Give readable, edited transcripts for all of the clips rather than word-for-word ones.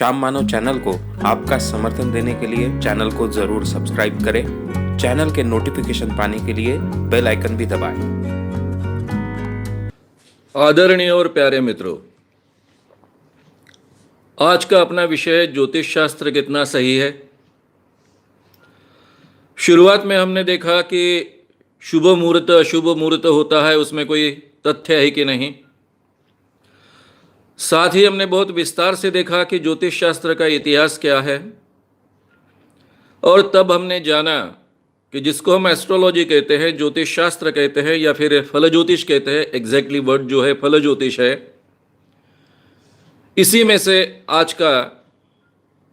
श्याम मानव channel को आपका समर्थन देने के लिए चैनल को जरूर सब्सक्राइब करें। चैनल के नोटिफिकेशन पाने के लिए बेल आइकन भी दबाएं। आदरणीय और प्यारे मित्रों, आज का अपना विषय ज्योतिष शास्त्र कितना सही है। शुरुआत में हमने देखा कि शुभ मुहूर्त अशुभ मुहूर्त होता है, उसमें कोई तथ्य है कि नहीं। साथ ही हमने बहुत विस्तार से देखा कि ज्योतिष शास्त्र का इतिहास क्या है, और तब हमने जाना कि जिसको हम एस्ट्रोलॉजी कहते हैं, ज्योतिष शास्त्र कहते हैं, या फिर फल ज्योतिष कहते हैं, एग्जैक्टली वर्ड जो है फल ज्योतिष है, इसी में से आज का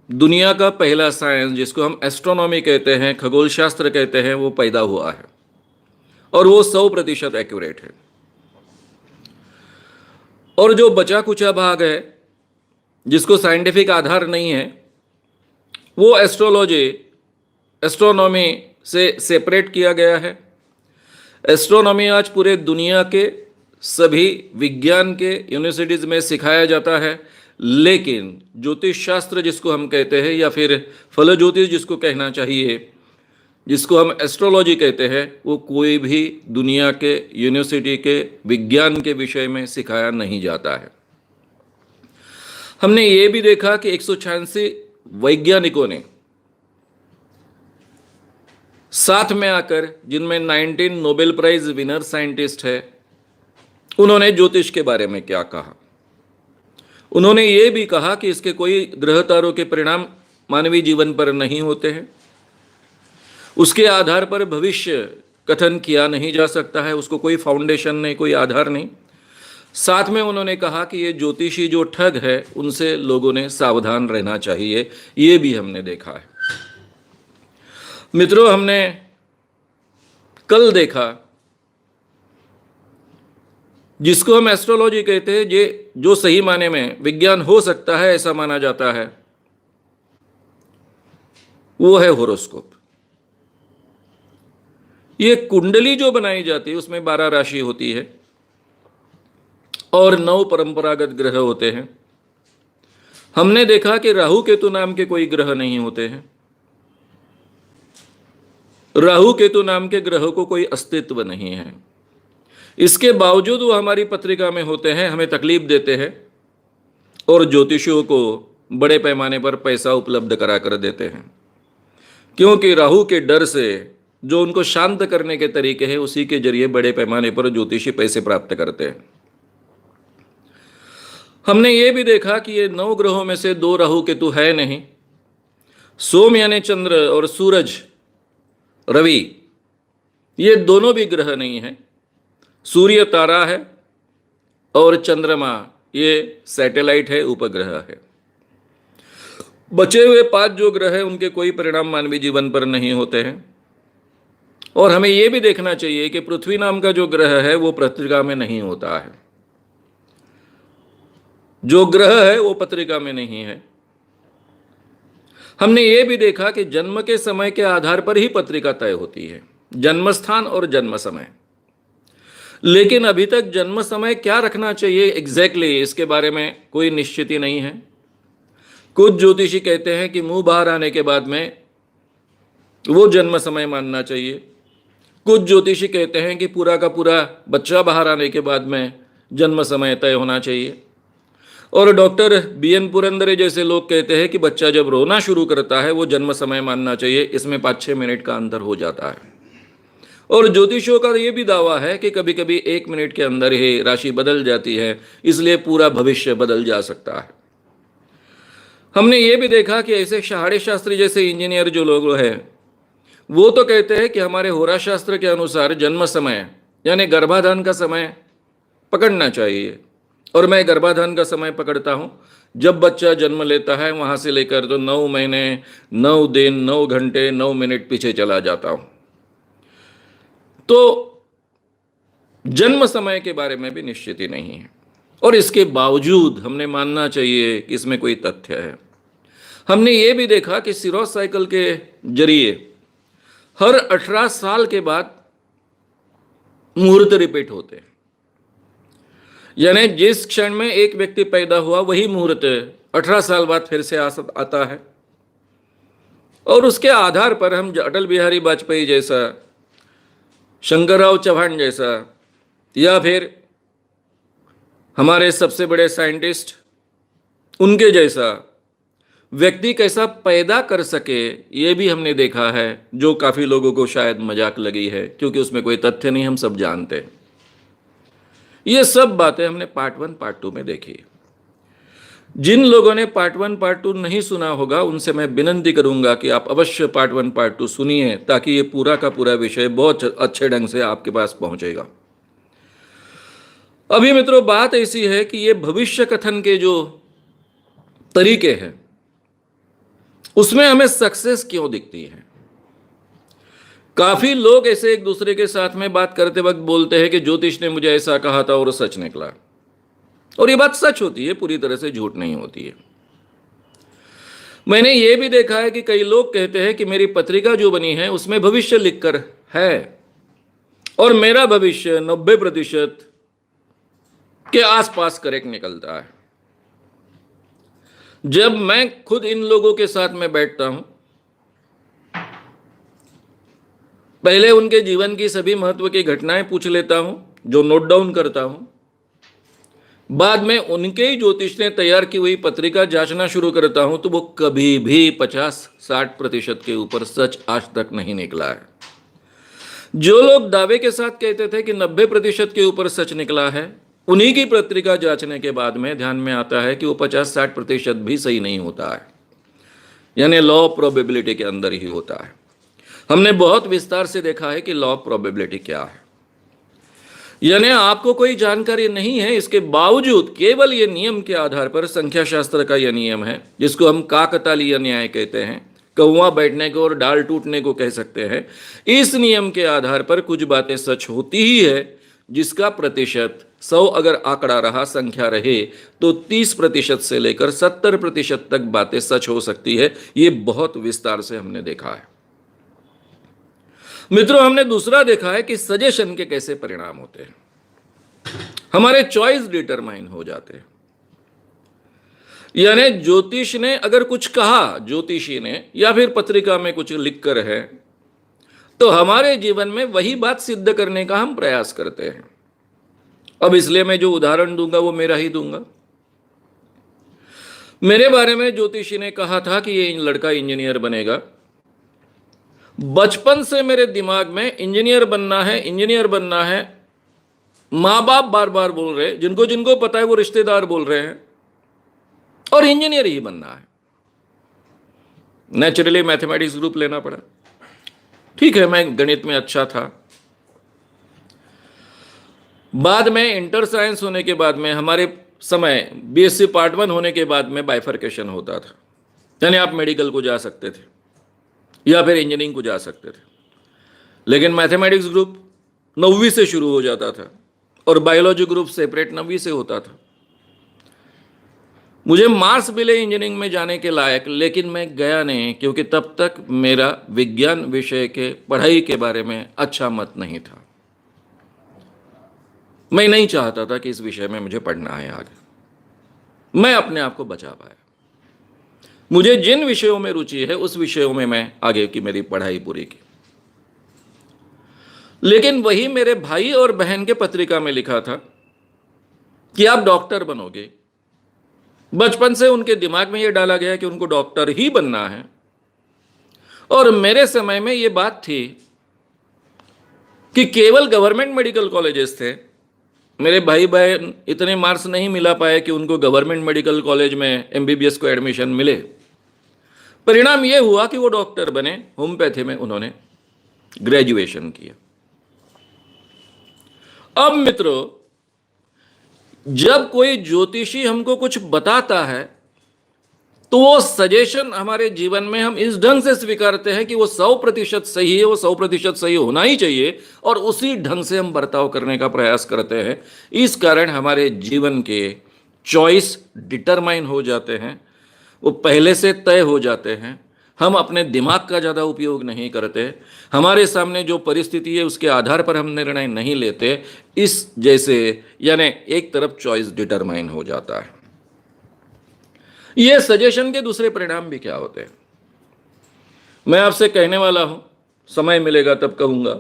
दुनिया का पहला साइंस जिसको हम एस्ट्रोनॉमी कहते हैं, खगोल शास्त्र कहते हैं, वो पैदा हुआ है और वो 100% एक्यूरेट है। और जो बचा कुचा भाग है जिसको साइंटिफिक आधार नहीं है, वो एस्ट्रोनॉमी से सेपरेट किया गया है। एस्ट्रोनॉमी आज पूरे दुनिया के सभी विज्ञान के यूनिवर्सिटीज़ में सिखाया जाता है, लेकिन ज्योतिष शास्त्र जिसको हम कहते हैं, या फिर फल ज्योतिष जिसको कहना चाहिए, जिसको हम एस्ट्रोलॉजी कहते हैं, वो कोई भी दुनिया के यूनिवर्सिटी के विज्ञान के विषय में सिखाया नहीं जाता है। हमने ये भी देखा कि 186 वैज्ञानिकों ने साथ में आकर, जिनमें 19 नोबेल प्राइज विनर साइंटिस्ट है, उन्होंने ज्योतिष के बारे में क्या कहा। उन्होंने ये भी कहा कि इसके कोई ग्रह तारों के परिणाम मानवीय जीवन पर नहीं होते हैं, उसके आधार पर भविष्य कथन किया नहीं जा सकता है, उसको कोई फाउंडेशन नहीं, कोई आधार नहीं। साथ में उन्होंने कहा कि ये ज्योतिषी जो ठग है, उनसे लोगों ने सावधान रहना चाहिए। ये भी हमने देखा है। मित्रों, हमने कल देखा जिसको हम एस्ट्रोलॉजी कहते हैं, ये जो सही माने में विज्ञान हो सकता है ऐसा माना जाता है, वो है होरोस्कोप। ये कुंडली जो बनाई जाती है उसमें 12 राशि होती है और 9 परंपरागत ग्रह होते हैं। हमने देखा कि राहु केतु नाम के कोई ग्रह नहीं होते हैं। राहु केतु नाम के ग्रहों को कोई अस्तित्व नहीं है। इसके बावजूद वो हमारी पत्रिका में होते हैं, हमें तकलीफ देते हैं और ज्योतिषियों को बड़े पैमाने पर पैसा उपलब्ध करा कर देते हैं, क्योंकि राहु के डर से जो उनको शांत करने के तरीके हैं, उसी के जरिए बड़े पैमाने पर ज्योतिषी पैसे प्राप्त करते हैं। हमने ये भी देखा कि ये 9 ग्रहों में से 2 राहु केतु है नहीं। सोम यानी चंद्र और सूरज रवि, ये दोनों भी ग्रह नहीं है। सूर्य तारा है और चंद्रमा ये सैटेलाइट है, उपग्रह है। बचे हुए 5 जो ग्रह हैं, उनके कोई परिणाम मानवीय जीवन पर नहीं होते हैं। और हमें यह भी देखना चाहिए कि पृथ्वी नाम का जो ग्रह है वो पत्रिका में नहीं होता है। जो ग्रह है वो पत्रिका में नहीं है। हमने ये भी देखा कि जन्म के समय के आधार पर ही पत्रिका तय होती है, जन्म स्थान और जन्म समय। लेकिन अभी तक जन्म समय क्या रखना चाहिए एग्जैक्टली, इसके बारे में कोई निश्चित नहीं है। कुछ ज्योतिषी कहते हैं कि मुंह बाहर आने के बाद में वो जन्म समय मानना चाहिए। कुछ ज्योतिषी कहते हैं कि पूरा का पूरा बच्चा बाहर आने के बाद में जन्म समय तय होना चाहिए। और डॉक्टर BN पुरंदरे जैसे लोग कहते हैं कि बच्चा जब रोना शुरू करता है वो जन्म समय मानना चाहिए। इसमें 5-6 मिनट का अंतर हो जाता है। और ज्योतिषियों का ये भी दावा है कि कभी कभी 1 मिनट के अंदर ही राशि बदल जाती है, इसलिए पूरा भविष्य बदल जा सकता है। हमने ये भी देखा कि ऐसे शहाड़े शास्त्री जैसे इंजीनियर जो लोग हैं, वो तो कहते हैं कि हमारे होरा शास्त्र के अनुसार जन्म समय यानी गर्भाधान का समय पकड़ना चाहिए। और मैं गर्भाधान का समय पकड़ता हूँ जब बच्चा जन्म लेता है, वहाँ से लेकर तो 9 महीने 9 दिन 9 घंटे 9 मिनट पीछे चला जाता हूँ। तो जन्म समय के बारे में भी निश्चित ही नहीं है, और इसके बावजूद हमने मानना चाहिए कि इसमें कोई तथ्य है। हमने ये भी देखा कि सिरोस साइकिल के जरिए हर 18 साल के बाद मुहूर्त रिपीट होते हैं। यानी जिस क्षण में एक व्यक्ति पैदा हुआ वही मुहूर्त 18 साल बाद फिर से आता है, और उसके आधार पर हम अटल बिहारी वाजपेयी जैसा, शंकरराव चौहान जैसा, या फिर हमारे सबसे बड़े साइंटिस्ट उनके जैसा व्यक्ति कैसा पैदा कर सके, ये भी हमने देखा है, जो काफ़ी लोगों को शायद मजाक लगी है, क्योंकि उसमें कोई तथ्य नहीं, हम सब जानते हैं। ये सब बातें हमने पार्ट 1 पार्ट 2 में देखी। जिन लोगों ने पार्ट 1 पार्ट 2 नहीं सुना होगा, उनसे मैं विनती करूंगा कि आप अवश्य पार्ट 1 पार्ट 2 सुनिए, ताकि ये पूरा का पूरा विषय बहुत अच्छे ढंग से आपके पास पहुंचेगा। अभी मित्रों, बात ऐसी है कि ये भविष्य कथन के जो तरीके हैं, उसमें हमें सक्सेस क्यों दिखती है? काफी लोग ऐसे एक दूसरे के साथ में बात करते वक्त बोलते हैं कि ज्योतिष ने मुझे ऐसा कहा था और सच निकला, और ये बात सच होती है, पूरी तरह से झूठ नहीं होती है। मैंने ये भी देखा है कि कई लोग कहते हैं कि मेरी पत्रिका जो बनी है उसमें भविष्य लिखकर है, और मेरा भविष्य 90% के आसपास करेक्ट निकलता है। जब मैं खुद इन लोगों के साथ में बैठता हूं, पहले उनके जीवन की सभी महत्व की घटनाएं पूछ लेता हूं, जो नोट डाउन करता हूं। बाद में उनके ही ज्योतिष ने तैयार की हुई पत्रिका जांचना शुरू करता हूं, तो वो कभी भी 50-60% के ऊपर सच आज तक नहीं निकला है। जो लोग दावे के साथ कहते थे कि 90% के ऊपर सच निकला है, उन्हीं की पत्रिका जांचने के बाद में ध्यान में आता है कि वो 50-60% भी सही नहीं होता है, यानी लॉ ऑफ प्रोबेबिलिटी के अंदर ही होता है। हमने बहुत विस्तार से देखा है कि लॉ ऑफ प्रोबेबिलिटी क्या है, यानी आपको कोई जानकारी नहीं है, इसके बावजूद केवल ये नियम के आधार पर, संख्या शास्त्र का यह नियम है जिसको हम काकतालीय न्याय कहते हैं, कौवा बैठने को और डाल टूटने को कह सकते हैं। इस नियम के आधार पर कुछ बातें सच होती ही है, जिसका प्रतिशत 100 अगर आंकड़ा रहा, संख्या रहे, तो 30% से लेकर 70% तक बातें सच हो सकती है। ये बहुत विस्तार से हमने देखा है। मित्रों, हमने दूसरा देखा है कि सजेशन के कैसे परिणाम होते हैं। हमारे चॉइस डिटरमाइन हो जाते हैं, यानी ज्योतिष ने अगर कुछ कहा, ज्योतिषी ने, या फिर पत्रिका में कुछ लिखकर है, तो हमारे जीवन में वही बात सिद्ध करने का हम प्रयास करते हैं। अब इसलिए मैं जो उदाहरण दूंगा वो मेरा ही दूंगा। मेरे बारे में ज्योतिषी ने कहा था कि ये लड़का इंजीनियर बनेगा। बचपन से मेरे दिमाग में इंजीनियर बनना है, इंजीनियर बनना है। माँ बाप बार बार बोल रहे, जिनको जिनको पता है वो रिश्तेदार बोल रहे हैं, और इंजीनियर ही बनना है। नेचुरली मैथमेटिक्स ग्रुप लेना पड़ा। ठीक है, मैं गणित में अच्छा था। बाद में इंटर साइंस होने के बाद में, हमारे समय बीएससी पार्ट 1 होने के बाद में बाइफर्केशन होता था, यानी आप मेडिकल को जा सकते थे या फिर इंजीनियरिंग को जा सकते थे। लेकिन मैथमेटिक्स ग्रुप 9वीं से शुरू हो जाता था और बायोलॉजी ग्रुप सेपरेट 9वीं से होता था। मुझे मार्क्स मिले इंजीनियरिंग में जाने के लायक, लेकिन मैं गया नहीं, क्योंकि तब तक मेरा विज्ञान विषय के पढ़ाई के बारे में अच्छा मत नहीं था। मैं नहीं चाहता था कि इस विषय में मुझे पढ़ना है आगे। मैं अपने आप को बचा पाया। मुझे जिन विषयों में रुचि है उस विषयों में मैं आगे की मेरी पढ़ाई पूरी की। लेकिन वही मेरे भाई और बहन के पत्रिका में लिखा था कि आप डॉक्टर बनोगे। बचपन से उनके दिमाग में यह डाला गया कि उनको डॉक्टर ही बनना है। और मेरे समय में यह बात थी कि केवल गवर्नमेंट मेडिकल कॉलेजेस थे। मेरे भाई बहन इतने मार्क्स नहीं मिला पाए कि उनको गवर्नमेंट मेडिकल कॉलेज में एमबीबीएस को एडमिशन मिले। परिणाम यह हुआ कि वो डॉक्टर बने। होम्योपैथी में उन्होंने ग्रेजुएशन किया। अब मित्रों, जब कोई ज्योतिषी हमको कुछ बताता है तो वो सजेशन हमारे जीवन में हम इस ढंग से स्वीकारते हैं कि वो 100% सही है, वो 100% सही होना ही चाहिए, और उसी ढंग से हम बर्ताव करने का प्रयास करते हैं। इस कारण हमारे जीवन के चॉइस डिटरमाइन हो जाते हैं, वो पहले से तय हो जाते हैं। हम अपने दिमाग का ज़्यादा उपयोग नहीं करते। हमारे सामने जो परिस्थिति है उसके आधार पर हम निर्णय नहीं लेते। इस जैसे, यानी एक तरफ चॉइस डिटरमाइन हो जाता है। ये सजेशन के दूसरे परिणाम भी क्या होते हैं, मैं आपसे कहने वाला हूं, समय मिलेगा तब कहूंगा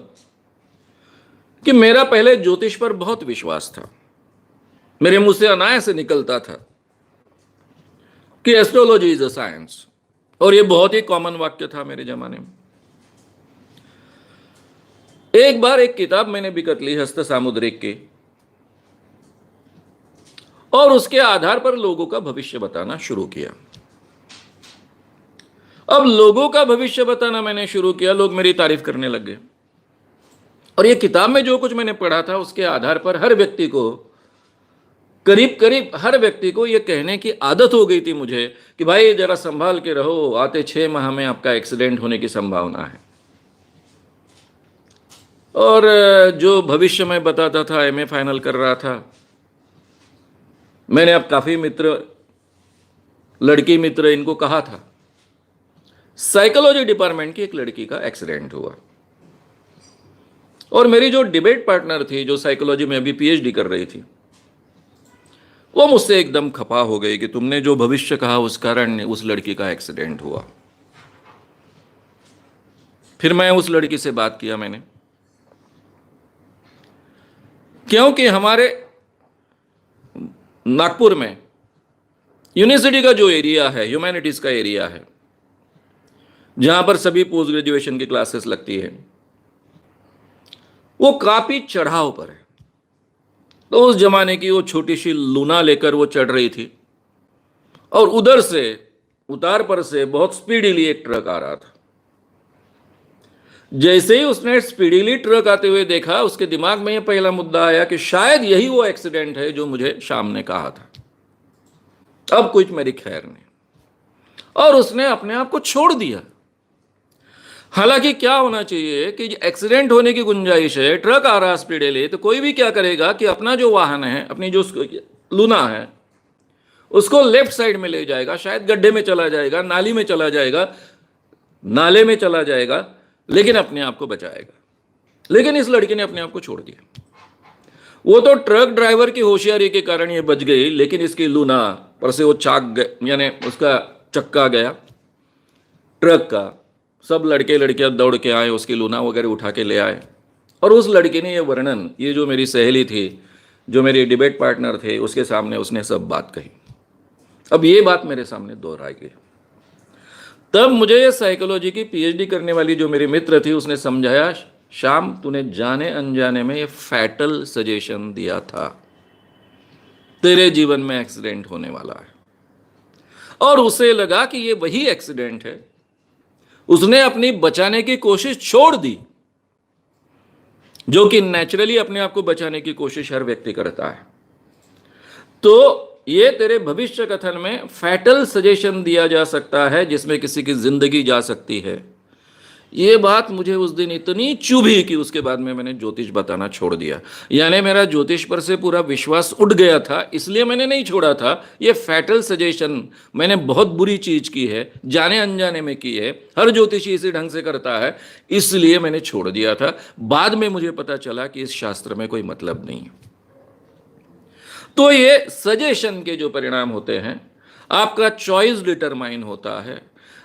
कि मेरा पहले ज्योतिष पर बहुत विश्वास था। मेरे मुंह से अनायास निकलता था कि एस्ट्रोलॉजी इज अ साइंस, और ये बहुत ही कॉमन वाक्य था मेरे जमाने में। एक बार एक किताब मैंने बिकट ली हस्त सामुद्रिक की, और उसके आधार पर लोगों का भविष्य बताना शुरू किया। अब लोगों का भविष्य बताना मैंने शुरू किया, लोग मेरी तारीफ करने लग गए, और ये किताब में जो कुछ मैंने पढ़ा था उसके आधार पर हर व्यक्ति को, करीब करीब हर व्यक्ति को यह कहने की आदत हो गई थी मुझे कि भाई जरा संभाल के रहो, आते 6 माह में आपका एक्सीडेंट होने की संभावना है। और जो भविष्य में बताता था, एमए फाइनल कर रहा था, मैंने अब काफी मित्र, लड़की मित्र, इनको कहा था। साइकोलॉजी डिपार्टमेंट की एक लड़की का एक्सीडेंट हुआ, और मेरी जो डिबेट पार्टनर थी, जो साइकोलॉजी में अभी पीएचडी कर रही थी, वो मुझसे एकदम खपा हो गई कि तुमने जो भविष्य कहा उस कारण उस लड़की का एक्सीडेंट हुआ। फिर मैं उस लड़की से बात किया मैंने, क्योंकि हमारे नागपुर में यूनिवर्सिटी का जो एरिया है, ह्यूमैनिटीज का एरिया है, जहां पर सभी पोस्ट ग्रेजुएशन की क्लासेस लगती है, वो काफी चढ़ाव पर है। तो उस जमाने की वो छोटी सी लूना लेकर वो चढ़ रही थी, और उधर से, उतार पर से बहुत स्पीडीली एक ट्रक आ रहा था। जैसे ही उसने स्पीडीली ट्रक आते हुए देखा, उसके दिमाग में यह पहला मुद्दा आया कि शायद यही वो एक्सीडेंट है जो मुझे शाम ने कहा था। अब कुछ मेरी खैर नहीं, और उसने अपने आप को छोड़ दिया। हालांकि क्या होना चाहिए कि एक्सीडेंट होने की गुंजाइश है, ट्रक आ रहा स्पीडीली, तो कोई भी क्या करेगा कि अपना जो वाहन है, अपनी जो लूना है, उसको लेफ्ट साइड में ले जाएगा, शायद गड्ढे में चला जाएगा, नाली में चला जाएगा, नाले में चला जाएगा, लेकिन अपने आप को बचाएगा। लेकिन इस लड़की ने अपने आप को छोड़ दिया। वो तो ट्रक ड्राइवर की होशियारी के कारण ये बच गई, लेकिन इसकी लूना पर से वो चाक, यानी उसका चक्का गया ट्रक का। सब लड़के लड़कियां दौड़ के आए, उसकी लूना वगैरह उठा के ले आए, और उस लड़की ने ये वर्णन, ये जो मेरी सहेली थी, जो मेरी डिबेट पार्टनर थे, उसके सामने उसने सब बात कही। अब ये बात मेरे सामने दोहराई गई। तब मुझे ये साइकोलॉजी की पीएचडी करने वाली जो मेरी मित्र थी, उसने समझाया, श्याम तूने जाने अनजाने में ये फैटल सजेशन दिया था, तेरे जीवन में एक्सीडेंट होने वाला है। और उसे लगा कि ये वही एक्सीडेंट है। उसने अपनी बचाने की कोशिश छोड़ दी, जो कि नेचुरली अपने आप को बचाने की कोशिश हर व्यक्ति करता है। तो ये तेरे भविष्य कथन में फैटल सजेशन दिया जा सकता है, जिसमें किसी की जिंदगी जा सकती है। ये बात मुझे उस दिन इतनी चुभी कि उसके बाद में मैंने ज्योतिष बताना छोड़ दिया। यानी मेरा ज्योतिष पर से पूरा विश्वास उठ गया था, इसलिए मैंने नहीं छोड़ा था। ये फैटल सजेशन मैंने बहुत बुरी चीज की है, जाने अनजाने में की है, हर ज्योतिषी इसी ढंग से करता है, इसलिए मैंने छोड़ दिया था। बाद में मुझे पता चला कि इस शास्त्र में कोई मतलब नहीं है। तो ये सजेशन के जो परिणाम होते हैं, आपका चॉइस डिटरमाइन होता है।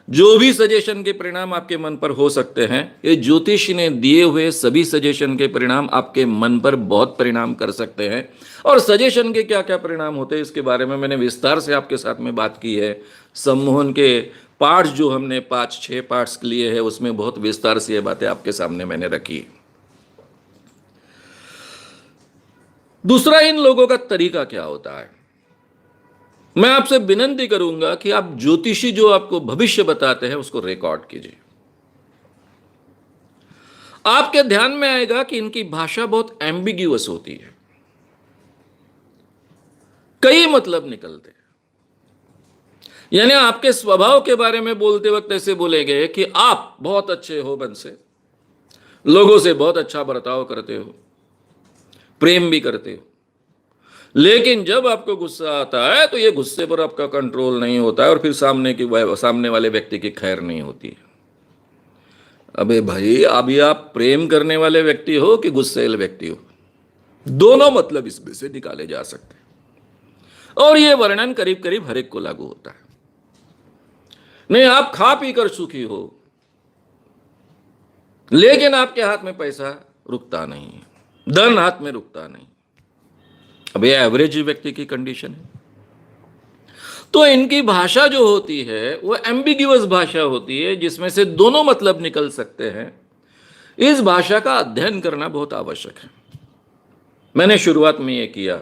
जो भी सजेशन के परिणाम आपके मन पर हो सकते हैं, ये ज्योतिष ने दिए हुए सभी सजेशन के परिणाम आपके मन पर बहुत परिणाम कर सकते हैं। और सजेशन के क्या क्या परिणाम होते हैं, इसके बारे में मैंने विस्तार से आपके साथ में बात की है। सम्मोहन के पार्ट्स जो हमने 5-6 पार्ट्स लिए हैं, उसमें बहुत विस्तार से ये बातें आपके सामने मैंने रखी। दूसरा, इन लोगों का तरीका क्या होता है। मैं आपसे विनती करूंगा कि आप ज्योतिषी जो आपको भविष्य बताते हैं उसको रिकॉर्ड कीजिए। आपके ध्यान में आएगा कि इनकी भाषा बहुत एम्बिग्यूअस होती है, कई मतलब निकलते हैं। यानी आपके स्वभाव के बारे में बोलते वक्त ऐसे बोलेंगे कि आप बहुत अच्छे हो, मन से लोगों से बहुत अच्छा बर्ताव करते हो, प्रेम भी करते हो, लेकिन जब आपको गुस्सा आता है तो ये गुस्से पर आपका कंट्रोल नहीं होता है, और फिर सामने वाले व्यक्ति की खैर नहीं होती है। अबे भाई, अभी आप प्रेम करने वाले व्यक्ति हो कि गुस्सेल व्यक्ति हो, दोनों मतलब इसमें से निकाले जा सकते हैं। और ये वर्णन करीब करीब हर एक को लागू होता है। नहीं, आप खा पी कर सुखी हो, लेकिन आपके हाथ में पैसा रुकता नहीं है, धन हाथ में रुकता नहीं। अब ये एवरेज व्यक्ति की कंडीशन है। तो इनकी भाषा जो होती है वो एम्बिग्यूअस भाषा होती है, जिसमें से दोनों मतलब निकल सकते हैं। इस भाषा का अध्ययन करना बहुत आवश्यक है। मैंने शुरुआत में ये किया,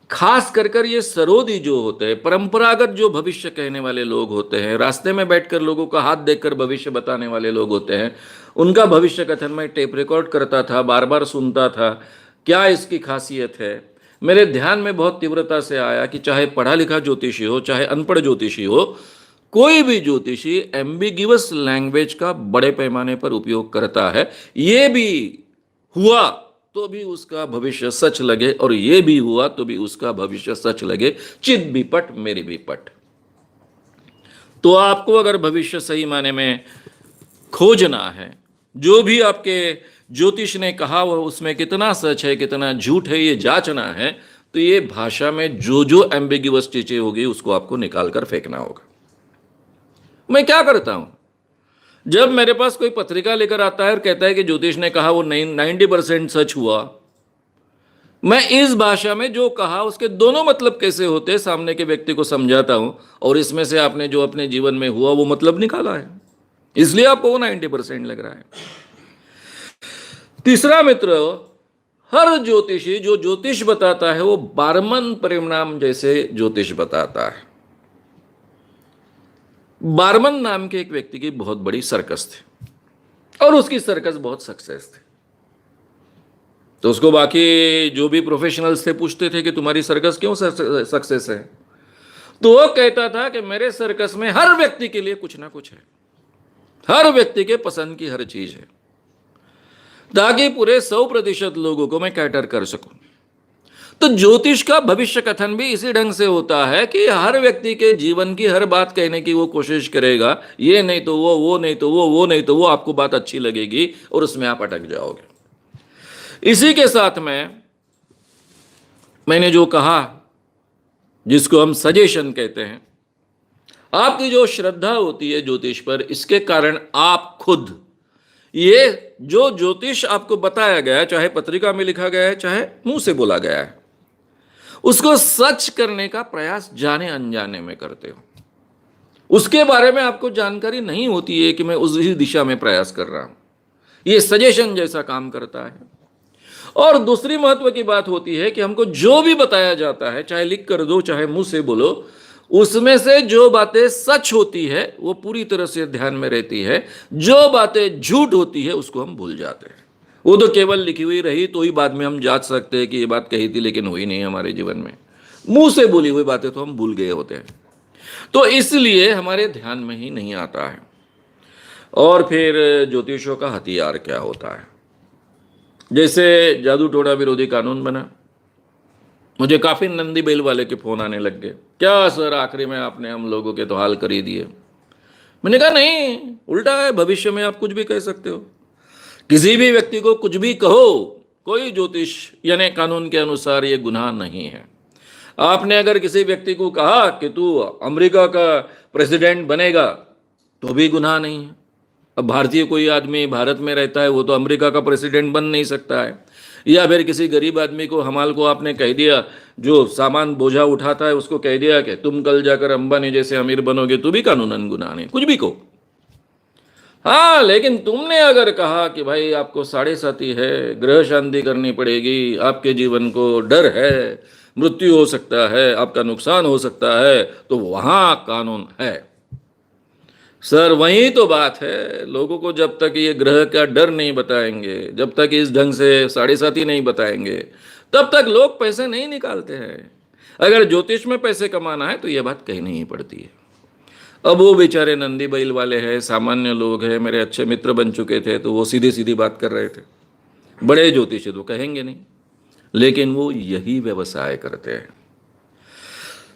खास कर ये सरोदी जो होते हैं, परंपरागत जो भविष्य कहने वाले लोग होते हैं, रास्ते में बैठकर लोगों का हाथ देखकर भविष्य बताने वाले लोग होते हैं, उनका भविष्य कथन मैं टेप रिकॉर्ड करता था, बार बार सुनता था, क्या इसकी खासियत है। मेरे ध्यान में बहुत तीव्रता से आया कि चाहे पढ़ा लिखा ज्योतिषी हो, चाहे अनपढ़ ज्योतिषी हो, कोई भी ज्योतिषी एम्बिग्यूअस लैंग्वेज का बड़े पैमाने पर उपयोग करता है। ये भी हुआ तो भी उसका भविष्य सच लगे, और ये भी हुआ तो भी उसका भविष्य सच लगे। चित भी पट मेरी भी पट। तो आपको अगर भविष्य सही माने में खोजना है, जो भी आपके ज्योतिष ने कहा वह उसमें कितना सच है कितना झूठ है ये जांचना है, तो ये भाषा में जो जो एम्बिग्यूअस चीजें होगी उसको आपको निकाल कर फेंकना होगा। मैं क्या करता हूं, जब मेरे पास कोई पत्रिका लेकर आता है और कहता है कि ज्योतिष ने कहा वो 90% सच हुआ, मैं इस भाषा में जो कहा उसके दोनों मतलब कैसे होते हैं सामने के व्यक्ति को समझाता हूं, और इसमें से आपने जो अपने जीवन में हुआ वो मतलब निकाला है, इसलिए आपको वो 90% लग रहा है। तीसरा मित्र, हर ज्योतिषी जो ज्योतिष बताता है वो बारमन परिणाम जैसे ज्योतिष बताता है। बारमन नाम के एक व्यक्ति की बहुत बड़ी सर्कस थी, और उसकी सर्कस बहुत सक्सेस थी। तो उसको बाकी जो भी प्रोफेशनल्स थे पूछते थे कि तुम्हारी सर्कस क्यों सक्सेस है, तो वो कहता था कि मेरे सर्कस में हर व्यक्ति के लिए कुछ ना कुछ है, हर व्यक्ति के पसंद की हर चीज है, ताकि पूरे 100% लोगों को मैं कैटर कर सकूं। तो ज्योतिष का भविष्य कथन भी इसी ढंग से होता है कि हर व्यक्ति के जीवन की हर बात कहने की वो कोशिश करेगा, ये नहीं तो वो नहीं तो वो नहीं तो वो, आपको बात अच्छी लगेगी और उसमें आप अटक जाओगे। इसी के साथ में मैंने जो कहा, जिसको हम सजेशन कहते हैं, आपकी जो श्रद्धा होती है ज्योतिष पर, इसके कारण आप खुद ये जो ज्योतिष आपको बताया गया है, चाहे पत्रिका में लिखा गया है चाहे मुंह से बोला गया है, उसको सच करने का प्रयास जाने अनजाने में करते हो। उसके बारे में आपको जानकारी नहीं होती है कि मैं उसी दिशा में प्रयास कर रहा हूं। ये सजेशन जैसा काम करता है। और दूसरी महत्व की बात होती है कि हमको जो भी बताया जाता है, चाहे लिख कर दो चाहे मुंह से बोलो, उसमें से जो बातें सच होती है वो पूरी तरह से ध्यान में रहती है, जो बातें झूठ होती है उसको हम भूल जाते हैं। वो तो केवल लिखी हुई रही तो ही बाद में हम जांच सकते हैं कि ये बात कही थी लेकिन हुई नहीं हमारे जीवन में। मुंह से बोली हुई बातें तो हम भूल गए होते हैं, तो इसलिए हमारे ध्यान में ही नहीं आता है। और फिर ज्योतिषों का हथियार क्या होता है, जैसे जादू टोना विरोधी कानून बना, मुझे काफी नंदी बैल वाले के फोन आने लग गए, क्या सर आखिरी में आपने हम लोगों के तो हाल कर ही दिए। मैंने कहा नहीं, उल्टा है, भविष्य में आप कुछ भी कह सकते हो, किसी भी व्यक्ति को कुछ भी कहो, कोई ज्योतिष यानी कानून के अनुसार ये गुनाह नहीं है। आपने अगर किसी व्यक्ति को कहा कि तू अमेरिका का प्रेसिडेंट बनेगा तो भी गुनाह नहीं है। अब भारतीय कोई आदमी भारत में रहता है, वो तो अमेरिका का प्रेसिडेंट बन नहीं सकता है। या फिर किसी गरीब आदमी को, हमाल को आपने कह दिया, जो सामान बोझा उठाता है उसको कह दिया कि तुम कल जाकर अंबानी जैसे अमीर बनोगे, तो भी कानूनन गुनाह नहीं, कुछ भी को। हाँ, लेकिन तुमने अगर कहा कि भाई आपको 7.5 है, ग्रह शांति करनी पड़ेगी, आपके जीवन को डर है, मृत्यु हो सकता है, आपका नुकसान हो सकता है, तो वहां कानून है। सर वही तो बात है, लोगों को जब तक ये ग्रह का डर नहीं बताएंगे, जब तक इस ढंग से 7.5 नहीं बताएंगे, तब तक लोग पैसे नहीं निकालते हैं। अगर ज्योतिष में पैसे कमाना है तो ये बात कहनी ही पड़ती है। अब वो बेचारे नंदी बैल वाले हैं, सामान्य लोग हैं, मेरे अच्छे मित्र बन चुके थे, तो वो सीधी सीधी बात कर रहे थे। बड़े ज्योतिषी तो कहेंगे नहीं, लेकिन वो यही व्यवसाय करते हैं।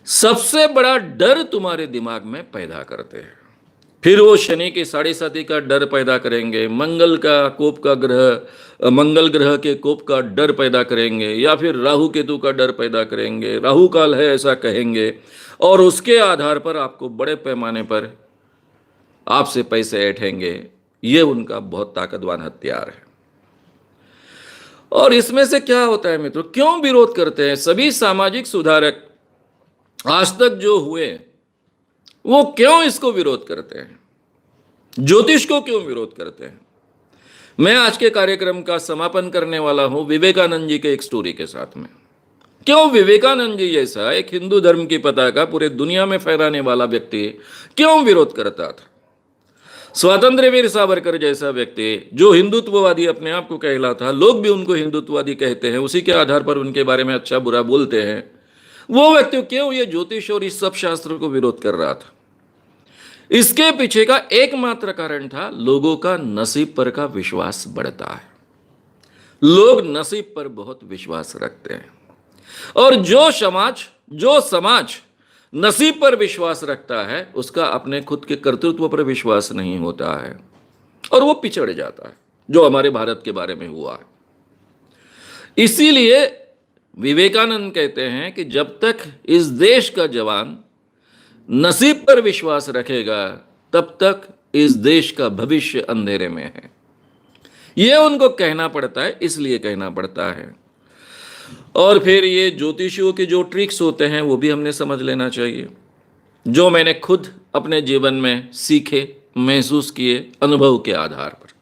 सबसे बड़ा डर तुम्हारे दिमाग में पैदा करते हैं, फिर वो शनि की 7.5 का डर पैदा करेंगे, मंगल का कोप का ग्रह, मंगल ग्रह के कोप का डर पैदा करेंगे, या फिर राहु केतु का डर पैदा करेंगे, राहु काल है ऐसा कहेंगे, और उसके आधार पर आपको बड़े पैमाने पर आपसे पैसे ऐंठेंगे, ये उनका बहुत ताकतवर हथियार है। और इसमें से क्या होता है मित्रों, क्यों विरोध करते हैं सभी सामाजिक सुधारक आज तक जो हुए, वो क्यों इसको विरोध करते हैं, ज्योतिष को क्यों विरोध करते हैं? मैं आज के कार्यक्रम का समापन करने वाला हूं विवेकानंद जी के एक स्टोरी के साथ में। क्यों विवेकानंद जी जैसा एक हिंदू धर्म की पताका पूरे दुनिया में फहराने वाला व्यक्ति क्यों विरोध करता था? स्वतंत्र वीर सावरकर जैसा व्यक्ति जो हिंदुत्ववादी अपने आप को कहलाता, लोग भी उनको हिंदुत्ववादी कहते हैं, उसी के आधार पर उनके बारे में अच्छा बुरा बोलते हैं, वो व्यक्ति क्यों ये ज्योतिष और इस सब शास्त्र को विरोध कर रहा था? इसके पीछे का एकमात्र कारण था, लोगों का नसीब पर का विश्वास बढ़ता है। लोग नसीब पर बहुत विश्वास रखते हैं, और जो समाज नसीब पर विश्वास रखता है, उसका अपने खुद के कर्तृत्व पर विश्वास नहीं होता है और वो पिछड़ जाता है, जो हमारे भारत के बारे में हुआ है। इसीलिए विवेकानंद कहते हैं कि जब तक इस देश का जवान नसीब पर विश्वास रखेगा, तब तक इस देश का भविष्य अंधेरे में है। यह उनको कहना पड़ता है, इसलिए कहना पड़ता है। और फिर ये ज्योतिषियों के जो ट्रिक्स होते हैं वो भी हमने समझ लेना चाहिए, जो मैंने खुद अपने जीवन में सीखे, महसूस किए, अनुभव के आधार पर।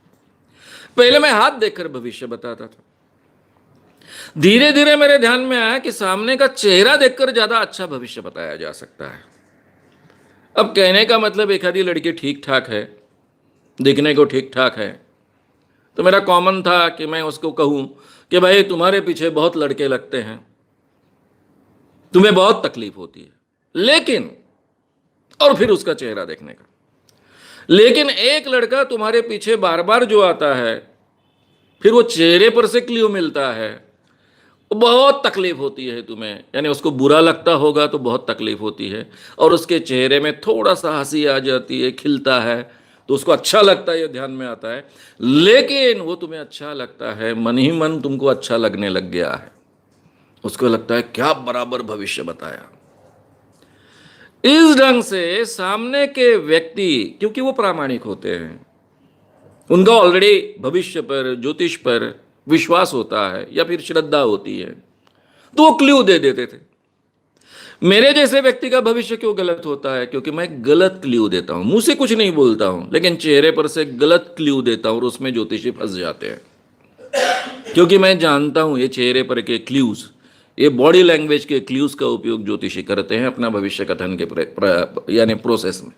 पहले मैं हाथ देखकर भविष्य बताता था, धीरे धीरे मेरे ध्यान में आया कि सामने का चेहरा देखकर ज्यादा अच्छा भविष्य बताया जा सकता है। अब कहने का मतलब, एक आधी लड़की ठीक ठाक है, दिखने को ठीक ठाक है, तो मेरा कॉमन था कि मैं उसको कहूं कि भाई तुम्हारे पीछे बहुत लड़के लगते हैं, तुम्हें बहुत तकलीफ होती है, लेकिन, और फिर उसका चेहरा देखने का, लेकिन एक लड़का तुम्हारे पीछे बार बार जो आता है, फिर वो चेहरे पर से क्ल्यू मिलता है, बहुत तकलीफ होती है तुम्हें, यानी उसको बुरा लगता होगा तो बहुत तकलीफ होती है, और उसके चेहरे में थोड़ा सा हंसी आ जाती है, खिलता है, तो उसको अच्छा लगता है, ये ध्यान में आता है। लेकिन वो तुम्हें अच्छा लगता है, मन ही मन तुमको अच्छा लगने लग गया है, उसको लगता है क्या बराबर भविष्य बताया। इस ढंग से सामने के व्यक्ति, क्योंकि वो प्रामाणिक होते हैं, उनका ऑलरेडी भविष्य पर, ज्योतिष पर विश्वास होता है या फिर श्रद्धा होती है, तो वो क्ल्यू दे देते थे। मेरे जैसे व्यक्ति का भविष्य क्यों गलत होता है? क्योंकि मैं गलत क्ल्यू देता हूं, मुंह से कुछ नहीं बोलता हूं, लेकिन चेहरे पर से गलत क्ल्यू देता हूं, और उसमें ज्योतिषी फंस जाते हैं। क्योंकि मैं जानता हूं ये चेहरे पर के क्ल्यूज, ये बॉडी लैंग्वेज के क्ल्यूज का उपयोग ज्योतिषी करते हैं अपना भविष्य कथन के यानी प्रोसेस में।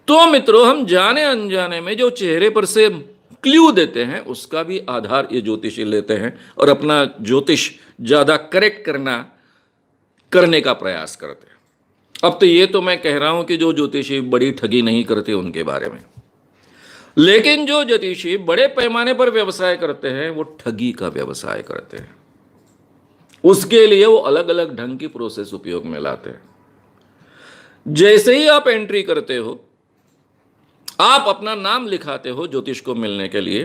तो मित्रों, हम जाने अनजाने में जो चेहरे पर से क्ल्यू देते हैं, उसका भी आधार ये ज्योतिषी लेते हैं और अपना ज्योतिष ज्यादा करेक्ट करने का प्रयास करते हैं। अब तो ये तो मैं कह रहा हूं कि जो ज्योतिषी बड़ी ठगी नहीं करते उनके बारे में, लेकिन जो ज्योतिषी बड़े पैमाने पर व्यवसाय करते हैं, वो ठगी का व्यवसाय करते हैं। उसके लिए वो अलग अलग ढंग की प्रोसेस उपयोग में लाते हैं। जैसे ही आप एंट्री करते हो, आप अपना नाम लिखाते हो ज्योतिष को मिलने के लिए,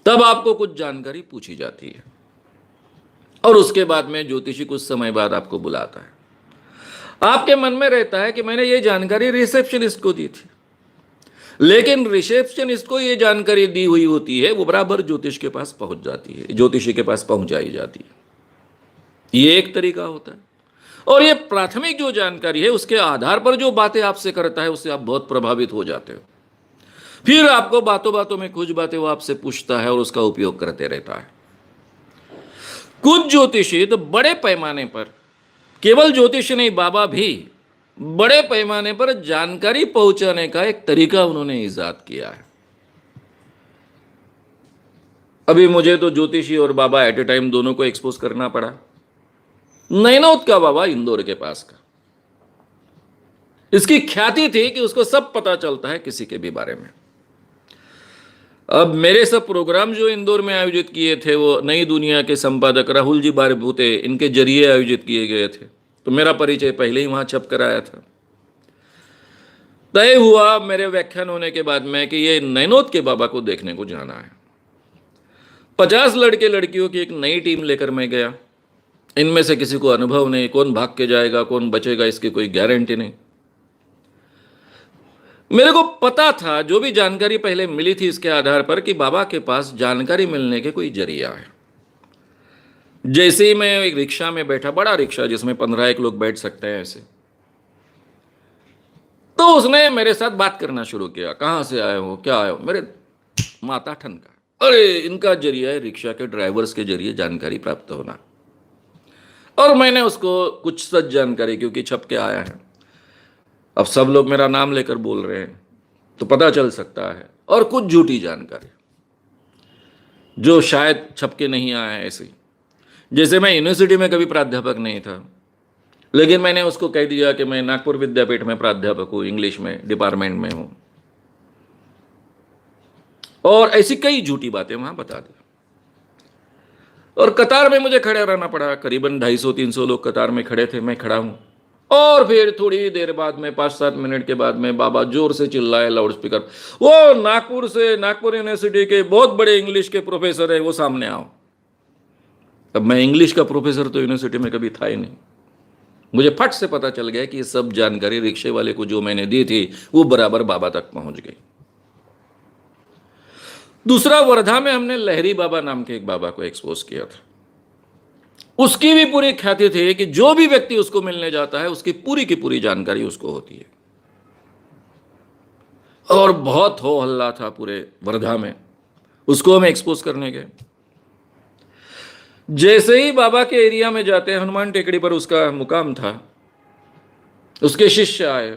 तब आपको कुछ जानकारी पूछी जाती है, और उसके बाद में ज्योतिषी कुछ समय बाद आपको बुलाता है। आपके मन में रहता है कि मैंने ये जानकारी रिसेप्शनिस्ट को दी थी, लेकिन रिसेप्शनिस्ट को ये जानकारी दी हुई होती है, वो बराबर ज्योतिष के पास पहुंच जाती है, ज्योतिषी के पास पहुंचाई जाती है। ये एक तरीका होता है। और ये प्राथमिक जो जानकारी है, उसके आधार पर जो बातें आपसे करता है, उससे आप बहुत प्रभावित हो जाते हो। फिर आपको बातों बातों में कुछ बातें वो आपसे पूछता है और उसका उपयोग करते रहता है। कुछ ज्योतिषी तो बड़े पैमाने पर, केवल ज्योतिषी नहीं, बाबा भी बड़े पैमाने पर जानकारी पहुंचाने का एक तरीका उन्होंने इजाद किया है। अभी मुझे तो ज्योतिषी और बाबा एट ए टाइम दोनों को एक्सपोज करना पड़ा। नैनौत का बाबा इंदौर के पास का, इसकी ख्याति थी कि उसको सब पता चलता है किसी के भी बारे में। अब मेरे सब प्रोग्राम जो इंदौर में आयोजित किए थे, वो नई दुनिया के संपादक राहुल जी बारबूते, इनके जरिए आयोजित किए गए थे, तो मेरा परिचय पहले ही वहां छप कर आया था। तय हुआ मेरे व्याख्यान होने के बाद में कि ये नैनौत के बाबा को देखने को जाना है। 50 लड़के लड़कियों की एक नई टीम लेकर मैं गया। इनमें से किसी को अनुभव नहीं, कौन भाग के जाएगा, कौन बचेगा, इसकी कोई गारंटी नहीं। मेरे को पता था, जो भी जानकारी पहले मिली थी इसके आधार पर, कि बाबा के पास जानकारी मिलने के कोई जरिया है। जैसे ही मैं एक रिक्शा में बैठा, बड़ा रिक्शा जिसमें 15 लोग बैठ सकते हैं ऐसे, तो उसने मेरे साथ बात करना शुरू किया। कहाँ से आए हो, क्या आए हो? मेरे माथा ठनका, अरे इनका जरिया है रिक्शा के ड्राइवर्स के जरिए जानकारी प्राप्त होना। और मैंने उसको कुछ सच जानकारी, क्योंकि छप के आया है, अब सब लोग मेरा नाम लेकर बोल रहे हैं तो पता चल सकता है, और कुछ झूठी जानकारी जो शायद छप के नहीं आया है ऐसे। जैसे मैं यूनिवर्सिटी में कभी प्राध्यापक नहीं था, लेकिन मैंने उसको कह दिया कि मैं नागपुर विद्यापीठ में प्राध्यापक हूं, इंग्लिश में डिपार्टमेंट में हूं, और ऐसी कई झूठी बातें वहां बता दी। और कतार में मुझे खड़े रहना पड़ा, करीबन 250-300 लोग कतार में खड़े थे, मैं खड़ा हूं। और फिर थोड़ी देर बाद में, 5-7 मिनट के बाद में, बाबा जोर से चिल्लाए लाउड स्पीकर, वो नागपुर से, नागपुर यूनिवर्सिटी के बहुत बड़े इंग्लिश के प्रोफेसर है, वो सामने आओ। अब मैं इंग्लिश का प्रोफेसर तो यूनिवर्सिटी में कभी था ही नहीं। मुझे फट से पता चल गया कि ये सब जानकारी रिक्शे वाले को जो मैंने दी थी वो बराबर बाबा तक पहुंच गई। दूसरा, वर्धा में हमने लहरी बाबा नाम के एक बाबा को एक्सपोज किया था। उसकी भी पूरी ख्याति थी कि जो भी व्यक्ति उसको मिलने जाता है उसकी पूरी की पूरी जानकारी उसको होती है। और बहुत हो हल्ला था पूरे वर्धा में, उसको हम एक्सपोज करने गए। जैसे ही बाबा के एरिया में जाते हैं, हनुमान टेकड़ी पर उसका मुकाम था, उसके शिष्य आए,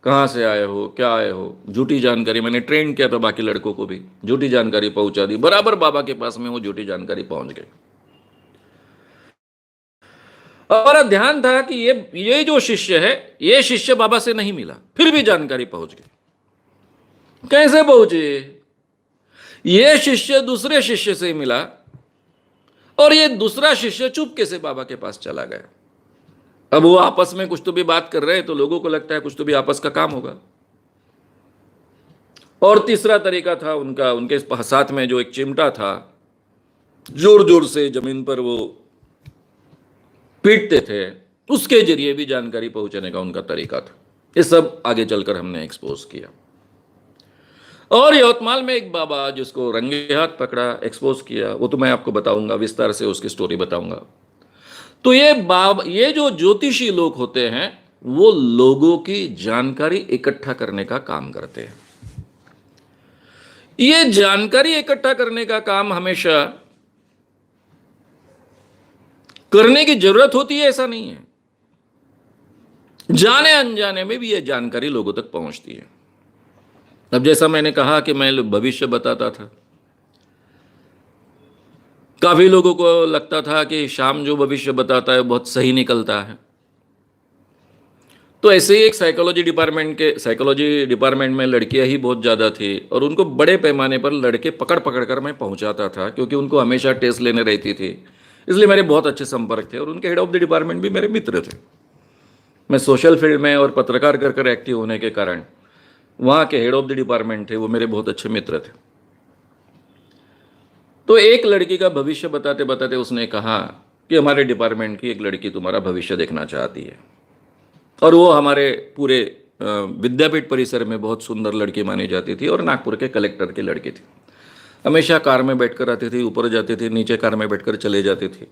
कहाँ से आए हो, क्या आए हो, झूठी जानकारी। मैंने ट्रेन किया था बाकी लड़कों को भी, झूठी जानकारी पहुंचा दी, बराबर बाबा के पास में वो झूठी जानकारी पहुंच गई। और ध्यान था कि ये जो शिष्य है, ये शिष्य बाबा से नहीं मिला, फिर भी जानकारी पहुंच गई। कैसे पहुंचे? ये शिष्य दूसरे शिष्य से मिला, और ये दूसरा शिष्य चुपके से बाबा के पास चला गया। अब वो आपस में कुछ तो भी बात कर रहे हैं, तो लोगों को लगता है कुछ तो भी आपस का काम होगा। और तीसरा तरीका था उनका, उनके साथ में जो एक चिमटा था, जोर जोर से जमीन पर वो पीटते थे, उसके जरिए भी जानकारी पहुंचाने का उनका तरीका था। ये सब आगे चलकर हमने एक्सपोज किया। और यवतमाल में एक बाबा जिसको रंगे हाथ पकड़ा, एक्सपोज किया, वो तो मैं आपको बताऊंगा, विस्तार से उसकी स्टोरी बताऊंगा। तो ये जो ज्योतिषी लोग होते हैं, वो लोगों की जानकारी इकट्ठा करने का काम करते हैं। ये जानकारी इकट्ठा करने का काम हमेशा करने की जरूरत होती है, ऐसा नहीं है। जाने अनजाने में भी ये जानकारी लोगों तक पहुंचती है। अब जैसा मैंने कहा कि मैं भविष्य बताता था, काफी लोगों को लगता था कि शाम जो भविष्य बताता है बहुत सही निकलता है। तो ऐसे ही एक साइकोलॉजी डिपार्टमेंट में लड़कियां ही बहुत ज़्यादा थी, और उनको बड़े पैमाने पर लड़के पकड़ पकड़ कर मैं पहुंचाता था, क्योंकि उनको हमेशा टेस्ट लेने रहती थी, इसलिए मेरे बहुत अच्छे संपर्क थे। और उनके हेड ऑफ द डिपार्टमेंट भी मेरे मित्र थे। मैं सोशल फील्ड में और पत्रकार कर एक्टिव होने के कारण वहाँ के हेड ऑफ द डिपार्टमेंट थे, वो मेरे बहुत अच्छे मित्र थे। तो एक लड़की का भविष्य बताते बताते उसने कहा कि हमारे डिपार्टमेंट की एक लड़की तुम्हारा भविष्य देखना चाहती है। और वो हमारे पूरे विद्यापीठ परिसर में बहुत सुंदर लड़की मानी जाती थी, और नागपुर के कलेक्टर की लड़की थी। हमेशा कार में बैठकर आती थी, ऊपर जाती थी, नीचे कार में बैठकर चले जाती थी।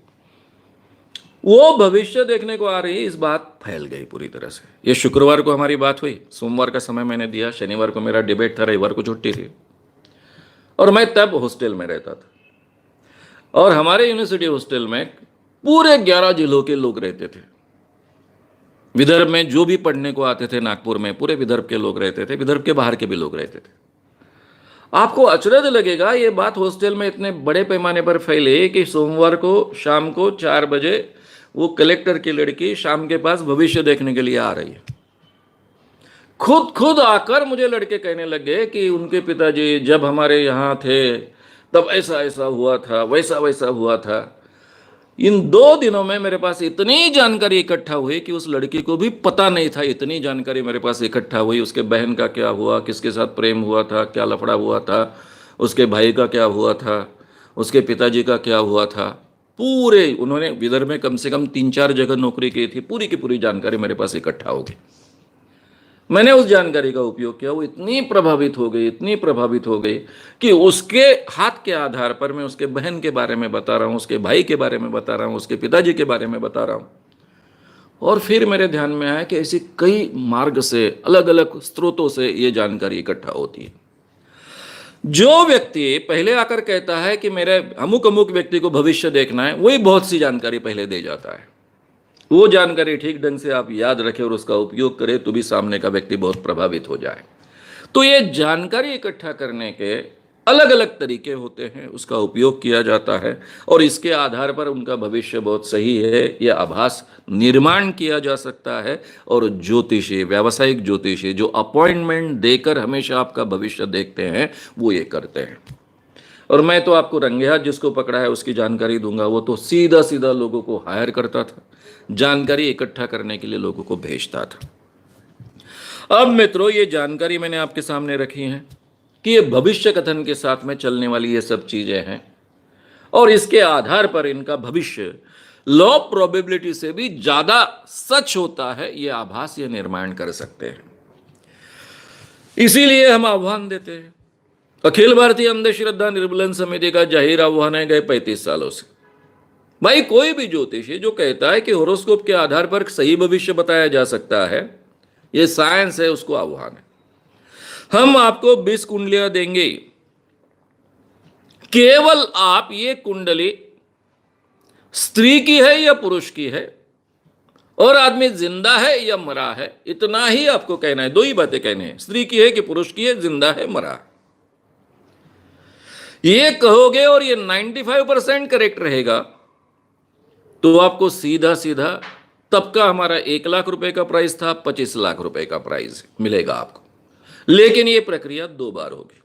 वो भविष्य देखने को आ रही, इस बात फैल गई पूरी तरह से। ये शुक्रवार को हमारी बात हुई, सोमवार का समय मैंने दिया, शनिवार को मेरा डिबेट था, रविवार को छुट्टी थी, और मैं तब हॉस्टल में रहता था। और हमारे यूनिवर्सिटी हॉस्टल में पूरे 11 जिलों के लोग रहते थे। विदर्भ में जो भी पढ़ने को आते थे नागपुर में, पूरे विदर्भ के लोग रहते थे, विदर्भ के बाहर के भी लोग रहते थे। आपको अचरज लगेगा, ये बात हॉस्टल में इतने बड़े पैमाने पर फैले कि सोमवार को शाम को 4 बजे वो कलेक्टर की लड़की शाम के पास भविष्य देखने के लिए आ रही है। खुद आकर मुझे लड़के कहने लगे कि उनके पिताजी जब हमारे यहाँ थे तब ऐसा ऐसा हुआ था, वैसा वैसा हुआ था। इन 2 दिनों में मेरे पास इतनी जानकारी इकट्ठा हुई कि उस लड़की को भी पता नहीं था, इतनी जानकारी मेरे पास इकट्ठा हुई। उसके बहन का क्या हुआ, किसके साथ प्रेम हुआ था, क्या लफड़ा हुआ था, उसके भाई का क्या हुआ था, उसके पिताजी का क्या हुआ था। पूरे उन्होंने विदर्भ में कम से कम 3-4 जगह नौकरी की थी, पूरी की पूरी जानकारी मेरे पास इकट्ठा हो गई। मैंने उस जानकारी का उपयोग किया, वो इतनी प्रभावित हो गई, इतनी प्रभावित हो गई कि उसके हाथ के आधार पर मैं उसके बहन के बारे में बता रहा हूँ, उसके भाई के बारे में बता रहा हूँ, उसके पिताजी के बारे में बता रहा हूँ। और फिर मेरे ध्यान में आया कि ऐसी कई मार्ग से, अलग अलग स्रोतों से ये जानकारी इकट्ठा होती है। जो व्यक्ति पहले आकर कहता है कि मेरे अमुक अमुक व्यक्ति को भविष्य देखना है, वही बहुत सी जानकारी पहले दे जाता है। वो जानकारी ठीक ढंग से आप याद रखें और उसका उपयोग करें तो भी सामने का व्यक्ति बहुत प्रभावित हो जाए। तो ये जानकारी इकट्ठा करने के अलग अलग तरीके होते हैं, उसका उपयोग किया जाता है और इसके आधार पर उनका भविष्य बहुत सही है यह आभास निर्माण किया जा सकता है। और ज्योतिषी, व्यावसायिक ज्योतिषी जो अपॉइंटमेंट देकर हमेशा आपका भविष्य देखते हैं, वो ये करते हैं। और मैं तो आपको रंगे हाथ जिसको पकड़ा है उसकी जानकारी दूंगा, वो तो सीधा सीधा लोगों को हायर करता था, जानकारी इकट्ठा करने के लिए लोगों को भेजता था। अब मित्रों, ये जानकारी मैंने आपके सामने रखी है कि ये भविष्य कथन के साथ में चलने वाली ये सब चीजें हैं और इसके आधार पर इनका भविष्य लॉ ऑफ प्रोबेबिलिटी से भी ज्यादा सच होता है, ये आभास ये निर्माण कर सकते हैं। इसीलिए हम आह्वान देते हैं। अखिल भारतीय अंधश्रद्धा निर्मूलन समिति का जाहिर आह्वान है गए 35 सालों से, भाई कोई भी ज्योतिषी जो कहता है कि होरोस्कोप के आधार पर सही भविष्य बताया जा सकता है, ये साइंस है, उसको आह्वान है। हम आपको 20 कुंडलियां देंगे, केवल आप ये कुंडली स्त्री की है या पुरुष की है और आदमी जिंदा है या मरा है, इतना ही आपको कहना है। दो ही बातें कहनी है, स्त्री की है कि पुरुष की है, जिंदा है मरा है। ये कहोगे और ये 95% करेक्ट रहेगा तो आपको सीधा सीधा तब का हमारा 1 लाख रुपए का प्राइस था, 25 लाख रुपए का प्राइस मिलेगा आपको। लेकिन ये प्रक्रिया 2 बार होगी।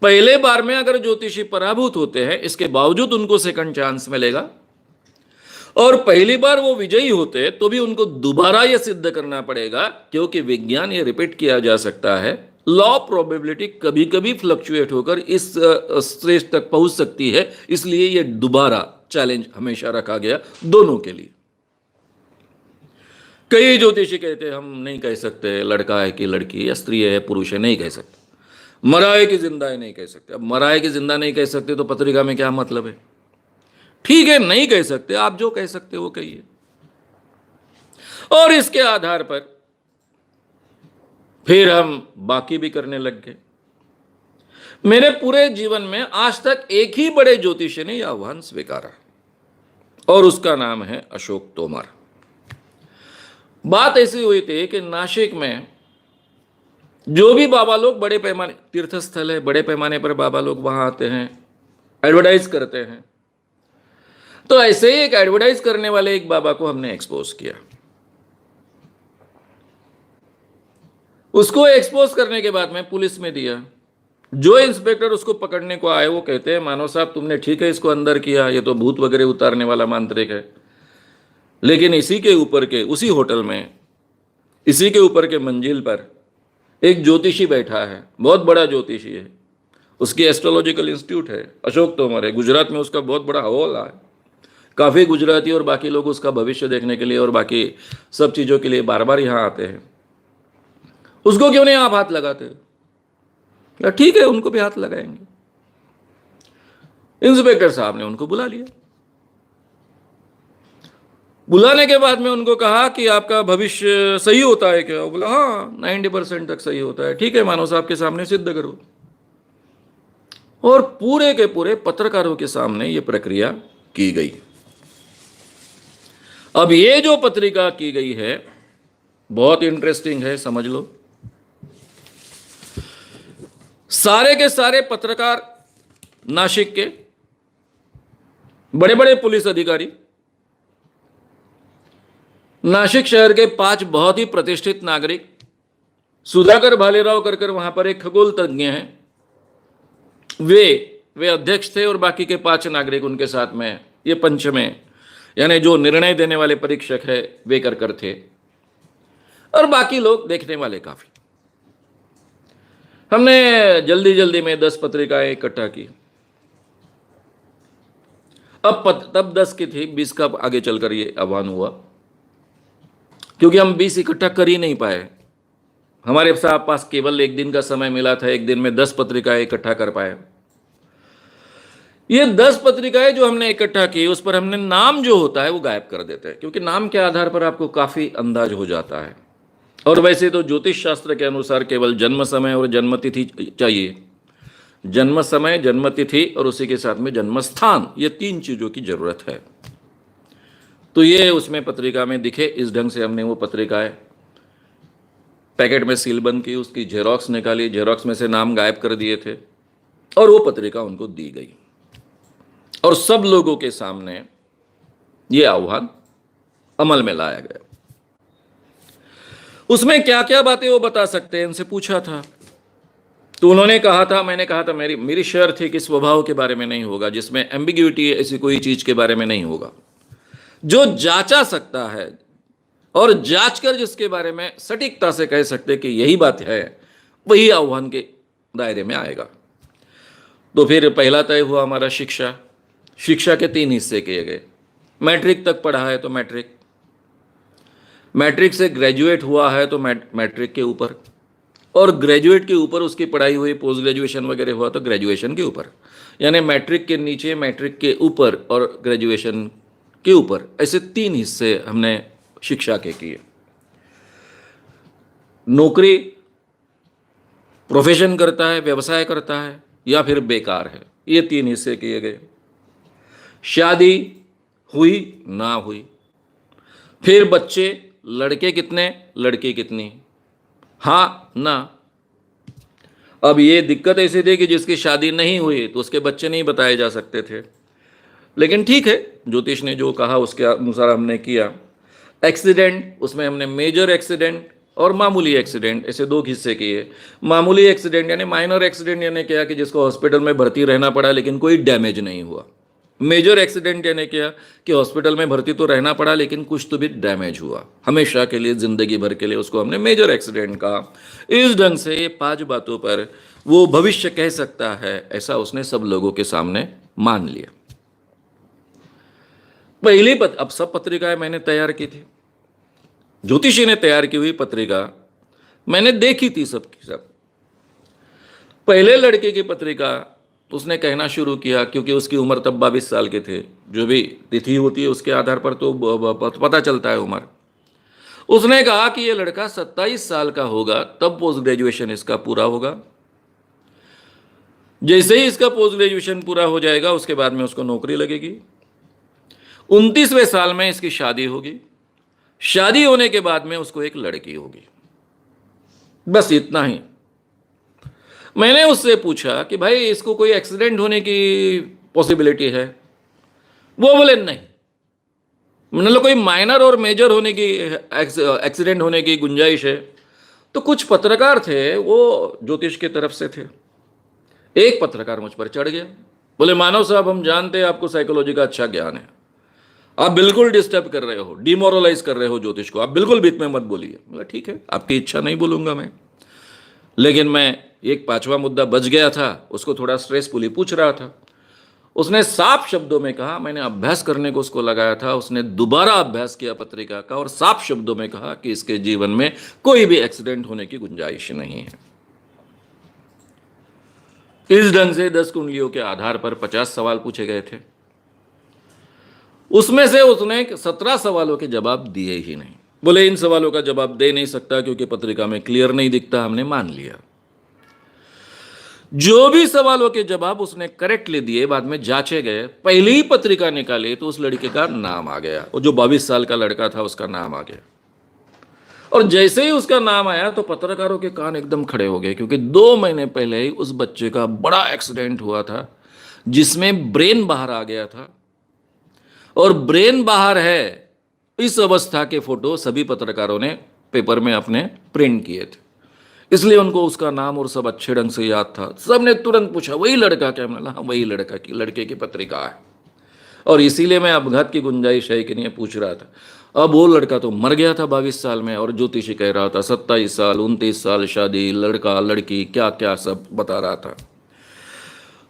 पहले बार में अगर ज्योतिषी पराभूत होते हैं, इसके बावजूद उनको सेकंड चांस मिलेगा, और पहली बार वो विजयी होते तो भी उनको दोबारा ये सिद्ध करना पड़ेगा, क्योंकि विज्ञान ये रिपीट किया जा सकता है। लॉ ऑफ प्रोबेबिलिटी कभी कभी फ्लक्चुएट होकर इस स्टेज तक पहुंच सकती है, इसलिए ये दोबारा चैलेंज हमेशा रखा गया दोनों के लिए। कई ज्योतिषी कहते हैं हम नहीं कह सकते लड़का है कि लड़की, या स्त्री है पुरुष है, नहीं कह सकते। मरा है कि जिंदा है, नहीं कह सकते। अब मरा है कि जिंदा नहीं कह सकते तो पत्रिका में क्या मतलब है? ठीक है, नहीं कह सकते, आप जो कह सकते वो कहिए। और इसके आधार पर फिर हम बाकी भी करने लग गए। मेरे पूरे जीवन में आज तक एक ही बड़े ज्योतिषी ने यह आह्वान स्वीकारा और उसका नाम है अशोक तोमर। बात ऐसी हुई थी कि नासिक में जो भी बाबा लोग, बड़े पैमाने तीर्थ स्थल है, बड़े पैमाने पर बाबा लोग वहां आते हैं, एडवर्टाइज करते हैं। तो ऐसे ही एक एडवर्टाइज करने वाले एक बाबा को हमने एक्सपोज किया। उसको एक्सपोज करने के बाद में पुलिस में दिया। जो इंस्पेक्टर उसको पकड़ने को आए वो कहते हैं मानव साहब तुमने ठीक है इसको अंदर किया, ये तो भूत वगैरह उतारने वाला मांत्रिक है, लेकिन इसी के ऊपर के, उसी होटल में, इसी के ऊपर के मंजिल पर एक ज्योतिषी बैठा है, बहुत बड़ा ज्योतिषी है, उसकी एस्ट्रोलॉजिकल इंस्टीट्यूट है, अशोक तोमर है, गुजरात में उसका बहुत बड़ा हवाला है। काफ़ी गुजराती और बाकी लोग उसका भविष्य देखने के लिए और बाकी सब चीज़ों के लिए बार बार यहाँ आते हैं। उसको क्यों नहीं आप हाथ लगाते? या ठीक है, उनको भी हाथ लगाएंगे। इंस्पेक्टर साहब ने उनको बुला लिया। बुलाने के बाद में उनको कहा कि आपका भविष्य सही होता है क्या? वो बोला हाँ 90% तक सही होता है। ठीक है, मानव साहब के सामने सिद्ध करो। और पूरे के पूरे पत्रकारों के सामने ये प्रक्रिया की गई। अब ये जो पत्रिका की गई है बहुत इंटरेस्टिंग है, समझ लो। सारे के सारे पत्रकार, नासिक के बड़े बड़े पुलिस अधिकारी, नासिक शहर के 5 बहुत ही प्रतिष्ठित नागरिक, सुधाकर भालेराव कर वहां पर एक खगोल तज्ञ हैं, वे अध्यक्ष थे और बाकी के 5 नागरिक उनके साथ में, ये पंच में, यानी जो निर्णय देने वाले परीक्षक है वे कर थे, और बाकी लोग देखने वाले काफी। हमने जल्दी जल्दी में 10 पत्रिकाएं इकट्ठा की। तब 10 की थी, 20 का आगे चलकर ये आह्वान हुआ, क्योंकि हम 20 इकट्ठा कर ही नहीं पाए। हमारे साथ पास केवल एक दिन का समय मिला था, एक दिन में 10 पत्रिकाएं इकट्ठा कर पाए। ये 10 पत्रिकाएं जो हमने इकट्ठा की, उस पर हमने नाम जो होता है वो गायब कर देते हैं, क्योंकि नाम के आधार पर आपको काफी अंदाज हो जाता है। और वैसे तो ज्योतिष शास्त्र के अनुसार केवल जन्म समय और जन्म तिथि चाहिए। जन्म समय, जन्म तिथि और उसी के साथ में जन्म स्थान, ये 3 चीजों की जरूरत है। तो ये उसमें पत्रिका में दिखे, इस ढंग से हमने वो पत्रिकाएं पैकेट में सील बंद की, उसकी जेरोक्स निकाली, जेरोक्स में से नाम गायब कर दिए थे और वो पत्रिका उनको दी गई और सब लोगों के सामने ये आह्वान अमल में लाया गया। उसमें क्या क्या बातें वो बता सकते हैं, इनसे पूछा था तो उन्होंने कहा था, मैंने कहा था मेरी शर्त थी कि स्वभाव के बारे में नहीं होगा, जिसमें एम्बिग्यूटी ऐसी कोई चीज के बारे में नहीं होगा, जो जांचा सकता है और जांच कर जिसके बारे में सटीकता से कह सकते कि यही बात है, वही आह्वान के दायरे में आएगा। तो फिर पहला तय हुआ हमारा शिक्षा। शिक्षा के 3 हिस्से किए गए। मैट्रिक तक पढ़ा है तो मैट्रिक, मैट्रिक से ग्रेजुएट हुआ है तो मैट्रिक के ऊपर, और ग्रेजुएट के ऊपर उसकी पढ़ाई हुई, पोस्ट ग्रेजुएशन वगैरह हुआ तो ग्रेजुएशन के ऊपर, यानी मैट्रिक के नीचे, मैट्रिक के ऊपर और ग्रेजुएशन के ऊपर, ऐसे 3 हिस्से हमने शिक्षा के किए। नौकरी, प्रोफेशन करता है, व्यवसाय करता है या फिर बेकार है, ये 3 हिस्से किए गए। शादी हुई ना हुई, फिर बच्चे, लड़के कितने, लड़की कितनी, हाँ ना। अब ये दिक्कत ऐसी थी कि जिसकी शादी नहीं हुई तो उसके बच्चे नहीं बताए जा सकते थे, लेकिन ठीक है, ज्योतिष ने जो कहा उसके अनुसार हमने किया। एक्सीडेंट, उसमें हमने मेजर एक्सीडेंट और मामूली एक्सीडेंट, ऐसे 2 हिस्से किए। मामूली एक्सीडेंट यानी माइनर एक्सीडेंट, यानी क्या कि जिसको हॉस्पिटल में भर्ती रहना पड़ा लेकिन कोई डैमेज नहीं हुआ। मेजर एक्सीडेंट यानी क्या कि हॉस्पिटल में भर्ती तो रहना पड़ा लेकिन कुछ तो भी डैमेज हुआ, हमेशा के लिए, जिंदगी भर के लिए, उसको हमने मेजर एक्सीडेंट कहा। इस ढंग से ये 5 बातों पर वो भविष्य कह सकता है, ऐसा उसने सब लोगों के सामने मान लिया। अब सब पत्रिकाएं मैंने तैयार की थी, ज्योतिषी ने तैयार की हुई पत्रिका मैंने देखी थी सबकी सब। पहले लड़के की पत्रिका उसने कहना शुरू किया, क्योंकि उसकी उम्र तब 22 साल के थे, जो भी तिथि होती है उसके आधार पर तो पता चलता है उम्र। उसने कहा कि ये लड़का 27 साल का होगा तब पोस्ट ग्रेजुएशन इसका पूरा होगा। जैसे ही इसका पोस्ट ग्रेजुएशन पूरा हो जाएगा उसके बाद में उसको नौकरी लगेगी। 29वें साल में इसकी शादी होगी, शादी होने के बाद में उसको एक लड़की होगी। बस इतना ही। मैंने उससे पूछा कि भाई इसको कोई एक्सीडेंट होने की पॉसिबिलिटी है? वो बोले नहीं। मतलब कोई माइनर और मेजर होने की, एक्सीडेंट होने की गुंजाइश है? तो कुछ पत्रकार थे, वो ज्योतिष की तरफ से थे। एक पत्रकार मुझ पर चढ़ गया, बोले मानव साहब, हम जानते हैं आपको साइकोलॉजी का अच्छा ज्ञान है, आप बिल्कुल डिस्टर्ब कर रहे हो, डिमोरलाइज कर रहे हो ज्योतिष को, आप बिल्कुल बीच में मत बोलिए। बोला ठीक है, आपकी इच्छा, नहीं बोलूंगा मैं। लेकिन मैं एक 5वां मुद्दा बच गया था, उसको थोड़ा स्ट्रेसफुली पूछ रहा था। उसने साफ शब्दों में कहा, मैंने अभ्यास करने को उसको लगाया था, उसने दोबारा अभ्यास किया पत्रिका का और साफ शब्दों में कहा कि इसके जीवन में कोई भी एक्सीडेंट होने की गुंजाइश नहीं है। इस ढंग से 10 कुंडलियों के आधार पर 50 सवाल पूछे गए थे। उसमें से उसने 17 सवालों के जवाब दिए ही नहीं। बोले इन सवालों का जवाब दे नहीं सकता क्योंकि पत्रिका में क्लियर नहीं दिखता। हमने मान लिया। जो भी सवालों के जवाब उसने करेक्टली दिए, बाद में जांचे गए, पहली ही पत्रिका निकाली तो उस लड़के का नाम आ गया, और जो 22 साल का लड़का था उसका नाम आ गया। और जैसे ही उसका नाम आया तो पत्रकारों के कान एकदम खड़े हो गए, क्योंकि 2 महीने पहले ही उस बच्चे का बड़ा एक्सीडेंट हुआ था जिसमें ब्रेन बाहर आ गया था। और ब्रेन बाहर है, इस अवस्था के फोटो सभी पत्रकारों ने पेपर में अपने प्रिंट किए थे, इसलिए उनको उसका नाम और सब अच्छे ढंग से याद था। सबने तुरंत पूछा वही लड़का क्या? मैंने हाँ वही लड़के की पत्रिका है, और इसीलिए मैं अपघात की गुंजाइश है कि नहीं पूछ रहा था। अब वो लड़का तो मर गया था 22 साल में, और ज्योतिषी कह रहा था 27 साल, 29 साल शादी, लड़का लड़की, क्या क्या सब बता रहा था।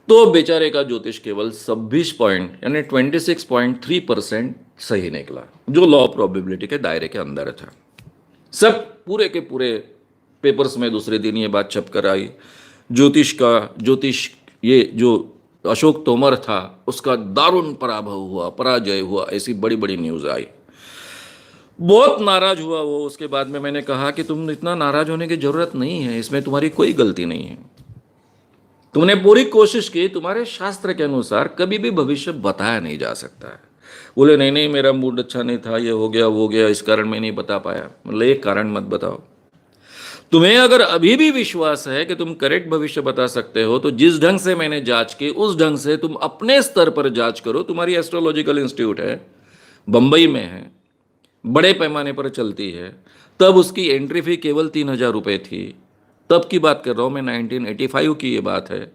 तो बेचारे का ज्योतिष केवल 26 पॉइंट यानी 26.3% सही निकला, जो लॉ ऑफ प्रोबेबिलिटी के दायरे के अंदर था। सब पूरे के पूरे पेपर्स में दूसरे दिन ये बात छप कर आई। ज्योतिष ये जो अशोक तोमर था उसका दारुण पराजय हुआ, ऐसी बड़ी बड़ी न्यूज़ आई। बहुत नाराज हुआ वो। उसके बाद में मैंने कहा कि तुम इतना नाराज होने की जरूरत नहीं है, इसमें तुम्हारी कोई गलती नहीं है। तुमने पूरी कोशिश की, तुम्हारे शास्त्र के अनुसार कभी भी भविष्य बताया नहीं जा सकता है। बोले नहीं नहीं, मेरा मूड अच्छा नहीं था, ये हो गया वो गया, इस कारण मैं नहीं बता पाया। मतलब एक कारण मत बताओ। तुम्हें अगर अभी भी विश्वास है कि तुम करेक्ट भविष्य बता सकते हो तो जिस ढंग से मैंने जांच की उस ढंग से तुम अपने स्तर पर जांच करो। तुम्हारी एस्ट्रोलॉजिकल इंस्टीट्यूट है, बंबई में है, बड़े पैमाने पर चलती है। तब उसकी एंट्री फी केवल 3,000 रुपये थी। तब की बात कर रहा हूँ मैं, 1985 की ये बात है।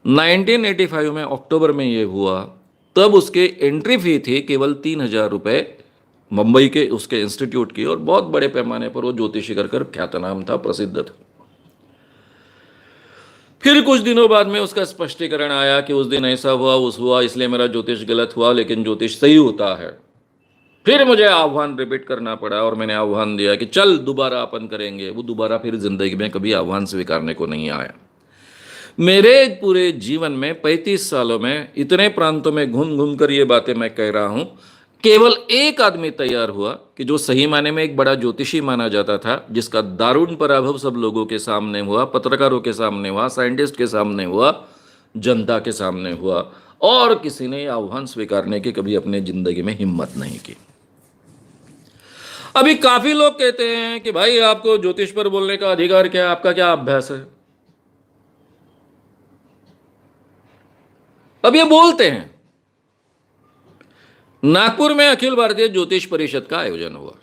1985 में अक्टूबर में ये हुआ। तब उसके एंट्री फी थी केवल 3,000 रुपये, मुंबई के उसके इंस्टीट्यूट की, और बहुत बड़े पैमाने पर वो ज्योतिषी कर ख्यातनाम था, प्रसिद्ध था। फिर कुछ दिनों बाद में उसका स्पष्टीकरण आया कि उस दिन ऐसा हुआ, उस हुआ, इसलिए मेरा ज्योतिष गलत हुआ, लेकिन ज्योतिष सही होता है। फिर मुझे आह्वान रिपीट करना पड़ा और मैंने आह्वान दिया कि चल दोबारा अपन करेंगे। वो दोबारा फिर जिंदगी में कभी आह्वान स्वीकारने को नहीं आया। मेरे पूरे जीवन में 35 सालों में इतने प्रांतों में घूम घूम कर ये बातें मैं कह रहा हूं, केवल एक आदमी तैयार हुआ कि जो सही माने में एक बड़ा ज्योतिषी माना जाता था, जिसका दारुण पराभव सब लोगों के सामने हुआ, पत्रकारों के सामने हुआ, साइंटिस्ट के सामने हुआ, जनता के सामने हुआ, और किसी ने आह्वान स्वीकारने की कभी अपने जिंदगी में हिम्मत नहीं की। अभी काफी लोग कहते हैं कि भाई आपको ज्योतिष पर बोलने का अधिकार क्या है, आपका क्या अभ्यास है। अब ये बोलते हैं। नागपुर में अखिल भारतीय ज्योतिष परिषद का आयोजन हुआ।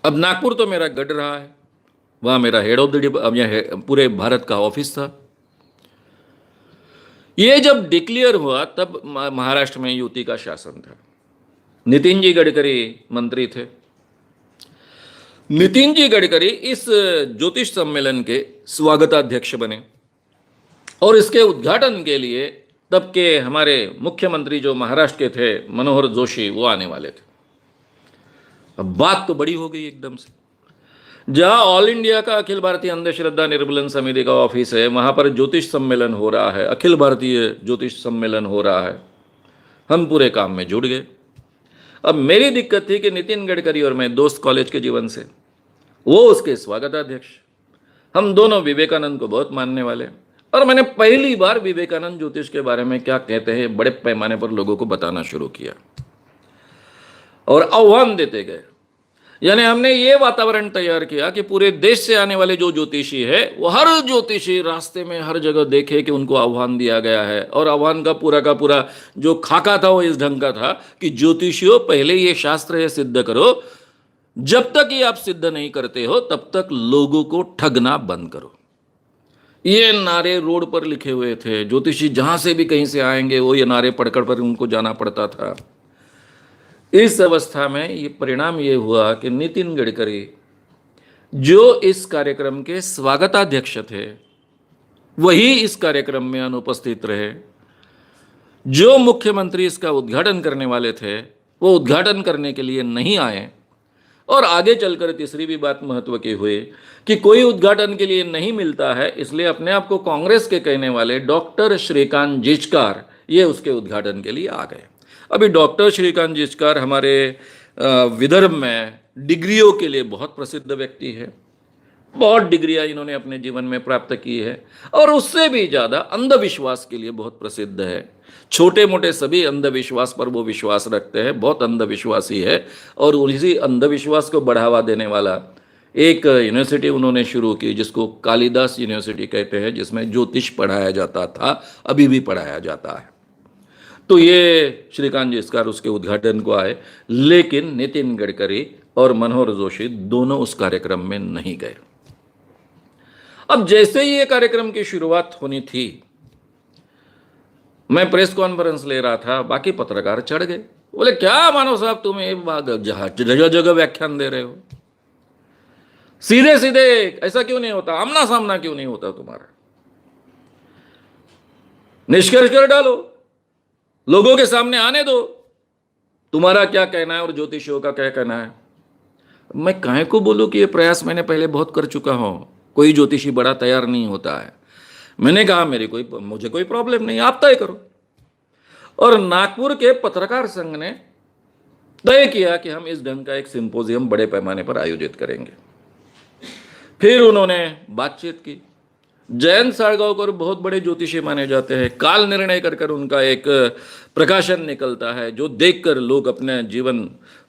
अब नागपुर तो मेरा गढ़ रहा है, वहां मेरा हेड ऑफ द पूरे भारत का ऑफिस था। ये जब डिक्लेयर हुआ तब महाराष्ट्र में युति का शासन था। नितिन जी गडकरी मंत्री थे। नितिन जी गडकरी इस ज्योतिष सम्मेलन के स्वागताध्यक्ष बने और इसके उद्घाटन के लिए तब के हमारे मुख्यमंत्री जो महाराष्ट्र के थे, मनोहर जोशी, वो आने वाले थे। अब बात तो बड़ी हो गई एकदम से। जहां ऑल इंडिया का अखिल भारतीय अंधश्रद्धा निर्मूलन समिति का ऑफिस है, वहां पर ज्योतिष सम्मेलन हो रहा है, अखिल भारतीय ज्योतिष सम्मेलन हो रहा है। हम पूरे काम में जुट गए। अब मेरी दिक्कत थी कि नितिन गडकरी और मैं दोस्त कॉलेज के जीवन से, वो उसके स्वागताध्यक्ष। हम दोनों विवेकानंद को बहुत मानने वाले, और मैंने पहली बार विवेकानंद ज्योतिष के बारे में क्या कहते हैं बड़े पैमाने पर लोगों को बताना शुरू किया और आह्वान देते गए। यानी हमने ये वातावरण तैयार किया कि पूरे देश से आने वाले जो ज्योतिषी है, वो हर ज्योतिषी रास्ते में हर जगह देखे कि उनको आह्वान दिया गया है। और आह्वान का पूरा जो खाका था वो इस ढंग का था कि ज्योतिषियों, पहले ये शास्त्र है सिद्ध करो, जब तक ये आप सिद्ध नहीं करते हो तब तक लोगों को ठगना बंद करो। ये नारे रोड पर लिखे हुए थे। ज्योतिषी जहां से भी कहीं से आएंगे वो ये नारे पढ़कर पर उनको जाना पड़ता था। इस अवस्था में ये परिणाम ये हुआ कि नितिन गडकरी, जो इस कार्यक्रम के स्वागताध्यक्ष थे, वही इस कार्यक्रम में अनुपस्थित रहे। जो मुख्यमंत्री इसका उद्घाटन करने वाले थे वो उद्घाटन करने के लिए नहीं आए। और आगे चलकर तीसरी भी बात महत्व की हुई कि कोई उद्घाटन के लिए नहीं मिलता है, इसलिए अपने आप को कांग्रेस के कहने वाले डॉक्टर श्रीकांत जिचकार ये उसके उद्घाटन के लिए आ गए। अभी डॉक्टर श्रीकांत जिचकार हमारे विदर्भ में डिग्रियों के लिए बहुत प्रसिद्ध व्यक्ति है। बहुत डिग्रियां इन्होंने अपने जीवन में प्राप्त की है, और उससे भी ज़्यादा अंधविश्वास के लिए बहुत प्रसिद्ध है। छोटे मोटे सभी अंधविश्वास पर वो विश्वास रखते हैं, बहुत अंधविश्वासी है। और उसी अंधविश्वास को बढ़ावा देने वाला एक यूनिवर्सिटी उन्होंने शुरू की, जिसको कालिदास यूनिवर्सिटी कहते हैं, जिसमें ज्योतिष पढ़ाया जाता था, अभी भी पढ़ाया जाता है। तो ये श्रीकांत जिचकार उसके उद्घाटन को आए, लेकिन नितिन गडकरी और मनोहर जोशी दोनों उस कार्यक्रम में नहीं गए। अब जैसे ही ये कार्यक्रम की शुरुआत होनी थी, मैं प्रेस कॉन्फ्रेंस ले रहा था, बाकी पत्रकार चढ़ गए। बोले क्या मानव साहब, तुम जगह जगह व्याख्यान दे रहे हो, सीधे सीधे ऐसा क्यों नहीं होता, आमना सामना क्यों नहीं होता तुम्हारा, निष्कर्ष कर डालो, लोगों के सामने आने दो, तुम्हारा क्या कहना है और ज्योतिषियों का क्या कहना है। मैं काहे को बोलूं कि ये प्रयास मैंने पहले बहुत कर चुका हूं, कोई ज्योतिषी बड़ा तैयार नहीं होता है। मैंने कहा मुझे कोई प्रॉब्लम नहीं, आप तय करो। और नागपुर के पत्रकार संघ ने तय किया कि हम इस ढंग का एक सिंपोजियम बड़े पैमाने पर आयोजित करेंगे। फिर उन्होंने बातचीत की। जयंत साळगावकर बहुत बड़े ज्योतिषी माने जाते हैं। काल निर्णय कर उनका एक प्रकाशन निकलता है जो देखकर लोग अपने जीवन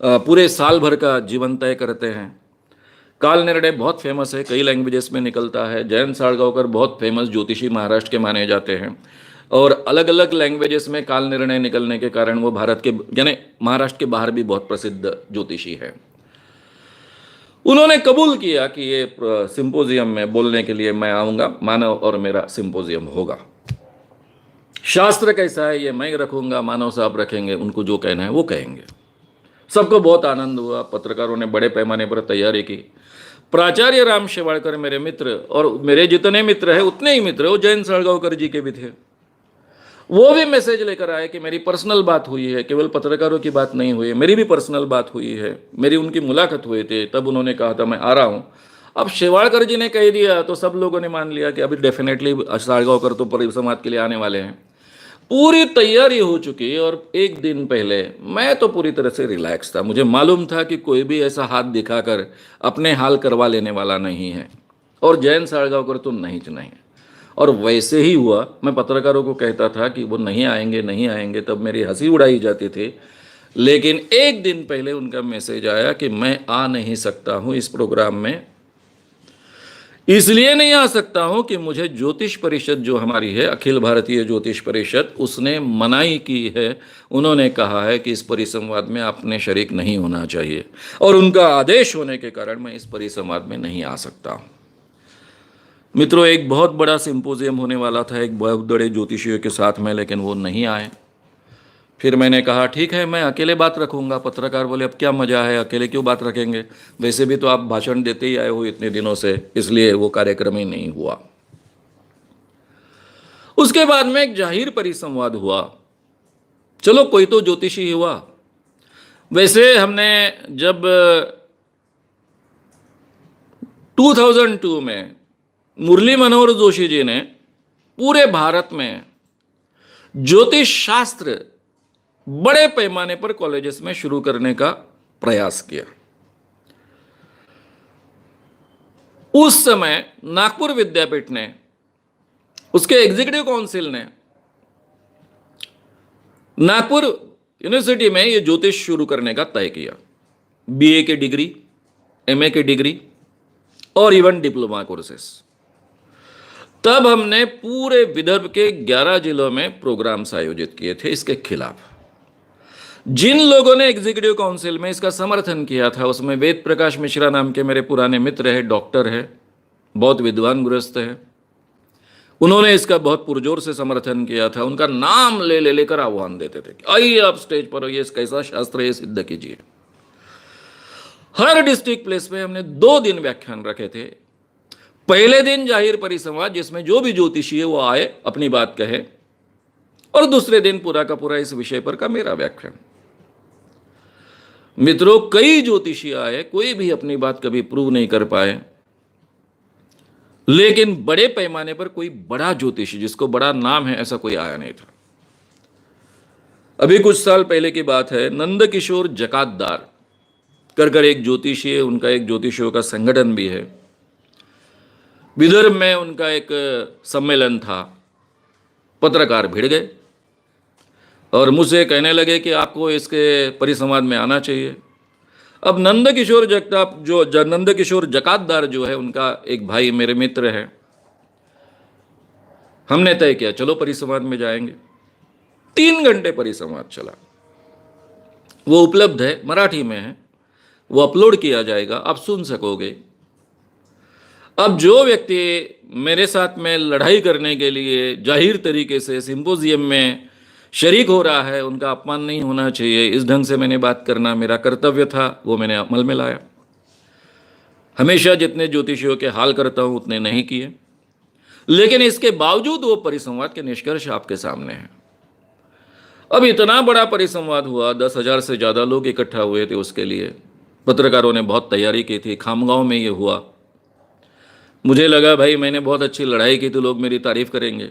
पूरे साल भर का जीवन तय करते हैं। काल निर्णय बहुत फेमस है, कई लैंग्वेजेस में निकलता है। जयंत साळगावकर बहुत फेमस ज्योतिषी महाराष्ट्र के माने जाते हैं और अलग अलग लैंग्वेजेस में काल निर्णय निकलने के कारण वो भारत के यानी महाराष्ट्र के बाहर भी बहुत प्रसिद्ध ज्योतिषी है। उन्होंने कबूल किया कि ये सिंपोजियम में बोलने के लिए मैं आऊंगा, मानव और मेरा सिंपोजियम होगा। शास्त्र कैसा है ये मैं रखूंगा, मानव साहब रखेंगे, उनको जो कहना है वो कहेंगे। सबको बहुत आनंद हुआ। पत्रकारों ने बड़े पैमाने पर तैयारी की। प्राचार्य राम शेवाड़कर मेरे मित्र, और मेरे जितने मित्र हैं उतने ही मित्र वो जयंत साळगावकर जी के भी थे। वो भी मैसेज लेकर आए कि मेरी पर्सनल बात हुई है, केवल पत्रकारों की बात नहीं हुई है, मेरी भी पर्सनल बात हुई है। मेरी उनकी मुलाकात हुई थी, तब उन्होंने कहा था मैं आ रहा हूँ। अब शेवाड़कर जी ने कह दिया तो सब लोगों ने मान लिया कि अभी डेफिनेटली साळगावकर तो परिसंवाद के लिए आने वाले हैं। पूरी तैयारी हो चुकी और एक दिन पहले मैं तो पूरी तरह से रिलैक्स था। मुझे मालूम था कि कोई भी ऐसा हाथ दिखाकर अपने हाल करवा लेने वाला नहीं है, और जयंत साळगावकर तो नहीं। और वैसे ही हुआ। मैं पत्रकारों को कहता था कि वो नहीं आएंगे, तब मेरी हंसी उड़ाई जाती थी। लेकिन एक दिन पहले उनका मैसेज आया कि मैं आ नहीं सकता हूं इस प्रोग्राम में। इसलिए नहीं आ सकता हूं कि मुझे ज्योतिष परिषद जो हमारी है, अखिल भारतीय ज्योतिष परिषद, उसने मनाही की है। उन्होंने कहा है कि इस परिसंवाद में आपने शरीक नहीं होना चाहिए, और उनका आदेश होने के कारण मैं इस परिसंवाद में नहीं आ सकता हूं। मित्रों, एक बहुत बड़ा सिंपोजियम होने वाला था एक बहुत बड़े ज्योतिषियों के साथ में, लेकिन वो नहीं आए। फिर मैंने कहा ठीक है, मैं अकेले बात रखूंगा। पत्रकार बोले अब क्या मजा है, अकेले क्यों बात रखेंगे, वैसे भी तो आप भाषण देते ही आए हो इतने दिनों से, इसलिए वो कार्यक्रम ही नहीं हुआ। उसके बाद में एक जाहिर परिसंवाद हुआ। चलो कोई तो ज्योतिषी हुआ। वैसे हमने जब 2002 में मुरली मनोहर जोशी जी ने पूरे भारत में ज्योतिष शास्त्र बड़े पैमाने पर कॉलेजेस में शुरू करने का प्रयास किया। उस समय नागपुर विद्यापीठ ने, उसके एग्जीक्यूटिव काउंसिल ने नागपुर यूनिवर्सिटी में यह ज्योतिष शुरू करने का तय किया। बीए की डिग्री, एमए की डिग्री और इवन डिप्लोमा कोर्सेस। तब हमने पूरे विदर्भ के 11 जिलों में प्रोग्राम्स आयोजित किए थे इसके खिलाफ। जिन लोगों ने एग्जीक्यूटिव काउंसिल में इसका समर्थन किया था उसमें वेद प्रकाश मिश्रा नाम के मेरे पुराने मित्र हैं, डॉक्टर है, बहुत विद्वान गृहस्थ है। उन्होंने इसका बहुत पुरजोर से समर्थन किया था। उनका नाम लेकर आह्वान देते थे कि आइए आप स्टेज पर, ये कैसा शास्त्र है सिद्ध कीजिए। हर डिस्ट्रिक्ट प्लेस पे हमने 2 दिन व्याख्यान रखे थे। पहले दिन जाहिर परिसंवाद जिसमें जो भी ज्योतिषी है वो आए, अपनी बात कहे, और दूसरे दिन पूरा का पूरा इस विषय पर का मेरा व्याख्यान। मित्रों, कई ज्योतिषी आए, कोई भी अपनी बात कभी प्रूव नहीं कर पाए, लेकिन बड़े पैमाने पर कोई बड़ा ज्योतिषी जिसको बड़ा नाम है ऐसा कोई आया नहीं था। अभी कुछ साल पहले की बात है, नंद किशोर जकातदार कर एक ज्योतिषी है, उनका एक ज्योतिषियों का संगठन भी है। विदर्भ में उनका एक सम्मेलन था। पत्रकार भिड़ गए और मुझसे कहने लगे कि आपको इसके परिसंवाद में आना चाहिए। अब नंद किशोर जकातदार जो है, उनका एक भाई मेरे मित्र है। हमने तय किया चलो परिसंवाद में जाएंगे। 3 घंटे परिसंवाद चला। वो उपलब्ध है, मराठी में है, वो अपलोड किया जाएगा, आप सुन सकोगे। अब जो व्यक्ति मेरे साथ में लड़ाई करने के लिए जाहिर तरीके से सिंपोजियम में शरीक हो रहा है, उनका अपमान नहीं होना चाहिए, इस ढंग से मैंने बात करना मेरा कर्तव्य था, वो मैंने अमल में लाया। हमेशा जितने ज्योतिषियों के हाल करता हूं उतने नहीं किए, लेकिन इसके बावजूद वो परिसंवाद के निष्कर्ष आपके सामने हैं। अब इतना बड़ा परिसंवाद हुआ, 10,000 से ज़्यादा लोग इकट्ठा हुए थे उसके लिए। पत्रकारों ने बहुत तैयारी की थी, खामगांव में ये हुआ। मुझे लगा भाई मैंने बहुत अच्छी लड़ाई की तो लोग मेरी तारीफ करेंगे।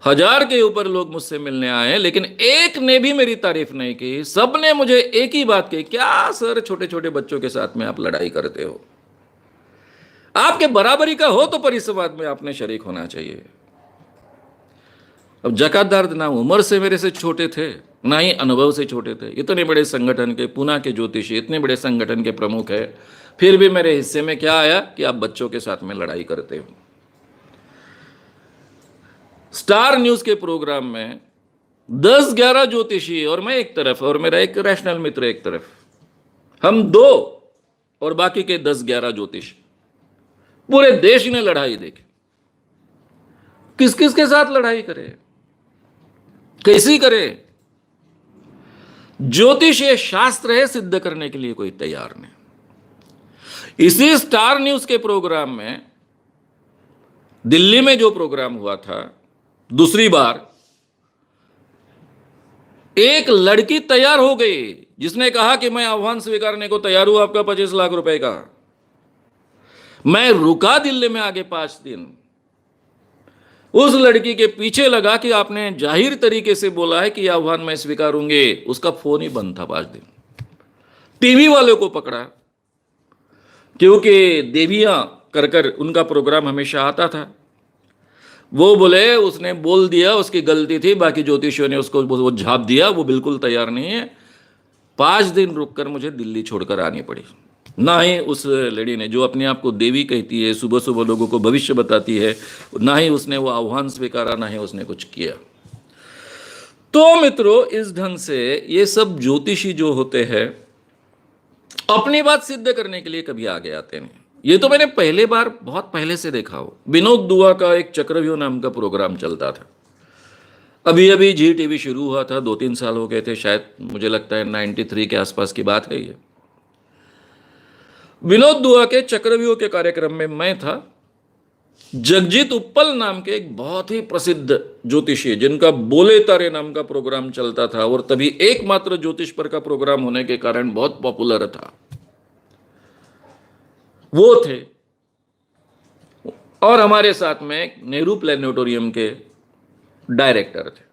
1000 के ऊपर लोग मुझसे मिलने आए हैं, लेकिन एक ने भी मेरी तारीफ नहीं की। सब ने मुझे एक ही बात कही, क्या सर छोटे छोटे बच्चों के साथ में आप लड़ाई करते हो? आपके बराबरी का हो तो परिसंवाद में आपने शरीक होना चाहिए। अब जकातदार ना उम्र से मेरे से छोटे थे, ना ही अनुभव से छोटे थे। इतने बड़े संगठन के, पूना के ज्योतिषी, इतने बड़े संगठन के प्रमुख है, फिर भी मेरे हिस्से में क्या आया कि आप बच्चों के साथ में लड़ाई करते हो। स्टार न्यूज के प्रोग्राम में 10-11 ज्योतिषी और मैं एक तरफ और मेरा एक रैशनल मित्र एक तरफ, हम दो और बाकी के 10-11 ज्योतिषी, पूरे देश ने लड़ाई देखी। किस किस के साथ लड़ाई करे, कैसी करे? ज्योतिष ये शास्त्र है, सिद्ध करने के लिए कोई तैयार नहीं। इसी स्टार न्यूज के प्रोग्राम में, दिल्ली में जो प्रोग्राम हुआ था दूसरी बार, एक लड़की तैयार हो गई जिसने कहा कि मैं आह्वान स्वीकारने को तैयार हूं आपका 25 लाख रुपए का। मैं रुका दिल्ली में आगे 5 दिन, उस लड़की के पीछे लगा कि आपने जाहिर तरीके से बोला है कि आह्वान मैं स्वीकारूंगी। उसका फोन ही बंद था 5 दिन। टीवी वालों को पकड़ा, क्योंकि देवियां कर कर उनका प्रोग्राम हमेशा आता था। वो बोले उसने बोल दिया, उसकी गलती थी, बाकी ज्योतिषियों ने उसको वो झाप दिया, वो बिल्कुल तैयार नहीं है। 5 दिन रुककर मुझे दिल्ली छोड़कर आनी पड़ी। ना ही उस लेडी ने, जो अपने आप को देवी कहती है, सुबह सुबह लोगों को भविष्य बताती है, ना ही उसने वो आह्वान स्वीकारा, ना ही उसने कुछ किया। तो मित्रों, इस ढंग से ये सब ज्योतिषी जो होते हैं अपनी बात सिद्ध करने के लिए कभी आगे आते नहीं। ये तो मैंने पहले बार बहुत पहले से देखा हो। विनोद दुआ का एक चक्रव्यूह नाम का प्रोग्राम चलता था, अभी अभी जी टीवी शुरू हुआ था, 2-3 साल हो गए थे शायद, मुझे लगता है 93 के आसपास की बात है ये। विनोद दुआ के चक्रव्यूह के कार्यक्रम में मैं था। जगजीत उत्पल नाम के एक बहुत ही प्रसिद्ध ज्योतिषी, जिनका बोले तारे नाम का प्रोग्राम चलता था और तभी एकमात्र ज्योतिष पर का प्रोग्राम होने के कारण बहुत पॉपुलर था, वो थे। और हमारे साथ में नेहरू प्लेनेटोरियम के डायरेक्टर थे,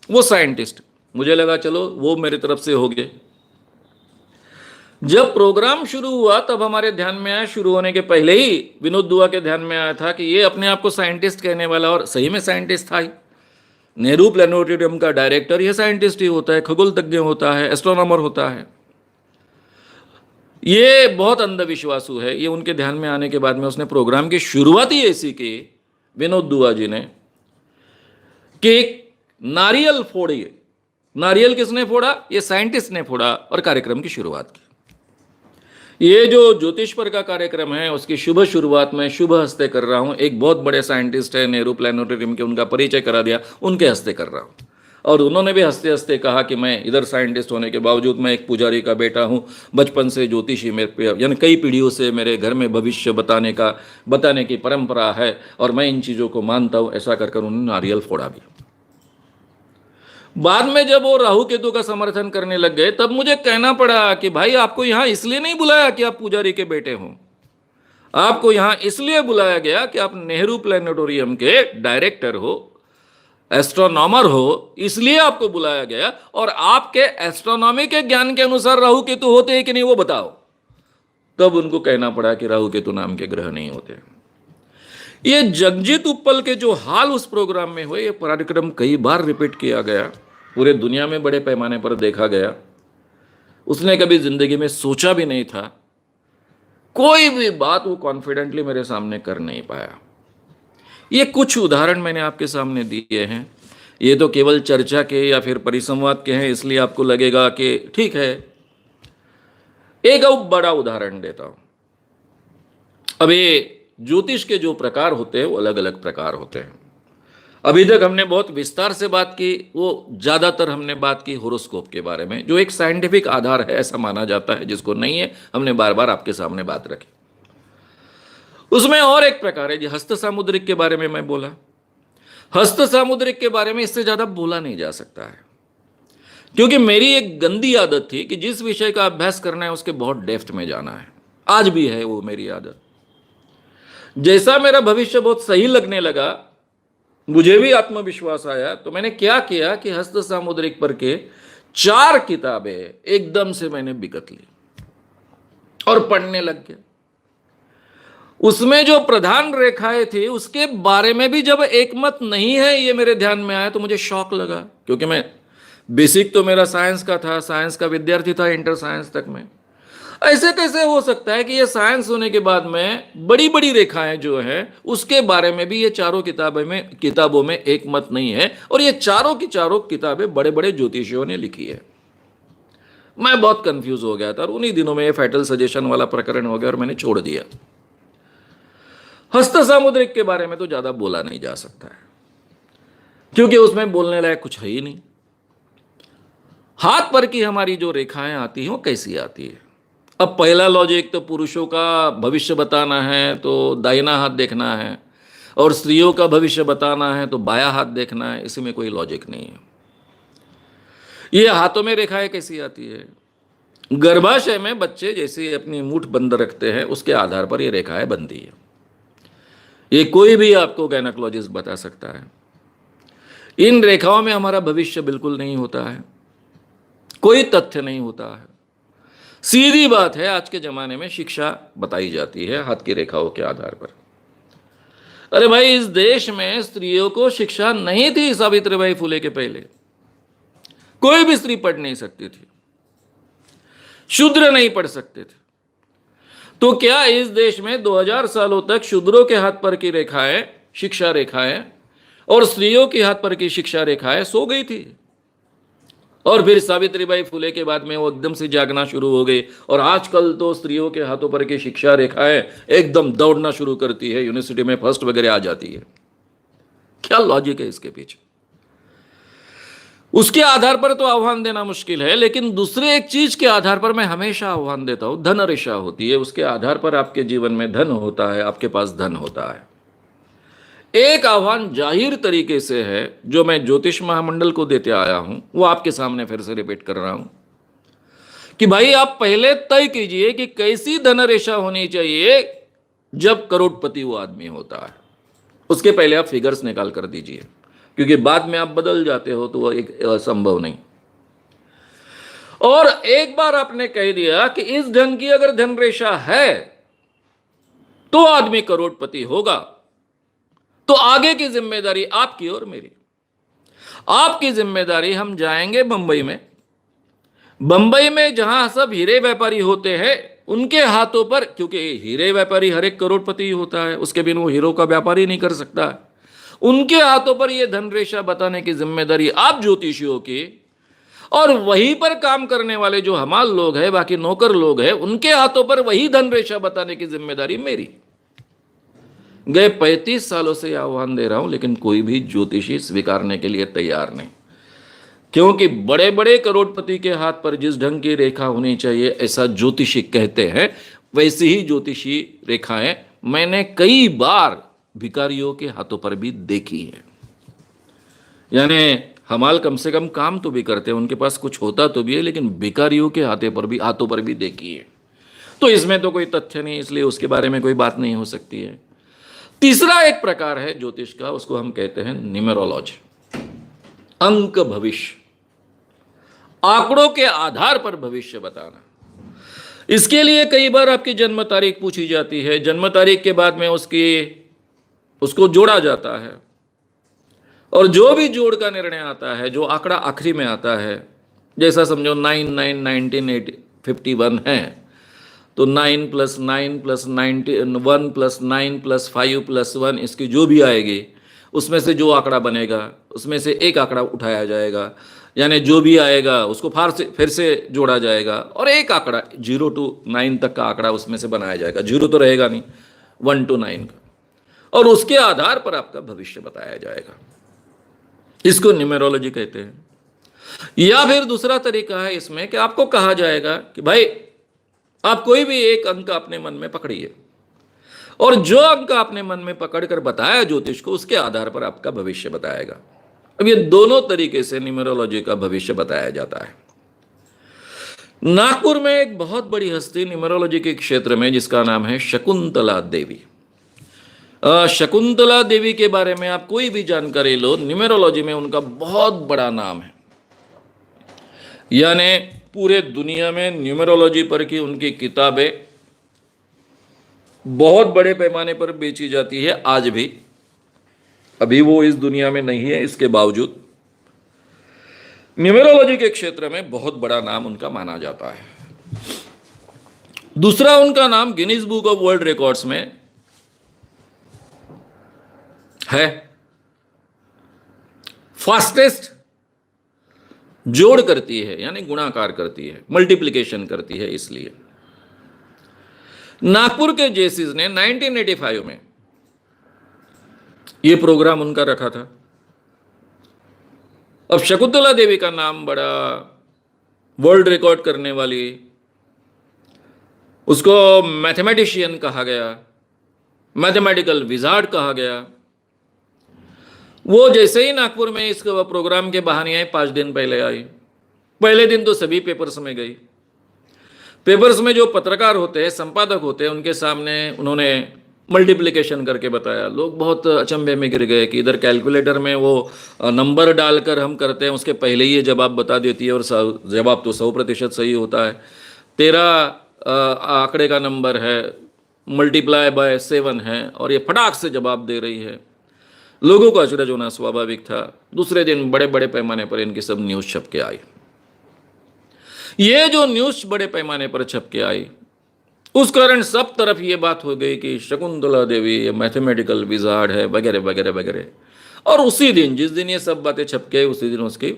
वो साइंटिस्ट। मुझे लगा चलो वो मेरी तरफ से हो गए। जब प्रोग्राम शुरू हुआ तब हमारे ध्यान में आया, शुरू होने के पहले ही विनोद दुआ के ध्यान में आया था कि ये अपने आप को साइंटिस्ट कहने वाला, और सही में साइंटिस्ट था ही। नेहरू प्लेनेटोरियम का डायरेक्टर ये साइंटिस्ट ही होता है, खगोल तज्ञ होता है, एस्ट्रोनॉमर होता है। ये बहुत अंधविश्वासु है। ये उनके ध्यान में आने के बाद में उसने प्रोग्राम की शुरुआत ही ऐसी की, विनोद दुआ जी ने, कि नारियल फोड़िए। नारियल किसने फोड़ा? ये साइंटिस्ट ने फोड़ा और कार्यक्रम की शुरुआत की। ये जो ज्योतिष पर का कार्यक्रम है उसकी शुभ शुरुआत में शुभ हस्ते कर रहा हूं। एक बहुत बड़े साइंटिस्ट है नेहरू प्लेनेटोरियम के, उनका परिचय करा दिया, उनके हस्ते कर रहा हूं। और उन्होंने भी हंसते हंसते कहा कि मैं इधर साइंटिस्ट होने के बावजूद मैं एक पुजारी का बेटा हूं, बचपन से ज्योतिषी मेरे पे, यानी कई पीढ़ियों से मेरे घर में भविष्य बताने की परंपरा है और मैं इन चीज़ों को मानता हूं। ऐसा कर उन्होंने नारियल फोड़ा भी। बाद में जब वो राहु केतु का समर्थन करने लग गए तब मुझे कहना पड़ा कि भाई आपको यहां इसलिए नहीं बुलाया कि आप पुजारी के बेटे हों, आपको यहां इसलिए बुलाया गया कि आप नेहरू प्लेनेटोरियम के डायरेक्टर हो, एस्ट्रोनॉमर हो, इसलिए आपको बुलाया गया। और आपके एस्ट्रोनॉमी के ज्ञान के अनुसार राहु केतु होते हैं कि नहीं वो बताओ। तब उनको कहना पड़ा कि राहु केतु नाम के ग्रह नहीं होते। ये जगजीत उत्पल के जो हाल उस प्रोग्राम में हुए, ये कार्यक्रम कई बार रिपीट किया गया, पूरे दुनिया में बड़े पैमाने पर देखा गया। उसने कभी जिंदगी में सोचा भी नहीं था, कोई भी बात वो कॉन्फिडेंटली मेरे सामने कर नहीं पाया। ये कुछ उदाहरण मैंने आपके सामने दिए हैं। ये तो केवल चर्चा के या फिर परिसंवाद के हैं, इसलिए आपको लगेगा कि ठीक है। एक और बड़ा उदाहरण देता हूं। अब ये ज्योतिष के जो प्रकार होते हैं वो अलग अलग प्रकार होते हैं। अभी तक हमने बहुत विस्तार से बात की, वो ज़्यादातर हमने बात की होरोस्कोप के बारे में, जो एक साइंटिफिक आधार है ऐसा माना जाता है, जिसको नहीं है हमने बार बार आपके सामने बात रखी। उसमें और एक प्रकार है, जो हस्त सामुद्रिक के बारे में मैं बोला। हस्त सामुद्रिक के बारे में इससे ज़्यादा बोला नहीं जा सकता है। क्योंकि मेरी एक गंदी आदत थी कि जिस विषय का अभ्यास करना है उसके बहुत डेप्थ में जाना है। आज भी है वो मेरी आदत। जैसा मेरा भविष्य बहुत सही लगने लगा, मुझे भी आत्मविश्वास आया, तो मैंने क्या किया कि हस्त सामुद्रिक पर के 4 किताबें एकदम से मैंने बिकत ली और पढ़ने लग गया। उसमें जो प्रधान रेखाएं थी उसके बारे में भी जब एक मत नहीं है ये मेरे ध्यान में आया तो मुझे शौक लगा, क्योंकि मैं बेसिक तो मेरा साइंस का था, साइंस का विद्यार्थी था इंटर साइंस तक में। ऐसे कैसे हो सकता है कि ये साइंस होने के बाद में बड़ी बड़ी रेखाएं जो है उसके बारे में भी ये चारों किताबों में एक मत नहीं है, और ये चारों की चारों किताबें बड़े बड़े ज्योतिषियों ने लिखी है। मैं बहुत कंफ्यूज हो गया था और उन्हीं दिनों में ये फैटल सजेशन वाला प्रकरण हो गया और मैंने छोड़ दिया। हस्त सामुद्रिक के बारे में तो ज्यादा बोला नहीं जा सकता है, क्योंकि उसमें बोलने लायक कुछ है ही नहीं। हाथ पर की हमारी जो रेखाएं आती हैं वो कैसी आती है? अब पहला लॉजिक तो पुरुषों का भविष्य बताना है तो दाहिना हाथ देखना है, और स्त्रियों का भविष्य बताना है तो बाया हाथ देखना है। इसमें कोई लॉजिक नहीं है। ये हाथों में रेखाएं कैसी आती है? गर्भाशय में बच्चे जैसे अपनी मुठ बंद रखते हैं उसके आधार पर ये रेखाएं बनती है। ये कोई भी आपको गायनेकोलॉजिस्ट बता सकता है। इन रेखाओं में हमारा भविष्य बिल्कुल नहीं होता है, कोई तथ्य नहीं होता है। सीधी बात है, आज के जमाने में शिक्षा बताई जाती है हाथ की रेखाओं के आधार पर। अरे भाई, इस देश में स्त्रियों को शिक्षा नहीं थी सावित्रीबाई फुले के पहले। कोई भी स्त्री पढ़ नहीं सकती थी, शूद्र नहीं पढ़ सकते थे। तो क्या इस देश में 2000 सालों तक शूद्रों के हाथ पर की रेखाएं शिक्षा रेखाएं और स्त्रियों के हाथ पर की शिक्षा रेखाएं सो गई थी? और फिर सावित्रीबाई फुले के बाद में वो एकदम से जागना शुरू हो गई, और आजकल तो स्त्रियों के हाथों पर की शिक्षा रेखाएं एकदम दौड़ना शुरू करती है, यूनिवर्सिटी में फर्स्ट वगैरह आ जाती है। क्या लॉजिक है इसके पीछे? उसके आधार पर तो आह्वान देना मुश्किल है, लेकिन दूसरे एक चीज के आधार पर मैं हमेशा आह्वान देता हूं। धन रेशा होती है, उसके आधार पर आपके जीवन में धन होता है, आपके पास धन होता है। एक आह्वान जाहिर तरीके से है जो मैं ज्योतिष महामंडल को देते आया हूं, वो आपके सामने फिर से रिपीट कर रहा हूं कि भाई आप पहले तय कीजिए कि कैसी धन रेशा होनी चाहिए जब करोड़पति वो आदमी होता है। उसके पहले आप फिगर्स निकाल कर दीजिए, क्योंकि बाद में आप बदल जाते हो तो वह एक असंभव नहीं। और एक बार आपने कह दिया कि इस ढंग की अगर धन रेशा है तो आदमी करोड़पति होगा, तो आगे की जिम्मेदारी आपकी और मेरी। आपकी जिम्मेदारी, हम जाएंगे बंबई में जहां सब हीरे व्यापारी होते हैं उनके हाथों पर, क्योंकि हीरे व्यापारी हर एक करोड़पति होता है, उसके बिना वो हीरो का व्यापार ही नहीं कर सकता है। उनके हाथों पर यह धन रेशा बताने की जिम्मेदारी आप ज्योतिषियों की, और वहीं पर काम करने वाले जो हमाल लोग हैं, बाकी नौकर लोग हैं, उनके हाथों पर वही धन रेशा बताने की जिम्मेदारी मेरी। गए 35 सालों से आह्वान दे रहा हूं, लेकिन कोई भी ज्योतिषी स्वीकारने के लिए तैयार नहीं, क्योंकि बड़े बड़े करोड़पति के हाथ पर जिस ढंग की रेखा होनी चाहिए ऐसा ज्योतिषी कहते हैं, वैसी ही ज्योतिषी रेखाएं मैंने कई बार भिखारियों के हाथों पर भी देखी है। यानी हमाल कम से कम काम तो भी करते हैं, उनके पास कुछ होता तो भी है, लेकिन भिखारियों के हाथों पर भी देखी है। तो इसमें तो कोई तथ्य नहीं, इसलिए उसके बारे में कोई बात नहीं हो सकती है। तीसरा एक प्रकार है ज्योतिष का, उसको हम कहते हैं न्यूमेरोलॉजी, अंक भविष्य, आंकड़ों के आधार पर भविष्य बताना। इसके लिए कई बार आपकी जन्म तारीख पूछी जाती है, जन्म तारीख के बाद में उसको जोड़ा जाता है, और जो भी जोड़ का निर्णय आता है, जो आंकड़ा आखिरी में आता है, जैसा समझो 9/9/1951 है, तो 9 + 9 + 1 + 9 + 5 + 1, इसकी जो भी आएगी उसमें से जो आंकड़ा बनेगा उसमें से एक आंकड़ा उठाया जाएगा, यानी जो भी आएगा उसको फिर से जोड़ा जाएगा, और एक आंकड़ा 0 to 9 तक का आंकड़ा उसमें से बनाया जाएगा। 0 तो रहेगा नहीं, 1 to 9 का, और उसके आधार पर आपका भविष्य बताया जाएगा। इसको न्यूमेरोलॉजी कहते हैं। या फिर दूसरा तरीका है इसमें कि आपको कहा जाएगा कि भाई आप कोई भी एक अंक अपने मन में पकड़िए, और जो अंक आपने मन में पकड़कर बताया ज्योतिष को, उसके आधार पर आपका भविष्य बताएगा। अब ये दोनों तरीके से न्यूमेरोलॉजी का भविष्य बताया जाता है। नागपुर में एक बहुत बड़ी हस्ती न्यूमेरोलॉजी के क्षेत्र में जिसका नाम है शकुंतला देवी। शकुंतला देवी के बारे में आप कोई भी जानकारी लो, न्यूमेरोलॉजी में उनका बहुत बड़ा नाम है। यानी पूरे दुनिया में न्यूमेरोलॉजी पर की उनकी किताबें बहुत बड़े पैमाने पर बेची जाती है आज भी। अभी वो इस दुनिया में नहीं है, इसके बावजूद न्यूमेरोलॉजी के क्षेत्र में बहुत बड़ा नाम उनका माना जाता है। दूसरा, उनका नाम Guinness book of world records में है। फास्टेस्ट जोड़ करती है, यानी गुणाकार करती है, मल्टीप्लिकेशन करती है। इसलिए नागपुर के जेसीज ने 1985 में यह प्रोग्राम उनका रखा था। अब शकुंतला देवी का नाम बड़ा, वर्ल्ड रिकॉर्ड करने वाली, उसको मैथमेटिशियन कहा गया, मैथमेटिकल विजार्ड कहा गया। वो जैसे ही नागपुर में इस प्रोग्राम के बहाने आई, 5 दिन पहले आई। पहले दिन तो सभी पेपर्स में गई। पेपर्स में जो पत्रकार होते हैं, संपादक होते हैं, उनके सामने उन्होंने मल्टीप्लिकेशन करके बताया। लोग बहुत अचंभे में गिर गए कि इधर कैलकुलेटर में वो नंबर डालकर हम करते हैं, उसके पहले ही ये जवाब बता देती है, और जवाब तो 100% सही होता है। 13 आंकड़े का नंबर है, मल्टीप्लाई बाय 7 है, और ये फटाक से जवाब दे रही है। लोगों को अचरज होना स्वाभाविक था। दूसरे दिन बड़े बड़े पैमाने पर इनकी सब न्यूज़ छप के आई। ये जो न्यूज़ बड़े पैमाने पर छप के आई, उस कारण सब तरफ ये बात हो गई कि शकुंतला देवी ये मैथमेटिकल विजार्ड है, वगैरह वगैरह वगैरह। और उसी दिन, जिस दिन ये सब बातें छप के, उसी दिन उसकी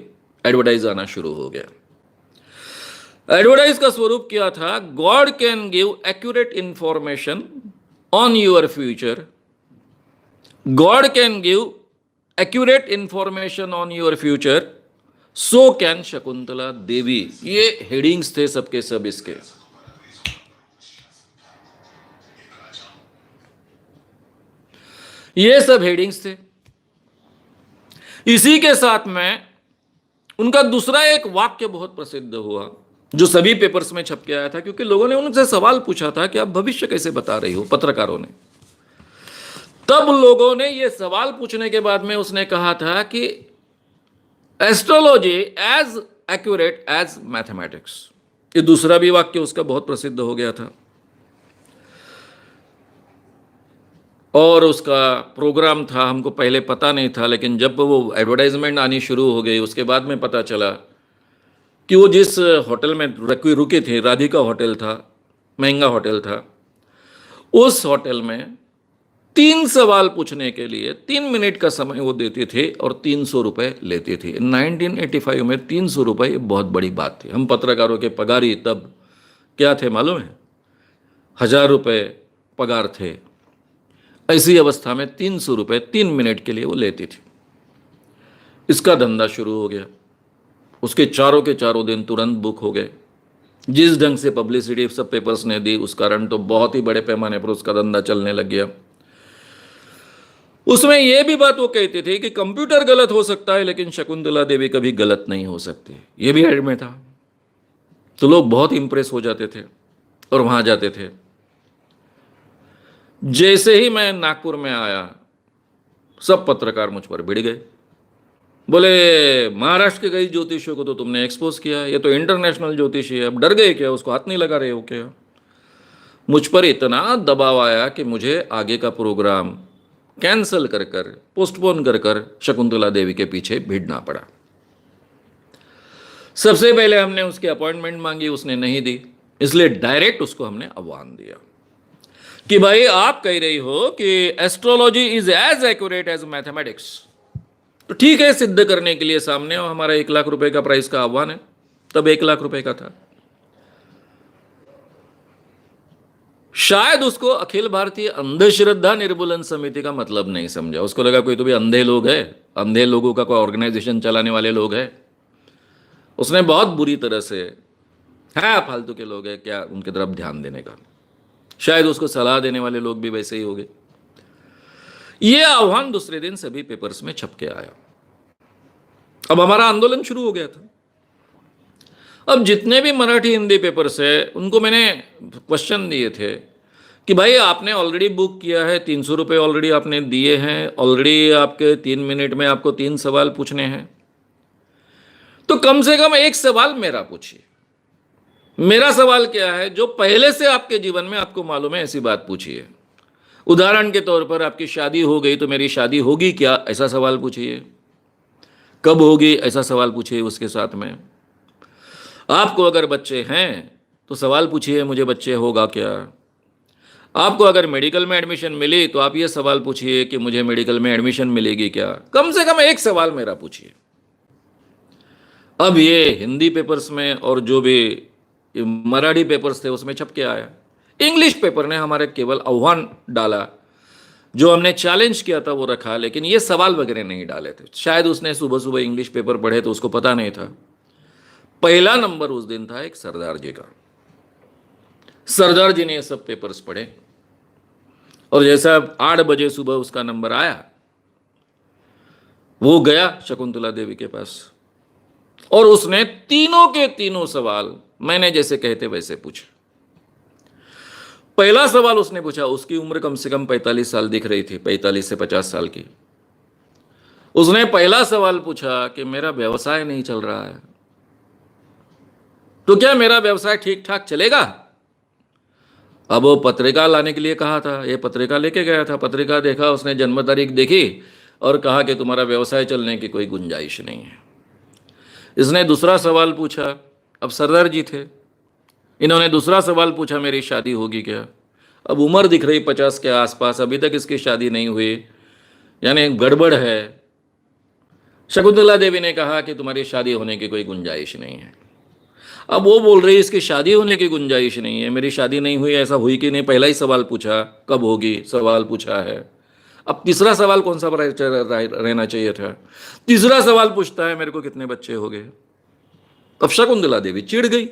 एडवर्टाइज आना शुरू हो गया। एडवर्टाइज का स्वरूप क्या था? God can give accurate information on your future, God can give accurate information on your future, so can Shakuntala Devi. ये हेडिंग्स थे सबके सब इसके। ये सब हेडिंग्स थे। इसी के साथ में उनका दूसरा एक वाक्य बहुत प्रसिद्ध हुआ, जो सभी पेपर्स में छप के आया था, क्योंकि लोगों ने उनसे सवाल पूछा था कि आप भविष्य कैसे बता रही हो, पत्रकारों ने। तब लोगों ने ये सवाल पूछने के बाद में उसने कहा था कि astrology as accurate as mathematics. ये दूसरा भी वाक्य उसका बहुत प्रसिद्ध हो गया था। और उसका प्रोग्राम था, हमको पहले पता नहीं था, लेकिन जब वो एडवर्टाइजमेंट आनी शुरू हो गई, उसके बाद में पता चला कि वो जिस होटल में रुके थे, राधिका होटल था, महंगा होटल था, उस होटल में 3 सवाल पूछने के लिए 3 मिनट का समय वो देते थे और 300 रुपये लेते थे। 1985 में 300 रुपये ये बहुत बड़ी बात थी। हम पत्रकारों के पगारी तब क्या थे मालूम है? 1000 रुपये पगार थे। ऐसी अवस्था में 300 रुपये 3 मिनट के लिए वो लेती थी। इसका धंधा शुरू हो गया। उसके चारों के चारों दिन तुरंत बुक हो गए। जिस ढंग से पब्लिसिटी सब पेपर्स ने दी, उस कारण तो बहुत ही बड़े पैमाने पर उसका धंधा चलने लग गया। उसमें यह भी बात वो कहते थे कि कंप्यूटर गलत हो सकता है, लेकिन शकुंतला देवी कभी गलत नहीं हो सकती। ये भी हेड में था। तो लोग बहुत इंप्रेस हो जाते थे और वहां जाते थे। जैसे ही मैं नागपुर में आया, सब पत्रकार मुझ पर भिड़ गए। बोले, महाराष्ट्र के कई ज्योतिषियों को तो तुमने एक्सपोज किया, ये तो इंटरनेशनल ज्योतिषी है, अब डर गए क्या? उसको हाथ नहीं लगा रहे हो क्या? मुझ पर इतना दबाव आया कि मुझे आगे का प्रोग्राम कैंसल कर कर, पोस्टपोन कर कर शकुंतला देवी के पीछे भिड़ना पड़ा। सबसे पहले हमने उसकी अपॉइंटमेंट मांगी, उसने नहीं दी। इसलिए डायरेक्ट उसको हमने आह्वान दिया कि भाई, आप कह रही हो कि astrology is as accurate as mathematics, तो ठीक है, सिद्ध करने के लिए सामने और हमारा 1 लाख रुपए का प्राइस का आह्वान है। तब 1 लाख रुपए का था। शायद उसको अखिल भारतीय अंधश्रद्धा निर्मूलन समिति का मतलब नहीं समझा। उसको लगा कोई तो भी अंधे लोग है, अंधे लोगों का कोई ऑर्गेनाइजेशन चलाने वाले लोग है। उसने बहुत बुरी तरह से, है फालतू के लोग है क्या, उनकी तरफ ध्यान देने का। शायद उसको सलाह देने वाले लोग भी वैसे ही हो गए। यह आह्वान दूसरे दिन सभी पेपर्स में छप के आया। अब हमारा आंदोलन शुरू हो गया था। अब जितने भी मराठी हिंदी पेपर्स है उनको मैंने क्वेश्चन दिए थे कि भाई आपने ऑलरेडी बुक किया है, 300 रुपये ऑलरेडी आपने दिए हैं, ऑलरेडी आपके 3 मिनट में आपको 3 सवाल पूछने हैं, तो कम से कम एक सवाल मेरा पूछिए। मेरा सवाल क्या है, जो पहले से आपके जीवन में आपको मालूम है ऐसी बात पूछिए। उदाहरण के तौर पर आपकी शादी हो गई तो मेरी शादी होगी क्या, ऐसा सवाल पूछिए। कब होगी, ऐसा सवाल पूछिए उसके साथ में। आपको अगर बच्चे हैं तो सवाल पूछिए मुझे बच्चे होगा क्या। आपको अगर मेडिकल में एडमिशन मिली तो आप ये सवाल पूछिए कि मुझे मेडिकल में एडमिशन मिलेगी क्या। कम से कम एक सवाल मेरा पूछिए। अब ये हिंदी पेपर्स में और जो भी मराठी पेपर्स थे उसमें छप के आया। इंग्लिश पेपर ने हमारे केवल आह्वान डाला, जो हमने चैलेंज किया था वो रखा, लेकिन ये सवाल वगैरह नहीं डाले थे। शायद उसने सुबह सुबह इंग्लिश पेपर पढ़े तो उसको पता नहीं था। पहला नंबर उस दिन था एक सरदार जी का। सरदार जी ने ये सब पेपर्स पढ़े और जैसा 8 बजे सुबह उसका नंबर आया, वो गया शकुंतला देवी के पास और उसने तीनों के तीनों सवाल मैंने जैसे कहते वैसे पूछे। पहला सवाल उसने पूछा, उसकी उम्र कम से कम 45 साल दिख रही थी, 45 से 50 साल की। उसने पहला सवाल पूछा कि मेरा व्यवसाय नहीं चल रहा है, तो क्या मेरा व्यवसाय ठीक ठाक चलेगा। अब वो पत्रिका लाने के लिए कहा था, ये पत्रिका लेके गया था। पत्रिका देखा, उसने जन्म तारीख देखी और कहा कि तुम्हारा व्यवसाय चलने की कोई गुंजाइश नहीं है। इसने दूसरा सवाल पूछा, अब सरदार जी थे, इन्होंने दूसरा सवाल पूछा, मेरी शादी होगी क्या। अब उम्र दिख रही 50 के आसपास, अभी तक इसकी शादी नहीं हुई, यानी गड़बड़ है। शकुंतला देवी ने कहा कि तुम्हारी शादी होने की कोई गुंजाइश नहीं है। अब वो बोल रही इसकी शादी होने की गुंजाइश नहीं है, मेरी शादी नहीं हुई, ऐसा हुई कि नहीं। पहला ही सवाल पूछा, कब होगी, सवाल पूछा है। अब तीसरा सवाल कौन सा रहना चाहिए था। तीसरा सवाल पूछता है, मेरे को कितने बच्चे हो गए। अब शकुंतला देवी चिढ़ गई,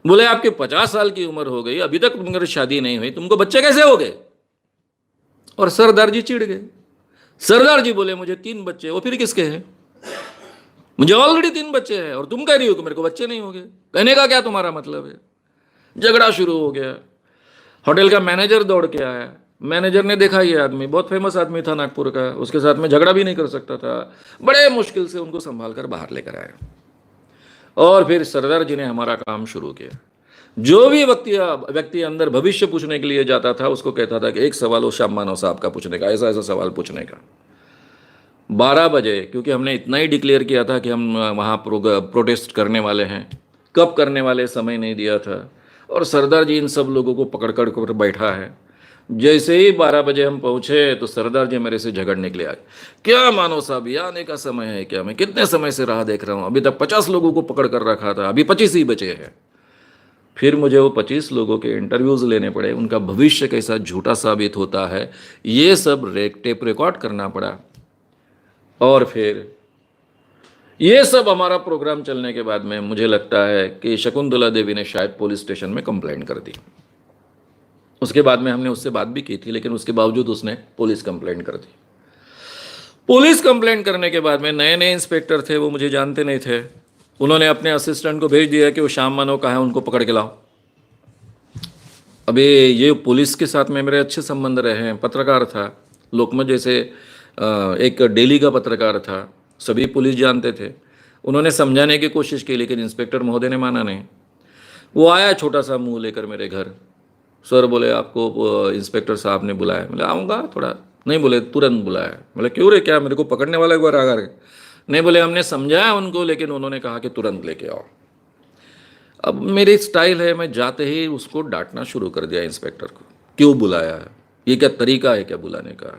बोले आपके 50 साल की उम्र हो गई, अभी तक तुम्हारी शादी नहीं हुई, तुमको बच्चे कैसे हो गए। और सरदार जी चिढ़ गए। सरदार जी बोले मुझे 3 बच्चे। वो फिर किसके हैं, मुझे ऑलरेडी 3 बच्चे हैं और तुम कह रही हो कि मेरे को बच्चे नहीं हो गए। कहने का क्या तुम्हारा मतलब है। झगड़ा शुरू हो गया। होटल का मैनेजर दौड़ के आया। मैनेजर ने देखा ये आदमी बहुत फेमस आदमी था नागपुर का, उसके साथ में झगड़ा भी नहीं कर सकता था। बड़े मुश्किल से उनको संभाल कर बाहर लेकर आया और फिर सरदार जी ने हमारा काम शुरू किया। जो भी व्यक्ति अंदर भविष्य पूछने के लिए जाता था उसको कहता था कि एक सवाल हो श्याम मानव साहब का पूछने का, ऐसा ऐसा सवाल पूछने का। 12 बजे, क्योंकि हमने इतना ही डिक्लेयर किया था कि हम वहाँ प्रोटेस्ट करने वाले हैं, कब करने वाले समय नहीं दिया था। और सरदार जी इन सब लोगों को पकड़ कर बैठा है। जैसे ही 12 बजे हम पहुँचे तो सरदार जी मेरे से झगड़ने के लिए आए। क्या मानो साहब, ये आने का समय है क्या, मैं कितने समय से राह देख रहा हूँ, अभी तक 50 लोगों को पकड़ कर रखा था, अभी 25 ही बचे हैं। फिर मुझे वो 25 लोगों के इंटरव्यूज़ लेने पड़े, उनका भविष्य कैसा झूठा साबित होता है ये सब टेप रिकॉर्ड करना पड़ा। और फिर ये सब हमारा प्रोग्राम चलने के बाद में मुझे लगता है कि शकुंतला देवी ने शायद पुलिस स्टेशन में कंप्लेंट कर दी। उसके बाद में हमने उससे बात भी की थी, लेकिन उसके बावजूद उसने पुलिस कंप्लेंट कर दी। पुलिस कंप्लेंट करने के बाद में नए नए इंस्पेक्टर थे, वो मुझे जानते नहीं थे। उन्होंने अपने असिस्टेंट को भेज दिया कि वो श्याम मानव का है, उनको पकड़ के लाओ। अभी ये पुलिस के साथ में मेरे अच्छे संबंध रहे हैं। पत्रकार था, लोकमत जैसे एक डेली का पत्रकार था, सभी पुलिस जानते थे। उन्होंने समझाने की कोशिश की, लेकिन इंस्पेक्टर महोदय ने माना नहीं। वो आया छोटा सा मुंह लेकर मेरे घर। सर बोले आपको इंस्पेक्टर साहब ने बुलाया। बोले आऊँगा थोड़ा, नहीं बोले तुरंत बुलाया। बोले क्यों रे, क्या मेरे को पकड़ने वाला एक बार आ गए। नहीं बोले हमने समझाया उनको, लेकिन उन्होंने कहा कि तुरंत लेके आओ। अब मेरी स्टाइल है, मैं जाते ही उसको डांटना शुरू कर दिया इंस्पेक्टर को। क्यों बुलाया है, ये क्या तरीका है क्या बुलाने का,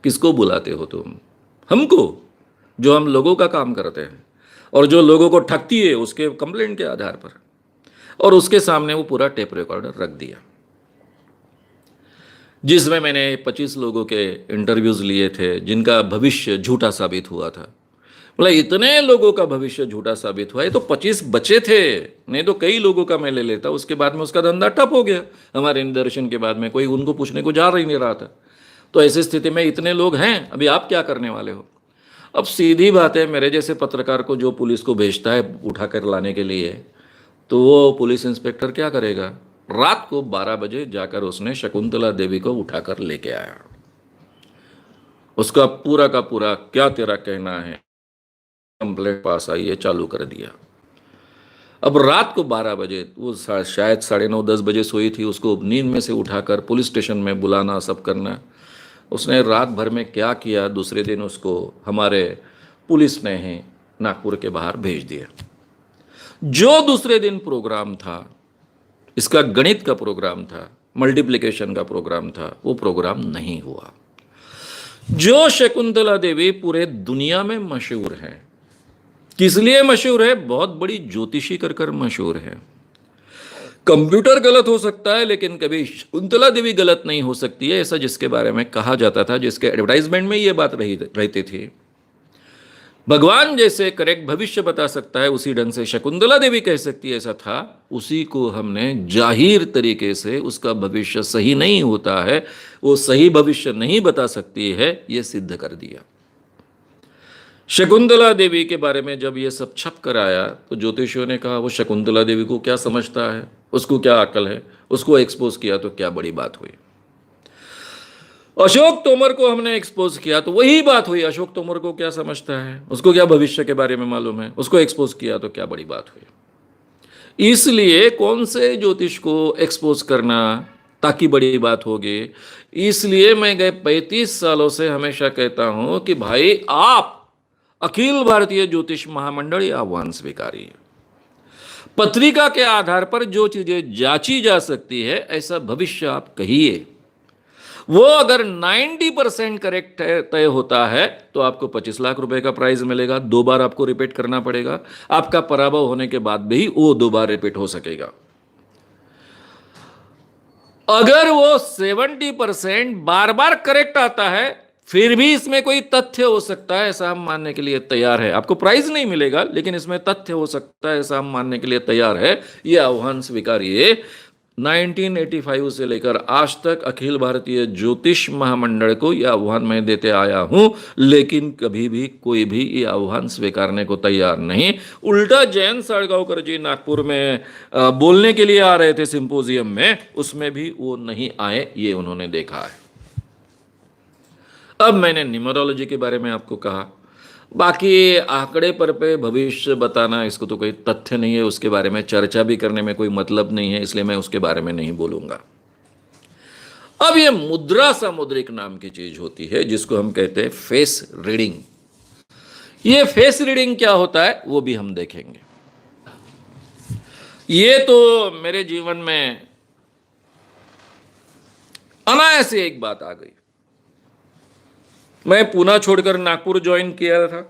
किसको बुलाते हो तुम, हमको जो हम लोगों का काम करते हैं और जो लोगों को ठगती है उसके कंप्लेंट के आधार पर। और उसके सामने वो पूरा टेप रिकॉर्डर रख दिया जिसमें मैंने 25 लोगों के इंटरव्यूज़ लिए थे जिनका भविष्य झूठा साबित हुआ था। बोला इतने लोगों का भविष्य झूठा साबित हुआ है तो 25 बचे थे, नहीं तो कई लोगों का मैं ले लेता। उसके बाद में उसका धंधा ठप हो गया। हमारे निदर्शन के बाद में कोई उनको पूछने को जा ही नहीं रहा था। तो ऐसी स्थिति में इतने लोग हैं, अभी आप क्या करने वाले हो। अब सीधी बात है, मेरे जैसे पत्रकार को जो पुलिस को भेजता है उठा कर लाने के लिए, तो वो पुलिस इंस्पेक्टर क्या करेगा? रात को 12 बजे जाकर उसने शकुंतला देवी को उठाकर लेके आया। उसका पूरा का पूरा क्या तेरा कहना है, कंप्लेंट पास आई है, चालू कर दिया। अब रात को 12 बजे, वो शायद 9:30-10 बजे सोई थी, उसको नींद में से उठाकर पुलिस स्टेशन में बुलाना, सब करना। उसने रात भर में क्या किया, दूसरे दिन उसको हमारे पुलिस ने ही नागपुर के बाहर भेज दिया। जो दूसरे दिन प्रोग्राम था, इसका गणित का प्रोग्राम था, मल्टीप्लिकेशन का प्रोग्राम था, वो प्रोग्राम नहीं हुआ। जो शकुंतला देवी पूरे दुनिया में मशहूर है, किस लिए मशहूर है? बहुत बड़ी ज्योतिषी कर मशहूर है। कंप्यूटर गलत हो सकता है, लेकिन कभी शकुंतला देवी गलत नहीं हो सकती है, ऐसा जिसके बारे में कहा जाता था, जिसके एडवर्टाइजमेंट में ये बात रहती थी। भगवान जैसे करेक्ट भविष्य बता सकता है, उसी ढंग से शकुंतला देवी कह सकती है, ऐसा था। उसी को हमने जाहिर तरीके से उसका भविष्य सही नहीं होता है, वो सही भविष्य नहीं बता सकती है, ये सिद्ध कर दिया। शकुंतला देवी के बारे में जब ये सब छप कर आया, तो ज्योतिषियों ने कहा वो शकुंतला देवी को क्या समझता है, उसको क्या अकल है, उसको एक्सपोज किया तो क्या बड़ी बात हुई। अशोक तोमर को हमने एक्सपोज किया तो वही बात हुई, अशोक तोमर को क्या समझता है, उसको क्या भविष्य के बारे में मालूम है, उसको एक्सपोज किया तो क्या बड़ी बात हुई। इसलिए कौन से ज्योतिष को एक्सपोज करना ताकि बड़ी बात होगी। इसलिए मैं गए 35 सालों से हमेशा कहता हूं कि भाई आप अखिल भारतीय ज्योतिष महामंडल या आह्वान स्वीकारिए। पत्रिका के आधार पर जो चीजें जांची जा सकती है, ऐसा भविष्य आप कहिए। वो अगर 90% करेक्ट तय होता है तो आपको 25 लाख रुपए का प्राइज मिलेगा। 2 बार आपको रिपीट करना पड़ेगा, आपका पराभव होने के बाद भी वो 2 बार रिपीट हो सकेगा। अगर वो 70% बार बार करेक्ट आता है, फिर भी इसमें कोई तथ्य हो सकता है, ऐसा हम मानने के लिए तैयार है। आपको प्राइज नहीं मिलेगा, लेकिन इसमें तथ्य हो सकता है, ऐसा हम मानने के लिए तैयार है। यह आह्वान स्वीकारिए। 1985 से लेकर आज तक अखिल भारतीय ज्योतिष महामंडल को यह आह्वान मैं देते आया हूं, लेकिन कभी भी कोई भी ये आह्वान स्वीकारने को तैयार नहीं। उल्टा जयंत साळगावकर जी नागपुर में बोलने के लिए आ रहे थे सिंपोजियम में, उसमें भी वो नहीं आए, ये उन्होंने देखा है। अब मैंने न्यूमरोलॉजी के बारे में आपको कहा, बाकी आंकड़े पर पे भविष्य बताना, इसको तो कोई तथ्य नहीं है, उसके बारे में चर्चा भी करने में कोई मतलब नहीं है, इसलिए मैं उसके बारे में नहीं बोलूंगा। अब ये मुद्रा सामुद्रिक नाम की चीज होती है, जिसको हम कहते हैं फेस रीडिंग। ये फेस रीडिंग क्या होता है वो भी हम देखेंगे। ये तो मेरे जीवन में अनायास एक बात आ गई। मैं पूना छोड़कर नागपुर ज्वाइन किया था।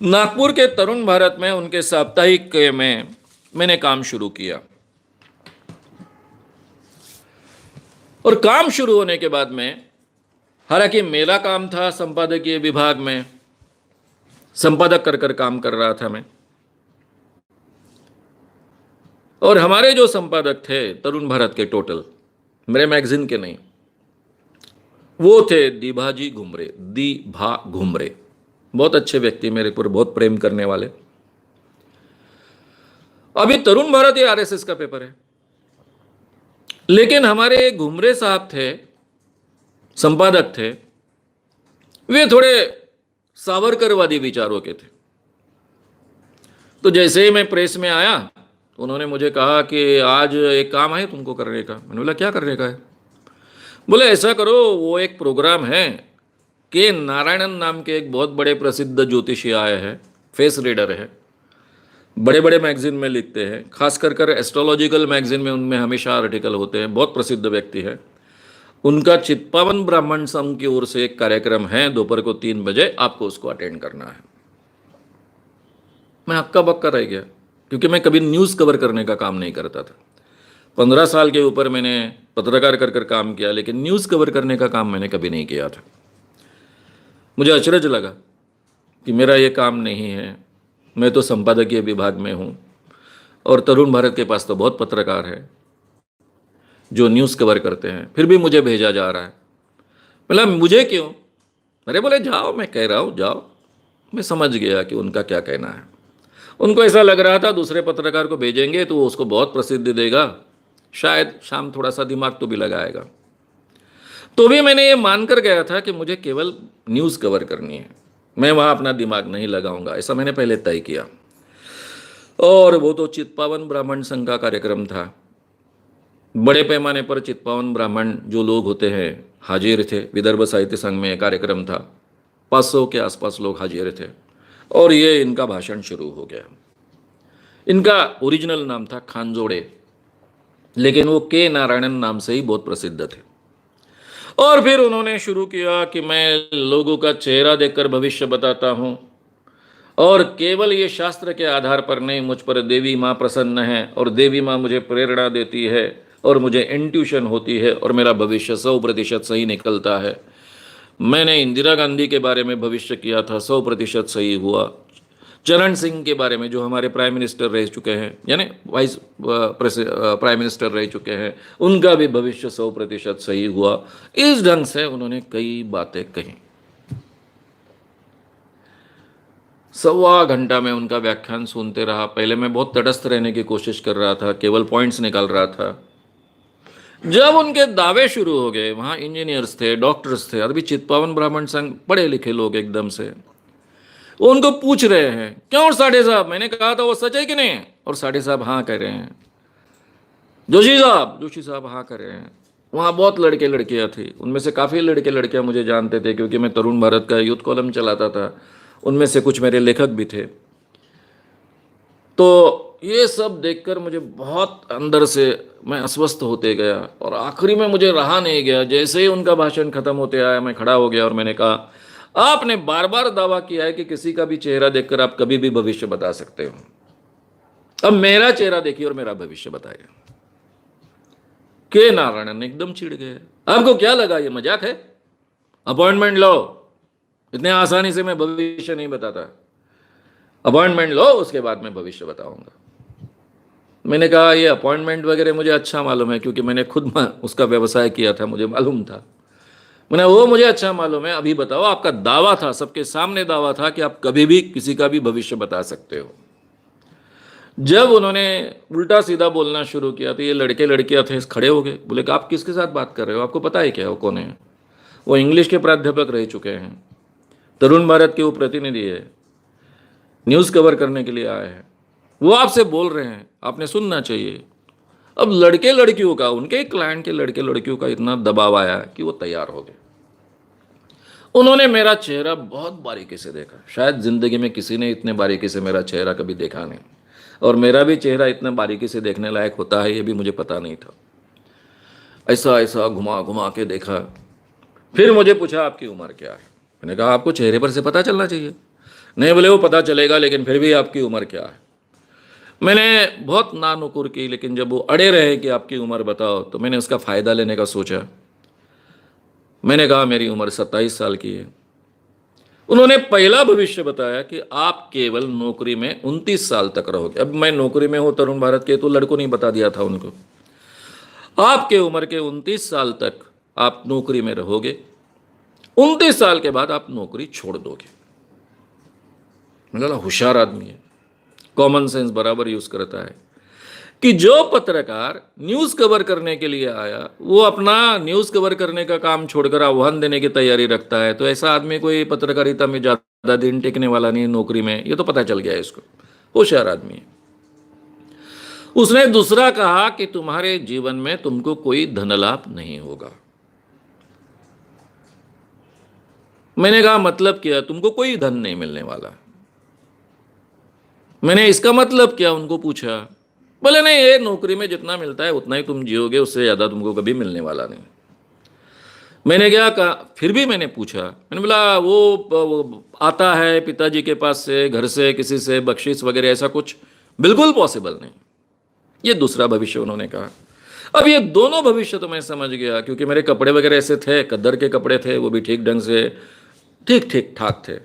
नागपुर के तरुण भारत में उनके साप्ताहिक में मैंने काम शुरू किया, और काम शुरू होने के बाद में, हालांकि मेरा काम था संपादकीय विभाग में, संपादक कर काम कर रहा था मैं, और हमारे जो संपादक थे तरुण भारत के, टोटल मेरे मैगजीन के नहीं, वो थे दीभाजी घुमरे, दीभा घुमरे। बहुत अच्छे व्यक्ति, मेरे पर बहुत प्रेम करने वाले। अभी तरुण भारत ये आरएसएस का पेपर है, लेकिन हमारे घुमरे साहब थे, संपादक थे, वे थोड़े सावरकरवादी विचारों के थे। तो जैसे ही मैं प्रेस में आया, उन्होंने मुझे कहा कि आज एक काम है तुमको करने का। मैंने बोला क्या करने का है? बोले ऐसा करो, वो एक प्रोग्राम है, के नारायणन नाम के एक बहुत बड़े प्रसिद्ध ज्योतिषी आए हैं, फेस रीडर है, बड़े बड़े मैगजीन में लिखते हैं, खास कर एस्ट्रोलॉजिकल मैगजीन में उनमें हमेशा आर्टिकल होते हैं, बहुत प्रसिद्ध व्यक्ति है। उनका चित्पावन ब्राह्मण संघ की ओर से एक कार्यक्रम है, दोपहर को 3 बजे, आपको उसको अटेंड करना है। मैं हक्का बक्का रह गया, क्योंकि मैं कभी न्यूज़ कवर करने का काम नहीं करता था। 15 साल के ऊपर मैंने पत्रकार कर काम किया, लेकिन न्यूज़ कवर करने का काम मैंने कभी नहीं किया था। मुझे अचरज लगा कि मेरा ये काम नहीं है, मैं तो संपादकीय विभाग में हूँ, और तरुण भारत के पास तो बहुत पत्रकार है जो न्यूज़ कवर करते हैं, फिर भी मुझे भेजा जा रहा है। मतलब मुझे क्यों? अरे बोले जाओ, मैं कह रहा हूँ जाओ। मैं समझ गया कि उनका क्या कहना है। उनको ऐसा लग रहा था दूसरे पत्रकार को भेजेंगे तो वो उसको बहुत प्रसिद्धि देगा, शायद शाम थोड़ा सा दिमाग तो भी लगाएगा। तो भी मैंने ये मानकर गया था कि मुझे केवल न्यूज़ कवर करनी है, मैं वहाँ अपना दिमाग नहीं लगाऊंगा, ऐसा मैंने पहले तय किया। और वो तो चित्पावन ब्राह्मण संघ का कार्यक्रम था। बड़े पैमाने पर चित्पावन ब्राह्मण जो लोग होते हैं हाजिर थे। विदर्भ साहित्य संघ में कार्यक्रम था, 500 के आसपास लोग हाजिर थे। और ये इनका भाषण शुरू हो गया। इनका ओरिजिनल नाम था खानजोड़े, लेकिन वो के नारायणन नाम से ही बहुत प्रसिद्ध थे। और फिर उन्होंने शुरू किया कि मैं लोगों का चेहरा देखकर भविष्य बताता हूँ, और केवल ये शास्त्र के आधार पर नहीं, मुझ पर देवी माँ प्रसन्न है और देवी माँ मुझे प्रेरणा देती है और मुझे इंट्यूशन होती है और मेरा भविष्य 100% सही निकलता है। मैंने इंदिरा गांधी के बारे में भविष्य किया था, 100% सही हुआ। चरण सिंह के बारे में जो हमारे प्राइम मिनिस्टर रह चुके हैं, यानी वाइस प्राइम मिनिस्टर रह चुके हैं, उनका भी भविष्य 100% सही हुआ। इस ढंग से उन्होंने कई बातें कही। 1.25 घंटा में उनका व्याख्यान सुनते रहा। पहले मैं बहुत तटस्थ रहने की कोशिश कर रहा था, केवल पॉइंट्स निकाल रहा था। जब उनके दावे शुरू हो गए, वहाँ इंजीनियर्स थे, डॉक्टर्स थे, अभी चित्पावन ब्राह्मण संघ, पढ़े लिखे लोग एकदम से, वो उनको पूछ रहे हैं क्यों साढ़े साहब, मैंने कहा था वो सच है कि नहीं, और साढ़े साहब हाँ कह रहे हैं। जोशी साहब हाँ कर रहे हैं। वहाँ बहुत लड़के लड़कियाँ थी, उनमें से काफ़ी लड़के लड़कियाँ मुझे जानते थे क्योंकि मैं तरुण भारत का यूथ कॉलम चलाता था। उनमें से कुछ मेरे लेखक भी थे। तो ये सब देखकर मुझे बहुत अंदर से मैं अस्वस्थ होते गया, और आखिरी में मुझे रहा नहीं गया। जैसे ही उनका भाषण खत्म होते आया, मैं खड़ा हो गया और मैंने कहा, आपने बार बार दावा किया है कि किसी का भी चेहरा देखकर आप कभी भी भविष्य बता सकते हो, अब मेरा चेहरा देखिए और मेरा भविष्य बताइए। के नारायणन एकदम चिढ़ गए। आपको क्या लगा ये मजाक है? अपॉइंटमेंट लो, इतने आसानी से मैं भविष्य नहीं बताता। अपॉइंटमेंट लो, उसके बाद मैं भविष्य बताऊंगा। मैंने कहा ये अपॉइंटमेंट वगैरह मुझे अच्छा मालूम है, क्योंकि मैंने खुद उसका व्यवसाय किया था, मुझे मालूम था। मैंने वो मुझे अच्छा मालूम है, अभी बताओ, आपका दावा था, सबके सामने दावा था कि आप कभी भी किसी का भी भविष्य बता सकते हो। जब उन्होंने उल्टा सीधा बोलना शुरू किया तो ये लड़के लड़कियां थे, खड़े हो गए। बोले कि आप किसके साथ बात कर रहे हो, आपको पता है क्या वो कौन है? वो इंग्लिश के प्राध्यापक रह चुके हैं, तरुण भारत के वो प्रतिनिधि है, न्यूज़ कवर करने के लिए आए हैं, वो आपसे बोल रहे हैं, आपने सुनना चाहिए। अब लड़के लड़कियों का, उनके क्लाइंट के लड़के लड़कियों का इतना दबाव आया कि वो तैयार हो गए। उन्होंने मेरा चेहरा बहुत बारीकी से देखा। शायद जिंदगी में किसी ने इतने बारीकी से मेरा चेहरा कभी देखा नहीं, और मेरा भी चेहरा इतना बारीकी से देखने लायक होता है ये भी मुझे पता नहीं था। ऐसा ऐसा घुमा घुमा के देखा। फिर मुझे पूछा आपकी उम्र क्या है? मैंने कहा आपको चेहरे पर से पता चलना चाहिए। नहीं, बोले वो पता चलेगा, लेकिन फिर भी आपकी उम्र क्या है? मैंने बहुत नानुकुर की, लेकिन जब वो अड़े रहे कि आपकी उम्र बताओ, तो मैंने उसका फ़ायदा लेने का सोचा। मैंने कहा मेरी उम्र 27 साल की है। उन्होंने पहला भविष्य बताया कि आप केवल नौकरी में 29 साल तक रहोगे। अब मैं नौकरी में हूँ तरुण भारत के, तो लड़कों ने बता दिया था उनको, आपके उम्र के 29 साल तक आप नौकरी में रहोगे, 29 साल के बाद आप नौकरी छोड़ दोगे। मतलब होशियार आदमी है, कॉमन सेंस बराबर यूज करता है कि जो पत्रकार न्यूज़ कवर करने के लिए आया, वो अपना न्यूज़ कवर करने का काम छोड़कर आह्वान देने की तैयारी रखता है, तो ऐसा आदमी कोई पत्रकारिता में ज़्यादा दिन टिकने वाला नहीं है, नौकरी में, ये तो पता चल गया है इसको। होशियार आदमी है। उसने दूसरा कहा कि तुम्हारे जीवन में तुमको कोई धन लाभ नहीं होगा। मैंने कहा मतलब क्या? तुमको कोई धन नहीं मिलने वाला। मैंने इसका मतलब क्या उनको पूछा। बोले नहीं, ये नौकरी में जितना मिलता है उतना ही तुम जियोगे, उससे ज़्यादा तुमको कभी मिलने वाला नहीं। मैंने क्या कहा, फिर भी मैंने पूछा, मैंने बोला वो आता है पिताजी के पास से, घर से, किसी से बख्शिश वगैरह, ऐसा कुछ बिल्कुल पॉसिबल नहीं। ये दूसरा भविष्य उन्होंने कहा। अब ये दोनों भविष्य तो मैं समझ गया, क्योंकि मेरे कपड़े वगैरह ऐसे थे, कद्दर के कपड़े थे, वो भी ठीक ढंग से ठीक ठाक थे।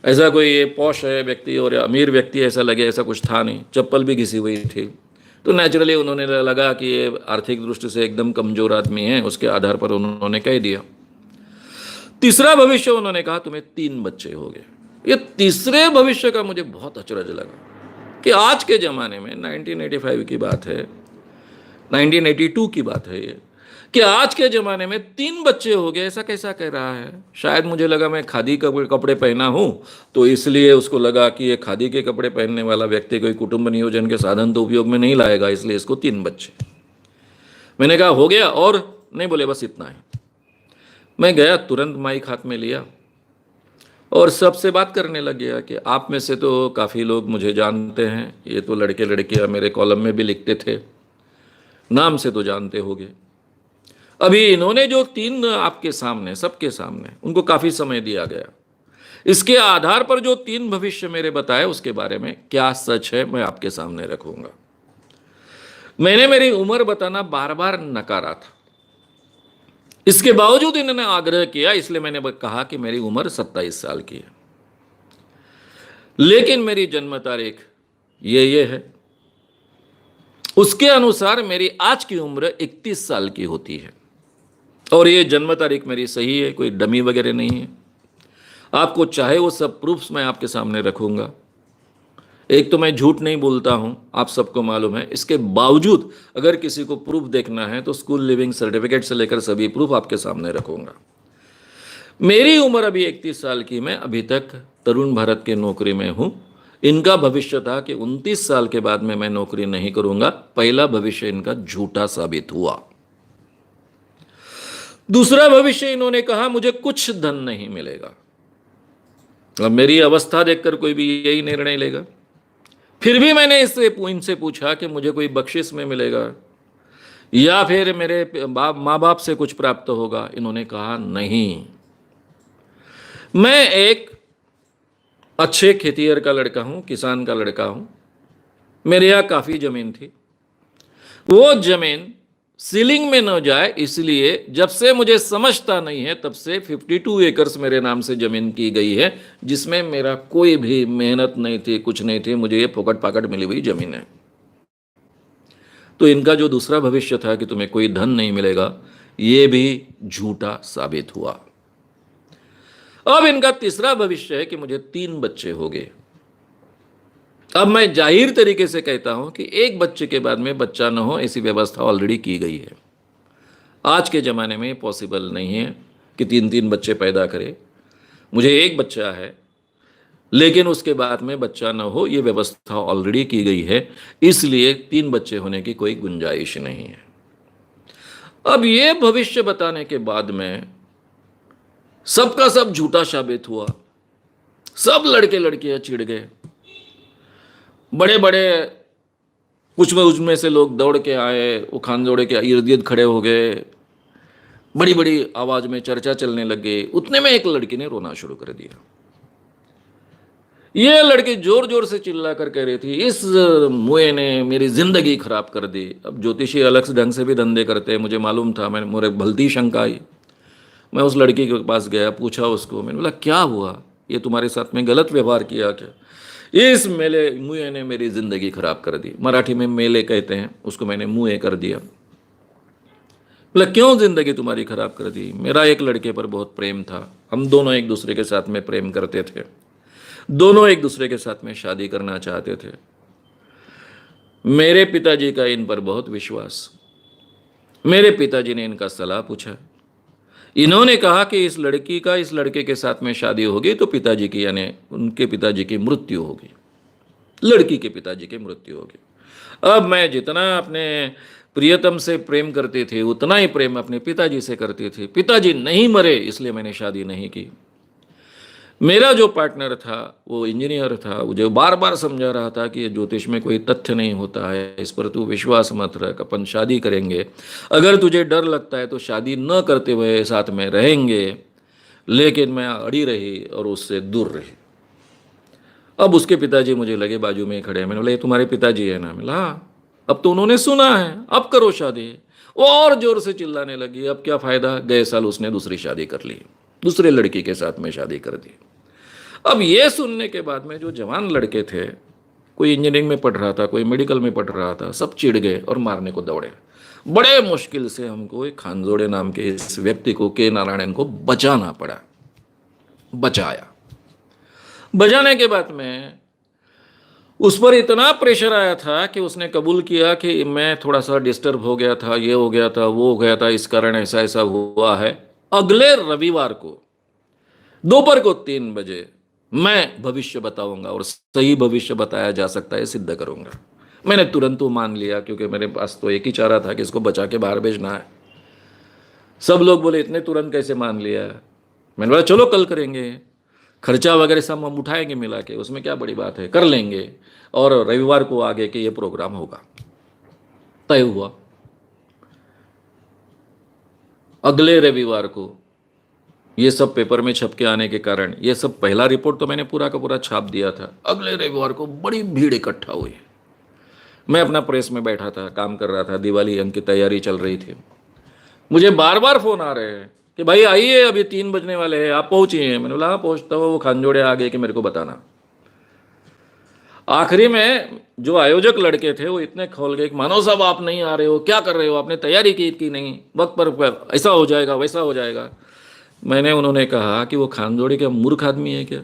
ऐसा कोई ये पॉश है व्यक्ति और अमीर व्यक्ति ऐसा लगे, ऐसा कुछ था नहीं। चप्पल भी घिसी हुई थी, तो नेचुरली उन्होंने लगा कि ये आर्थिक दृष्टि से एकदम कमज़ोर आदमी है, उसके आधार पर उन्होंने कह दिया। तीसरा भविष्य उन्होंने कहा तुम्हें 3 बच्चे हो गए। ये तीसरे भविष्य का मुझे बहुत अचरज लगा कि आज के जमाने में 1985 की बात है, 1982 की बात है ये, कि आज के ज़माने में 3 बच्चे हो गए, ऐसा कैसा कह रहा है। शायद मुझे लगा मैं खादी के कपड़े पहना हूँ तो इसलिए उसको लगा कि ये खादी के कपड़े पहनने वाला व्यक्ति कोई कुटुंब नियोजन के साधन तो उपयोग में नहीं लाएगा, इसलिए इसको 3 बच्चे। मैंने कहा हो गया, और नहीं, बोले बस इतना ही। मैं गया, तुरंत माइक हाथ में लिया और सबसे बात करने लग गया कि आप में से तो काफ़ी लोग मुझे जानते हैं, ये तो लड़के लड़कियाँ मेरे कॉलम में भी लिखते थे, नाम से तो जानते होगे। अभी इन्होंने जो 3 आपके सामने, सबके सामने, उनको काफी समय दिया गया, इसके आधार पर जो 3 भविष्य मेरे बताए उसके बारे में क्या सच है मैं आपके सामने रखूंगा। मैंने मेरी उम्र बताना बार बार नकारा था, इसके बावजूद इन्होंने आग्रह किया, इसलिए मैंने कहा कि मेरी उम्र 27 साल की है, लेकिन मेरी जन्म तारीख ये है, उसके अनुसार मेरी आज की उम्र 31 साल की होती है। और ये जन्म तारीख मेरी सही है, कोई डमी वगैरह नहीं है। आपको चाहे वो सब प्रूफ्स मैं आपके सामने रखूंगा। एक तो मैं झूठ नहीं बोलता हूं, आप सबको मालूम है। इसके बावजूद अगर किसी को प्रूफ देखना है तो स्कूल लिविंग सर्टिफिकेट से लेकर सभी प्रूफ आपके सामने रखूंगा। मेरी उम्र अभी 31 साल की, मैं अभी तक तरुण भारत के नौकरी में हूं। इनका भविष्य था कि 29 साल के बाद में मैं नौकरी नहीं करूंगा। पहला भविष्य इनका झूठा साबित हुआ। दूसरा भविष्य इन्होंने कहा मुझे कुछ धन नहीं मिलेगा। अब मेरी अवस्था देखकर कोई भी यही निर्णय लेगा। फिर भी मैंने इनसे पूछा कि मुझे कोई बख्शिश में मिलेगा या फिर मेरे माँ बाप से कुछ प्राप्त होगा। इन्होंने कहा नहीं, मैं एक अच्छे खेतिहर का लड़का हूं, किसान का लड़का हूं। मेरे यहाँ काफी जमीन थी, वो जमीन सीलिंग में न जाए इसलिए जब से मुझे समझता नहीं है तब से 52 एकर्स मेरे नाम से जमीन की गई है, जिसमें मेरा कोई भी मेहनत नहीं थी, कुछ नहीं थी, मुझे ये फोकट पाकट मिली हुई जमीन है। तो इनका जो दूसरा भविष्य था कि तुम्हें कोई धन नहीं मिलेगा, ये भी झूठा साबित हुआ। अब इनका तीसरा भविष्य है कि मुझे 3 बच्चे हो गए। अब मैं जाहिर तरीके से कहता हूं कि एक बच्चे के बाद में बच्चा न हो, ऐसी व्यवस्था ऑलरेडी की गई है। आज के ज़माने में पॉसिबल नहीं है कि 3 बच्चे पैदा करे। मुझे एक बच्चा है, लेकिन उसके बाद में बच्चा न हो, ये व्यवस्था ऑलरेडी की गई है, इसलिए 3 बच्चे होने की कोई गुंजाइश नहीं है। अब ये भविष्य बताने के बाद में सबका सब झूठा साबित हुआ। सब लड़के लड़कियां चिढ़ गए। बड़े बड़े कुछ में उसमें से लोग दौड़ के आए, वो खानजोड़े के इर्द गिर्द खड़े हो गए, बड़ी बड़ी आवाज में चर्चा चलने लग गई। उतने में एक लड़की ने रोना शुरू कर दिया। ये लड़की जोर जोर से चिल्ला कर कह रही थी, इस मुए ने मेरी जिंदगी खराब कर दी। अब ज्योतिषी अलग ढंग से भी धंधे करते हैं, मुझे मालूम था। मैंने मुझे भलती शंका आई। मैं उस लड़की के पास गया, पूछा उसको, मैंने बोला क्या हुआ, ये तुम्हारे साथ में गलत व्यवहार किया क्या? इस मेले मुए ने मेरी जिंदगी खराब कर दी। मराठी में मेले कहते हैं उसको, मैंने मुए कर दिया। बोला क्यों जिंदगी तुम्हारी खराब कर दी? मेरा एक लड़के पर बहुत प्रेम था, हम दोनों एक दूसरे के साथ में प्रेम करते थे, दोनों एक दूसरे के साथ में शादी करना चाहते थे। मेरे पिताजी का इन पर बहुत विश्वास। मेरे पिताजी ने इनका सलाह पूछा। इन्होंने कहा कि इस लड़की का इस लड़के के साथ में शादी होगी तो पिताजी की, यानी उनके पिताजी की मृत्यु होगी, लड़की के पिताजी की मृत्यु होगी। अब मैं जितना अपने प्रियतम से प्रेम करती थी उतना ही प्रेम अपने पिताजी से करती थी। पिताजी नहीं मरे इसलिए मैंने शादी नहीं की। मेरा जो पार्टनर था वो इंजीनियर था, वो जो बार बार समझा रहा था कि ये ज्योतिष में कोई तथ्य नहीं होता है, इस पर तू विश्वास मत रख, अपन शादी करेंगे। अगर तुझे डर लगता है तो शादी न करते हुए साथ में रहेंगे। लेकिन मैं अड़ी रही और उससे दूर रही। अब उसके पिताजी मुझे लगे बाजू में खड़े। मैंने बोला ये तुम्हारे पिताजी है ना? मिला हाँ। अब तो उन्होंने सुना है, अब करो शादी। वो और जोर से चिल्लाने लगी। अब क्या फायदा, गए साल उसने दूसरी शादी कर ली, दूसरे लड़की के साथ में शादी कर दी। अब ये सुनने के बाद में जो जवान लड़के थे, कोई इंजीनियरिंग में पढ़ रहा था, कोई मेडिकल में पढ़ रहा था, सब चिढ़ गए और मारने को दौड़े। बड़े मुश्किल से हमको एक खानजोड़े नाम के इस व्यक्ति को, के नारायणन को बचाना पड़ा। बचाया। बचाने के बाद में उस पर इतना प्रेशर आया था कि उसने कबूल किया कि मैं थोड़ा सा डिस्टर्ब हो गया था, ये हो गया था, वो हो गया था, इस कारण ऐसा ऐसा हुआ है। अगले रविवार को दोपहर को 3 बजे मैं भविष्य बताऊंगा और सही भविष्य बताया जा सकता है सिद्ध करूंगा। मैंने तुरंत वो मान लिया, क्योंकि मेरे पास तो एक ही चारा था कि इसको बचा के बाहर भेजना है। सब लोग बोले इतने तुरंत कैसे मान लिया। मैंने बोला चलो कल करेंगे, खर्चा वगैरह सब हम उठाएंगे मिला के, उसमें क्या बड़ी बात है, कर लेंगे। और रविवार को आगे के ये प्रोग्राम होगा। तय हुआ। अगले रविवार को ये सब पेपर में छप के आने के कारण ये सब, पहला रिपोर्ट तो मैंने पूरा का पूरा छाप दिया था। अगले रविवार को बड़ी भीड़ इकट्ठा हुई। मैं अपना प्रेस में बैठा था, काम कर रहा था, दिवाली अंक की तैयारी चल रही थी। मुझे बार बार फोन आ रहे हैं कि भाई आइए, अभी 3 बजने वाले हैं, आप पहुंचिए। मैंने बोला हाँ पहुंचता हूँ। वो खानजोड़े आ गए कि मेरे को बताना। आखिरी में जो आयोजक लड़के थे वो इतने खोल गए कि मानव साहब आप नहीं आ रहे हो, क्या कर रहे हो, आपने तैयारी की कि नहीं, वक्त पर ऐसा हो जाएगा वैसा हो जाएगा। मैंने उन्होंने कहा कि वो खानजोड़ी क्या मूर्ख आदमी है क्या?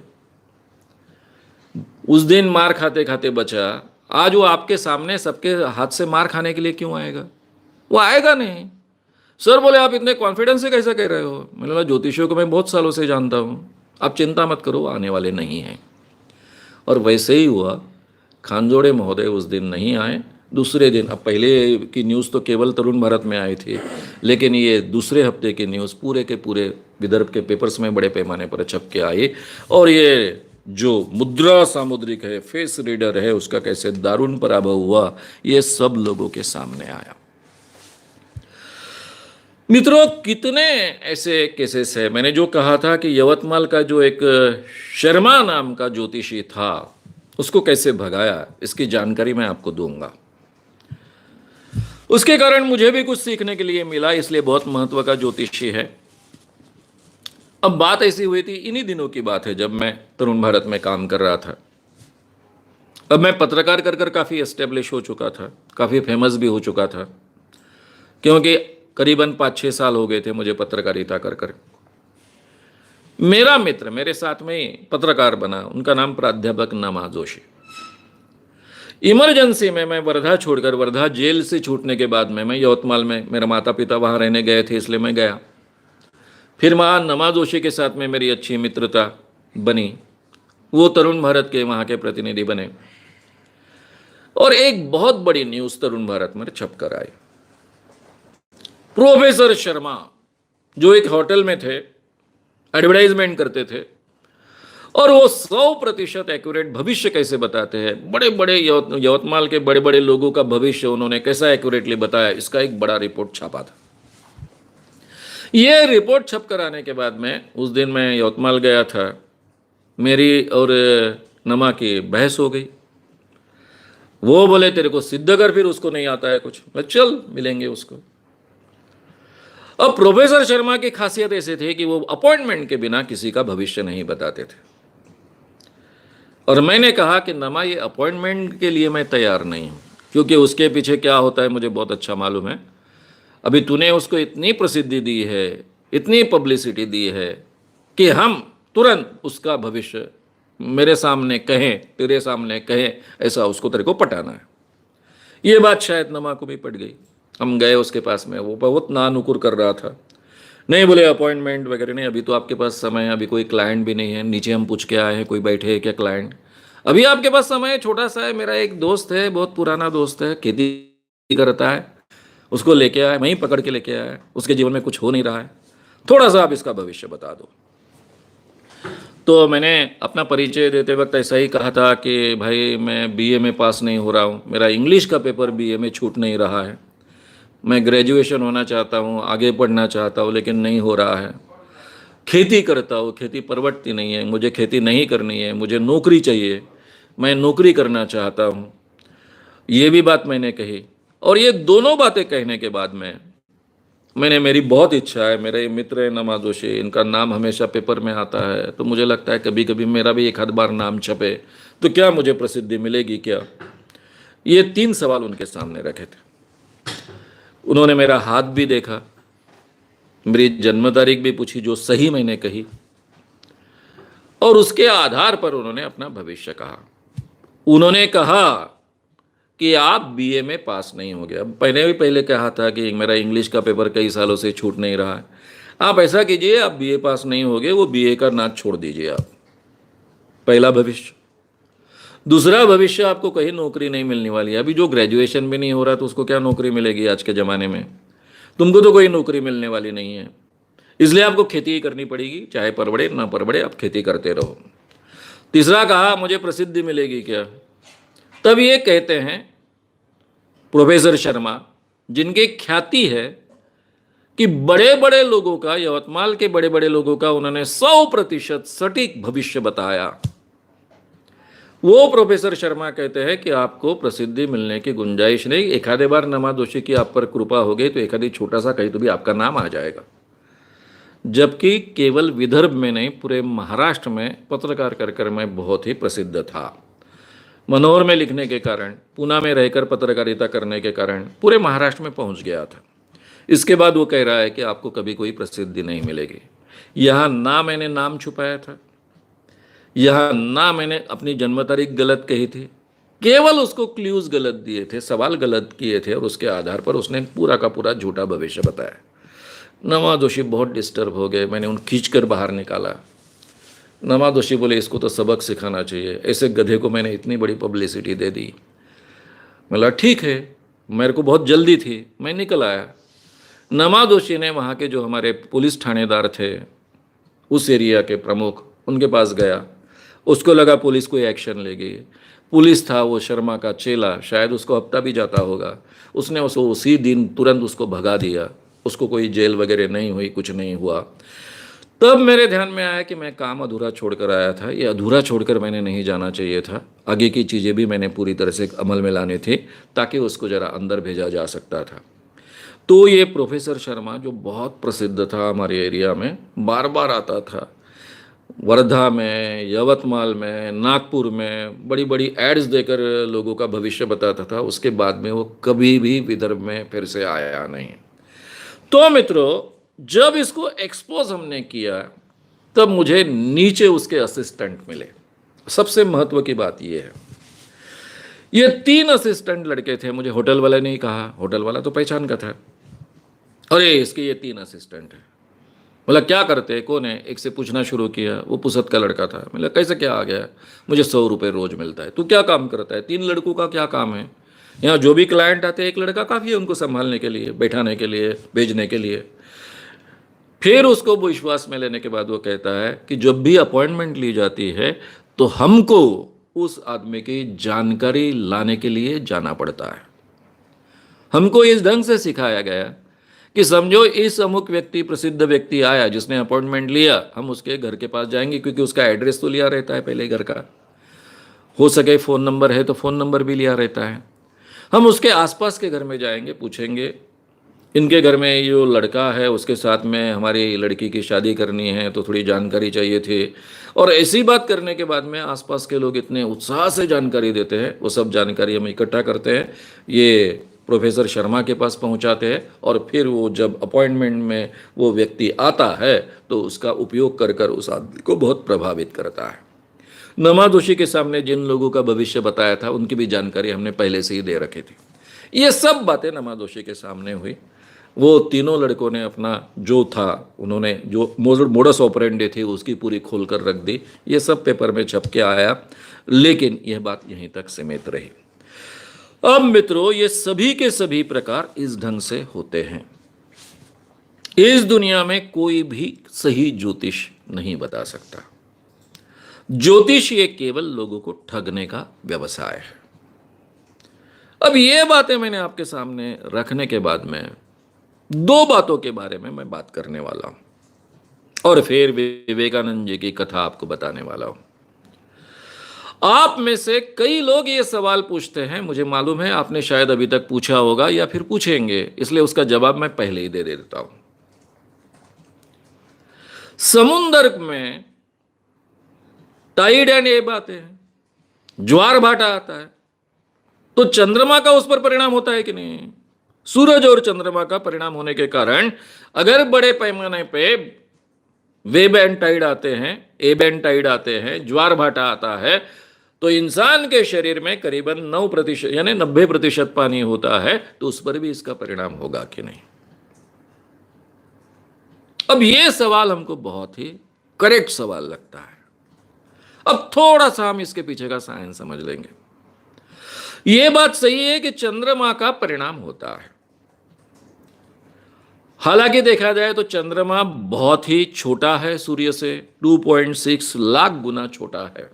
उस दिन मार खाते खाते बचा, आज वो आपके सामने सबके हाथ से मार खाने के लिए क्यों आएगा? वो आएगा नहीं। सर बोले आप इतने कॉन्फिडेंस से कैसा कह रहे हो? मैंने बोला ज्योतिषियों को मैं बहुत सालों से जानता हूँ, आप चिंता मत करो, आने वाले नहीं हैं। और वैसे ही हुआ। खानजोड़े महोदय उस दिन नहीं आए। दूसरे दिन, अब पहले की न्यूज़ तो केवल तरुण भारत में आई थी, लेकिन ये दूसरे हफ्ते की न्यूज़ पूरे के पूरे विदर्भ के पेपर्स में बड़े पैमाने पर छप के आई। और ये जो मुद्रा सामुद्रिक है, फेस रीडर है, उसका कैसे दारुण पराभव हुआ, ये सब लोगों के सामने आया। मित्रों, कितने ऐसे केसेस है। मैंने जो कहा था कि यवतमाल का जो एक शर्मा नाम का ज्योतिषी था, उसको कैसे भगाया, इसकी जानकारी मैं आपको दूंगा। उसके कारण मुझे भी कुछ सीखने के लिए मिला, इसलिए बहुत महत्व का ज्योतिषी है। अब बात ऐसी हुई थी, इन्हीं दिनों की बात है, जब मैं तरुण भारत में काम कर रहा था। अब मैं पत्रकार कर कर काफ़ी एस्टेब्लिश हो चुका था, काफ़ी फेमस भी हो चुका था, क्योंकि करीबन 5-6 साल हो गए थे मुझे पत्रकारिता कर कर। मेरा मित्र मेरे साथ में ही पत्रकार बना, उनका नाम प्राध्यापक नमा जोशी। इमरजेंसी में मैं वर्धा छोड़कर, वर्धा जेल से छूटने के बाद में मैं यवतमाल में, मेरा माता पिता वहाँ रहने गए थे इसलिए मैं गया। फिर वहाँ नमा जोशी के साथ में मेरी अच्छी मित्रता बनी, वो तरुण भारत के वहाँ के प्रतिनिधि बने। और एक बहुत बड़ी न्यूज़ तरुण भारत में छप कर आई। प्रोफेसर शर्मा जो एक होटल में थे, एडवर्टाइजमेंट करते थे, और वो 100% एक्यूरेट भविष्य कैसे बताते हैं, बड़े बड़े यवतमाल के बड़े बड़े लोगों का भविष्य उन्होंने कैसा एक्यूरेटली बताया, इसका एक बड़ा रिपोर्ट छापा था। ये रिपोर्ट छप कर आने के बाद में उस दिन मैं यवतमाल गया था, मेरी और नमा की बहस हो गई। वो बोले तेरे को सिद्ध कर, फिर उसको नहीं आता है कुछ। चल मिलेंगे उसको। अब प्रोफेसर शर्मा की खासियत ऐसे थे कि वो अपॉइंटमेंट के बिना किसी का भविष्य नहीं बताते थे। और मैंने कहा कि नमा, ये अपॉइंटमेंट के लिए मैं तैयार नहीं हूं, क्योंकि उसके पीछे क्या होता है मुझे बहुत अच्छा मालूम है। अभी तूने उसको इतनी प्रसिद्धि दी है, इतनी पब्लिसिटी दी है कि हम तुरंत उसका भविष्य मेरे सामने कहें, तेरे सामने कहें, ऐसा उसको तेरे को पटाना है। ये बात शायद नमा को भी पट गई। हम गए उसके पास में, वो बहुत नानुकुर कर रहा था। नहीं बोले अपॉइंटमेंट वगैरह नहीं, अभी तो आपके पास समय है, अभी कोई क्लाइंट भी नहीं है, नीचे हम पूछ के आए हैं कोई बैठे है क्या क्लाइंट, अभी आपके पास समय है, छोटा सा है। मेरा एक दोस्त है, बहुत पुराना दोस्त है, खेती करता है, उसको लेके आए, वहीं पकड़ के लेके आया, उसके जीवन में कुछ हो नहीं रहा है, थोड़ा सा आप इसका भविष्य बता दो। तो मैंने अपना परिचय देते वक्त ऐसा ही कहा था कि भाई मैं बीए में पास नहीं हो रहा हूँ, मेरा इंग्लिश का पेपर बीए में छूट नहीं रहा है, मैं ग्रेजुएशन होना चाहता हूँ, आगे पढ़ना चाहता हूँ, लेकिन नहीं हो रहा है, खेती करता हूँ, खेती परवड़ती नहीं है, मुझे खेती नहीं करनी है, मुझे नौकरी चाहिए, मैं नौकरी करना चाहता हूँ। ये भी बात मैंने कही। और ये दोनों बातें कहने के बाद में मैंने, मेरी बहुत इच्छा है, मेरे ये मित्र है नमा जोशी, इनका नाम हमेशा पेपर में आता है, तो मुझे लगता है कभी कभी मेरा भी एक आध बार नाम छपे तो क्या मुझे प्रसिद्धि मिलेगी क्या। ये 3 सवाल उनके सामने रखे थे। उन्होंने मेरा हाथ भी देखा, मेरी जन्म तारीख भी पूछी जो सही मैंने कही। और उसके आधार पर उन्होंने अपना भविष्य कहा। उन्होंने कहा कि आप बीए में पास नहीं हो गए। अब मैंने भी पहले कहा था कि मेरा इंग्लिश का पेपर कई सालों से छूट नहीं रहा है। आप ऐसा कीजिए, आप बीए पास नहीं हो गए, वो बीए का नाच छोड़ दीजिए आप। पहला भविष्य। दूसरा भविष्य, आपको कहीं नौकरी नहीं मिलने वाली है। अभी जो ग्रेजुएशन भी नहीं हो रहा तो उसको क्या नौकरी मिलेगी आज के ज़माने में? तुमको तो कोई नौकरी मिलने वाली नहीं है, इसलिए आपको खेती ही करनी पड़ेगी, चाहे परवड़े ना परवड़े, आप खेती करते रहो। तीसरा कहा, मुझे प्रसिद्धि मिलेगी क्या? तब ये कहते हैं प्रोफेसर शर्मा, जिनकी ख्याति है कि बड़े बड़े लोगों का, यवतमाल के बड़े बड़े लोगों का उन्होंने 100% सटीक भविष्य बताया। वो प्रोफेसर शर्मा कहते हैं कि आपको प्रसिद्धि मिलने की गुंजाइश नहीं, एक आधे बार नमादोशी की आप पर कृपा हो गई तो एक आधी छोटा सा कहीं तो भी आपका नाम आ जाएगा। जबकि केवल विदर्भ में नहीं, पूरे महाराष्ट्र में पत्रकार कर मैं बहुत ही प्रसिद्ध था। मनोहर में लिखने के कारण, पूना में रहकर पत्रकारिता करने के कारण पूरे महाराष्ट्र में पहुंच गया था। इसके बाद वो कह रहा है कि आपको कभी कोई प्रसिद्धि नहीं मिलेगी। यहाँ ना मैंने नाम छुपाया था, यहाँ ना मैंने अपनी जन्म तारीख गलत कही थी, केवल उसको क्ल्यूज गलत दिए थे, सवाल गलत किए थे और उसके आधार पर उसने पूरा का पूरा झूठा भविष्य बताया। नमादोशी बहुत डिस्टर्ब हो गए, मैंने उन खींच कर बाहर निकाला। नमादोशी बोले इसको तो सबक सिखाना चाहिए, ऐसे गधे को मैंने इतनी बड़ी पब्लिसिटी दे दी। बोला ठीक है, मेरे को बहुत जल्दी थी, मैं निकल आया। नमादोशी ने वहाँ के जो हमारे पुलिस थानेदार थे, उस एरिया के प्रमुख, उनके पास गया। उसको लगा पुलिस कोई एक्शन लेगी। पुलिस था वो शर्मा का चेला, शायद उसको हफ्ता भी जाता होगा। उसने उसको उसी दिन तुरंत उसको भगा दिया। उसको कोई जेल वगैरह नहीं हुई, कुछ नहीं हुआ। तब मेरे ध्यान में आया कि मैं काम अधूरा छोड़कर आया था। ये अधूरा छोड़कर मैंने नहीं जाना चाहिए था। आगे की चीज़ें भी मैंने पूरी तरह से अमल में लानी थी ताकि उसको ज़रा अंदर भेजा जा सकता था। तो ये प्रोफेसर शर्मा जो बहुत प्रसिद्ध था हमारे एरिया में, बार बार आता था। वर्धा में, यवतमाल में, नागपुर में बड़ी बड़ी एड्स देकर लोगों का भविष्य बताता था। उसके बाद में वो कभी भी विदर्भ में फिर से आया नहीं। तो मित्रों, जब इसको एक्सपोज हमने किया तब मुझे नीचे उसके असिस्टेंट मिले। सबसे महत्व की बात यह है, ये 3 असिस्टेंट लड़के थे। मुझे होटल वाला नहीं कहा, होटल वाला तो पहचान का था। अरे इसके ये 3 असिस्टेंट हैं। बोला क्या करते हैं, कौन है? एक से पूछना शुरू किया। वो पुसत का लड़का था। बोला कैसे क्या आ गया? मुझे 100 रुपये रोज मिलता है। तू क्या काम करता है? 3 लड़कों का क्या काम है? यहाँ जो भी क्लाइंट आते हैं, एक लड़का काफ़ी है उनको संभालने के लिए, बैठाने के लिए, भेजने के लिए। फिर उसको विश्वास में लेने के बाद वो कहता है कि जब भी अपॉइंटमेंट ली जाती है तो हमको उस आदमी की जानकारी लाने के लिए जाना पड़ता है। हमको इस ढंग से सिखाया गया कि समझो इस अमुक व्यक्ति, प्रसिद्ध व्यक्ति आया जिसने अपॉइंटमेंट लिया, हम उसके घर के पास जाएंगे, क्योंकि उसका एड्रेस तो लिया रहता है पहले घर का, हो सके फ़ोन नंबर है तो फ़ोन नंबर भी लिया रहता है। हम उसके आसपास के घर में जाएंगे, पूछेंगे इनके घर में जो लड़का है उसके साथ में हमारी लड़की की शादी करनी है तो थोड़ी जानकारी चाहिए थी। और ऐसी बात करने के बाद में आसपास के लोग इतने उत्साह से जानकारी देते हैं, वो सब जानकारी हम इकट्ठा करते हैं, ये प्रोफेसर शर्मा के पास पहुंचाते हैं। और फिर वो जब अपॉइंटमेंट में वो व्यक्ति आता है तो उसका उपयोग कर कर उस आदमी को बहुत प्रभावित करता है। नमादोशी के सामने जिन लोगों का भविष्य बताया था उनकी भी जानकारी हमने पहले से ही दे रखी थी। ये सब बातें नमादोशी के सामने हुई। वो तीनों लड़कों ने अपना जो था, उन्होंने जो मोडस ऑपरेंडी थी उसकी पूरी खोल कर रख दी। ये सब पेपर में छप के आया, लेकिन यह बात यहीं तक सीमित रही। अब मित्रों, ये सभी के सभी प्रकार इस ढंग से होते हैं। इस दुनिया में कोई भी सही ज्योतिष नहीं बता सकता। ज्योतिष ये केवल लोगों को ठगने का व्यवसाय है। अब ये बातें मैंने आपके सामने रखने के बाद में 2 बातों के बारे में मैं बात करने वाला हूं और फिर विवेकानंद जी की कथा आपको बताने वाला हूं। आप में से कई लोग ये सवाल पूछते हैं, मुझे मालूम है आपने शायद अभी तक पूछा होगा या फिर पूछेंगे, इसलिए उसका जवाब मैं पहले ही दे देता हूं। समुद्र में टाइड एंड वेव आते हैं, ज्वार भाटा आता है, तो चंद्रमा का उस पर परिणाम होता है कि नहीं? सूरज और चंद्रमा का परिणाम होने के कारण अगर बड़े पैमाने पे वेब एंड टाइड आते हैं, एब एंड टाइड आते हैं, ज्वार भाटा आता है, तो इंसान के शरीर में करीबन 9% यानी 90% पानी होता है, तो उस पर भी इसका परिणाम होगा कि नहीं। अब यह सवाल हमको बहुत ही करेक्ट सवाल लगता है। अब थोड़ा सा हम इसके पीछे का साइंस समझ लेंगे। यह बात सही है कि चंद्रमा का परिणाम होता है। हालांकि देखा जाए तो चंद्रमा बहुत ही छोटा है, सूर्य से 2.6 लाख गुना छोटा है,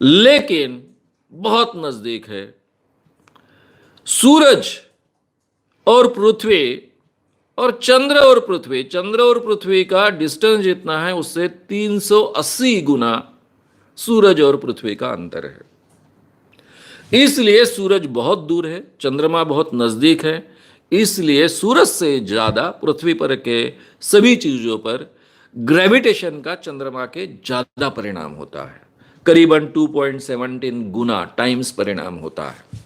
लेकिन बहुत नजदीक है। सूरज और पृथ्वी और चंद्र और पृथ्वी का डिस्टेंस जितना है उससे 380 गुना सूरज और पृथ्वी का अंतर है। इसलिए सूरज बहुत दूर है, चंद्रमा बहुत नजदीक है, इसलिए सूरज से ज्यादा पृथ्वी पर के सभी चीजों पर ग्रेविटेशन का चंद्रमा के ज्यादा परिणाम होता है, करीबन 2.17 गुना टाइम्स परिणाम होता है,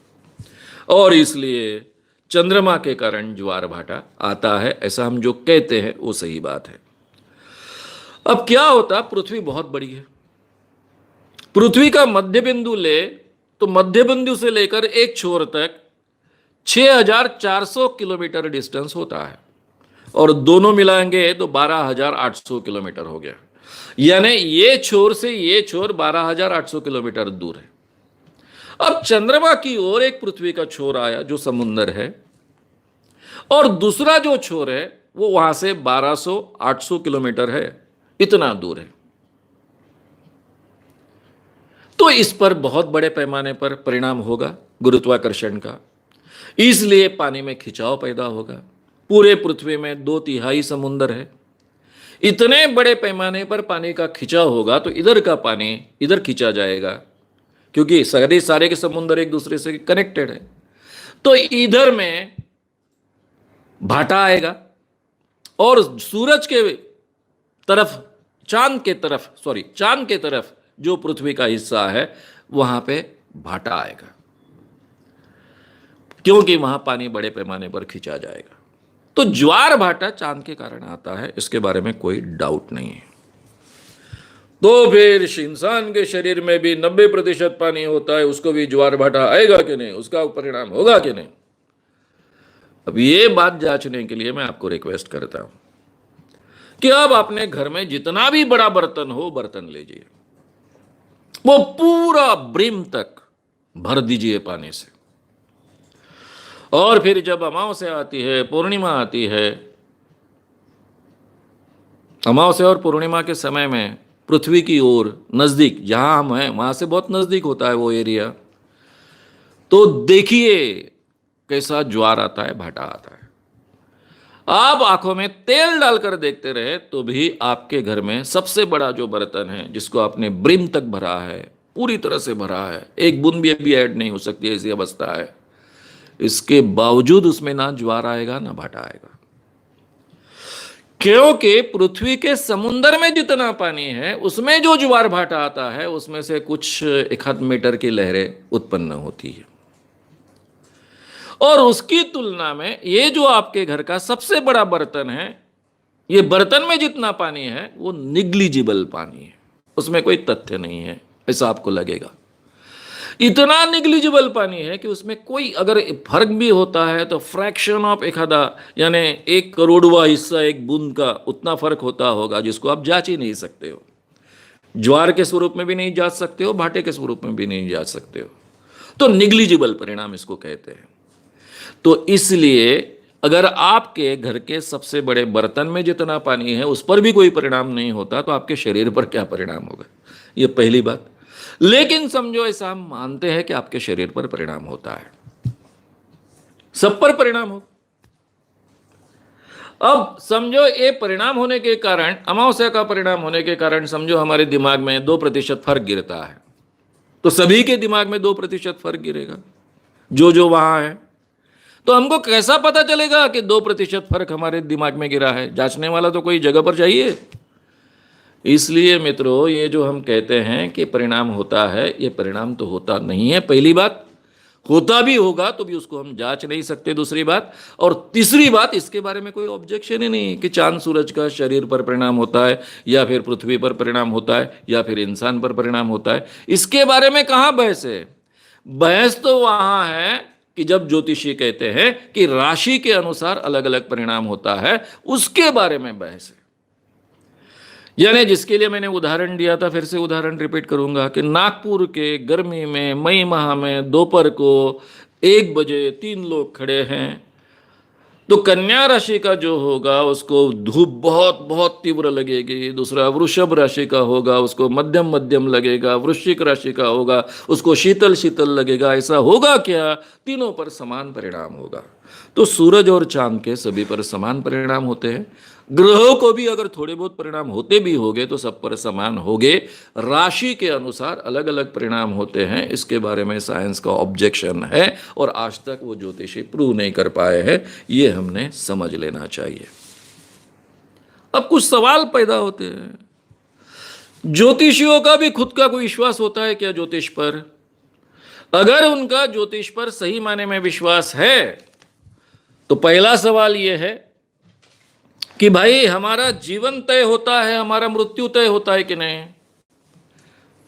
और इसलिए चंद्रमा के कारण ज्वार भाटा आता है, ऐसा हम जो कहते हैं वो सही बात है। अब क्या होता, पृथ्वी बहुत बड़ी है, पृथ्वी का मध्य बिंदु ले तो मध्य बिंदु से लेकर एक छोर तक 6400 किलोमीटर डिस्टेंस होता है, और दोनों मिलाएंगे तो 12800 किलोमीटर हो गया, यानी ये छोर से ये छोर 12800 किलोमीटर दूर है। अब चंद्रमा की ओर एक पृथ्वी का छोर आया जो समुद्र है, और दूसरा जो छोर है वो वहां से 1200-800 किलोमीटर है, इतना दूर है। तो इस पर बहुत बड़े पैमाने पर परिणाम होगा गुरुत्वाकर्षण का, इसलिए पानी में खिंचाव पैदा होगा। पूरे पृथ्वी में 2/3 समुद्र है, इतने बड़े पैमाने पर पानी का खिंचाव होगा तो इधर का पानी इधर खींचा जाएगा, क्योंकि सारे के समुद्र एक दूसरे से कनेक्टेड है। तो इधर में भाटा आएगा, और सूरज के तरफ चांद के तरफ जो पृथ्वी का हिस्सा है वहां पे भाटा आएगा, क्योंकि वहां पानी बड़े पैमाने पर खींचा जाएगा। तो ज्वार भाटा चांद के कारण आता है, इसके बारे में कोई डाउट नहीं है। तो फिर इंसान के शरीर में भी 90% पानी होता है, उसको भी ज्वार भाटा आएगा कि नहीं, उसका परिणाम होगा कि नहीं। अब ये बात जांचने के लिए मैं आपको रिक्वेस्ट करता हूं कि अब अपने घर में जितना भी बड़ा बर्तन हो, बर्तन लीजिए, वो पूरा ब्रिम तक भर दीजिए पानी से, और फिर जब अमावस्या आती है, पूर्णिमा आती है, अमावस्या और पूर्णिमा के समय में पृथ्वी की ओर नजदीक जहां हम हैं वहां से बहुत नजदीक होता है वो एरिया, तो देखिए कैसा ज्वार आता है, भाटा आता है। आप आंखों में तेल डालकर देखते रहे तो भी आपके घर में सबसे बड़ा जो बर्तन है जिसको आपने ब्रिम तक भरा है, पूरी तरह से भरा है, एक बूंद भी ऐड नहीं हो सकती, ऐसी अवस्था है, इसके बावजूद उसमें ना ज्वार आएगा ना भाटा आएगा, क्योंकि पृथ्वी के समुद्र में जितना पानी है उसमें जो ज्वार भाटा आता है उसमें से कुछ 1 मीटर की लहरें उत्पन्न होती है, और उसकी तुलना में ये जो आपके घर का सबसे बड़ा बर्तन है, ये बर्तन में जितना पानी है वो निग्लिजिबल पानी है, उसमें कोई तथ्य नहीं है, ऐसा आपको लगेगा। इतना निग्लिजिबल पानी है कि उसमें कोई अगर फर्क भी होता है तो फ्रैक्शन ऑफ एखादा, यानी 1 करोड़वा हिस्सा, एक बूंद का उतना फर्क होता होगा, जिसको आप जांच ही नहीं सकते हो, ज्वार के स्वरूप में भी नहीं जांच सकते हो, भाटे के स्वरूप में भी नहीं जांच सकते हो। तो निग्लिजिबल परिणाम इसको कहते हैं। तो इसलिए अगर आपके घर के सबसे बड़े बर्तन में जितना पानी है उस पर भी कोई परिणाम नहीं होता तो आपके शरीर पर क्या परिणाम होगा, ये पहली बात। लेकिन समझो ऐसा हम मानते हैं कि आपके शरीर पर परिणाम होता है, सब पर परिणाम हो। अब समझो ये परिणाम होने के कारण, अमावस्या का परिणाम होने के कारण समझो हमारे दिमाग में 2% फर्क गिरता है, तो सभी के दिमाग में 2% फर्क गिरेगा जो वहां है। तो हमको कैसा पता चलेगा कि 2% फर्क हमारे दिमाग में गिरा है? जांचने वाला तो कोई जगह पर चाहिए। इसलिए मित्रों, ये जो हम कहते हैं कि परिणाम होता है, ये परिणाम तो होता नहीं है। पहली बात, होता भी होगा तो भी उसको हम जांच नहीं सकते, दूसरी बात। और तीसरी बात, इसके बारे में कोई ऑब्जेक्शन ही नहीं कि चांद सूरज का शरीर पर परिणाम होता है या फिर पृथ्वी पर परिणाम होता है या फिर इंसान पर परिणाम होता है। इसके बारे में कहां बहस है? बहस तो वहां है कि जब ज्योतिषी कहते हैं कि राशि के अनुसार अलग अलग परिणाम होता है, उसके बारे में बहस है। यानी जिसके लिए मैंने उदाहरण दिया था, फिर से उदाहरण रिपीट करूंगा कि नागपुर के गर्मी में मई माह में दोपहर को 1 बजे 3 लोग खड़े हैं, तो कन्या राशि का जो होगा उसको धूप बहुत बहुत तीव्र लगेगी। दूसरा वृषभ राशि का होगा, उसको मध्यम मध्यम लगेगा। वृश्चिक राशि का होगा, उसको शीतल शीतल लगेगा। ऐसा होगा क्या? तीनों पर समान परिणाम होगा। तो सूरज और चांद के सभी पर समान परिणाम होते हैं। ग्रहों को भी अगर थोड़े बहुत परिणाम होते भी होंगे तो सब पर समान होंगे। राशि के अनुसार अलग अलग परिणाम होते हैं, इसके बारे में साइंस का ऑब्जेक्शन है और आज तक वो ज्योतिषी प्रूव नहीं कर पाए हैं। ये हमने समझ लेना चाहिए। अब कुछ सवाल पैदा होते हैं, ज्योतिषियों का भी खुद का कोई विश्वास होता है क्या ज्योतिष पर? अगर उनका ज्योतिष पर सही माने में विश्वास है तो पहला सवाल यह है कि भाई हमारा जीवन तय होता है, हमारा मृत्यु तय होता है कि नहीं?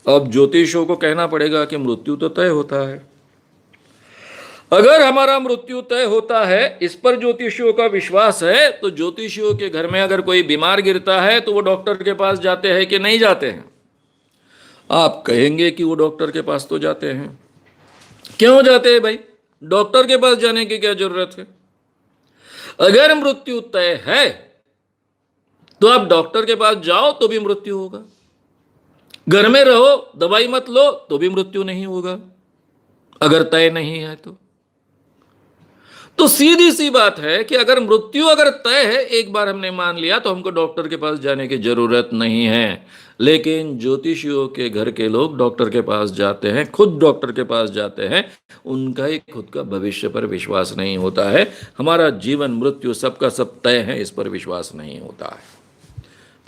अब ज्योतिषियों को कहना पड़ेगा कि मृत्यु तो तय होता है। अगर हमारा मृत्यु तय होता है, इस पर ज्योतिषियों का विश्वास है, तो ज्योतिषियों के घर में अगर कोई बीमार गिरता है तो वो डॉक्टर के पास जाते हैं कि नहीं जाते हैं? आप कहेंगे कि वो डॉक्टर के पास तो जाते हैं। क्यों जाते हैं भाई? डॉक्टर के पास जाने की क्या जरूरत है? अगर मृत्यु तय है तो आप डॉक्टर के पास जाओ तो भी मृत्यु होगा, घर में रहो दवाई मत लो तो भी मृत्यु नहीं होगा, अगर तय नहीं है तो सीधी सी बात है कि अगर मृत्यु अगर तय है, एक बार हमने मान लिया, तो हमको डॉक्टर के पास जाने की जरूरत नहीं है। लेकिन ज्योतिषियों के घर के लोग डॉक्टर के पास जाते हैं, खुद डॉक्टर के पास जाते हैं। उनका ही खुद का भविष्य पर विश्वास नहीं होता है। हमारा जीवन मृत्यु सबका सब तय है, इस पर विश्वास नहीं होता है।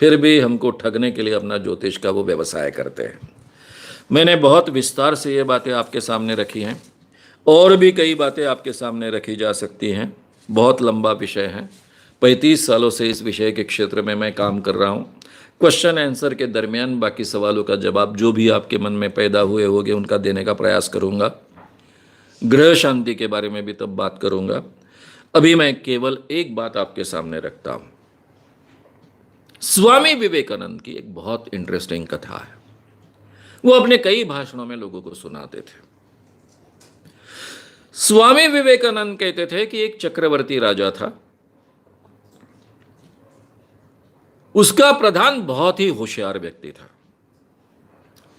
फिर भी हमको ठगने के लिए अपना ज्योतिष का वो व्यवसाय करते हैं। मैंने बहुत विस्तार से ये बातें आपके सामने रखी हैं, और भी कई बातें आपके सामने रखी जा सकती हैं। बहुत लंबा विषय है। 35 सालों से इस विषय के क्षेत्र में मैं काम कर रहा हूँ। क्वेश्चन आंसर के दरमियान बाकी सवालों का जवाब जो भी आपके मन में पैदा हुए होंगे उनका देने का प्रयास करूँगा। ग्रह शांति के बारे में भी तब बात करूँगा। अभी मैं केवल एक बात आपके सामने रखता हूँ। स्वामी विवेकानंद की एक बहुत इंटरेस्टिंग कथा है। वो अपने कई भाषणों में लोगों को सुनाते थे। स्वामी विवेकानंद कहते थे कि एक चक्रवर्ती राजा था, उसका प्रधान बहुत ही होशियार व्यक्ति था।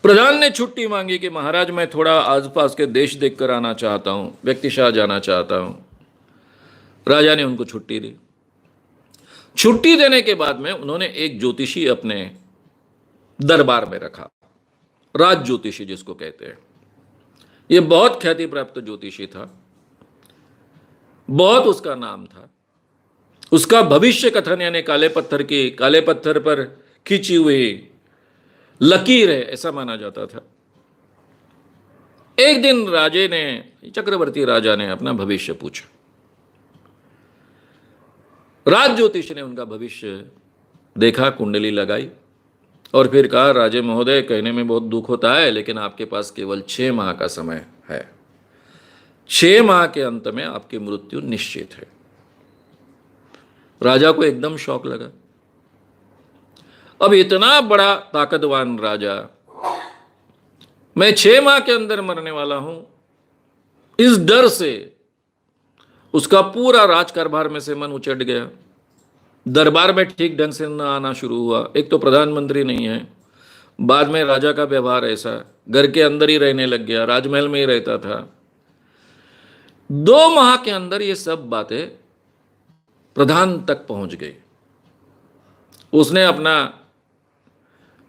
प्रधान ने छुट्टी मांगी कि महाराज मैं थोड़ा आसपास के देश देखकर आना चाहता हूं, व्यक्तिशः जाना चाहता हूं। राजा ने उनको छुट्टी दी। छुट्टी देने के बाद में उन्होंने एक ज्योतिषी अपने दरबार में रखा, राज ज्योतिषी जिसको कहते हैं। यह बहुत ख्याति प्राप्त ज्योतिषी था, बहुत उसका नाम था। उसका भविष्य कथन यानी काले पत्थर पर खींची हुई लकीर है, ऐसा माना जाता था। एक दिन चक्रवर्ती राजा ने अपना भविष्य पूछा। राज ज्योतिष ने उनका भविष्य देखा, कुंडली लगाई और फिर कहा, राजे महोदय कहने में बहुत दुख होता है, लेकिन आपके पास केवल 6 माह का समय है। 6 माह के अंत में आपकी मृत्यु निश्चित है। राजा को एकदम शौक लगा। अब इतना बड़ा ताकतवान राजा, मैं 6 माह के अंदर मरने वाला हूं, इस डर से उसका पूरा राजकारभार में से मन उचट गया। दरबार में ठीक ढंग से न आना शुरू हुआ। एक तो प्रधानमंत्री नहीं है, बाद में राजा का व्यवहार ऐसा, घर के अंदर ही रहने लग गया, राजमहल में ही रहता था। 2 माह के अंदर ये सब बातें प्रधान तक पहुंच गई। उसने अपना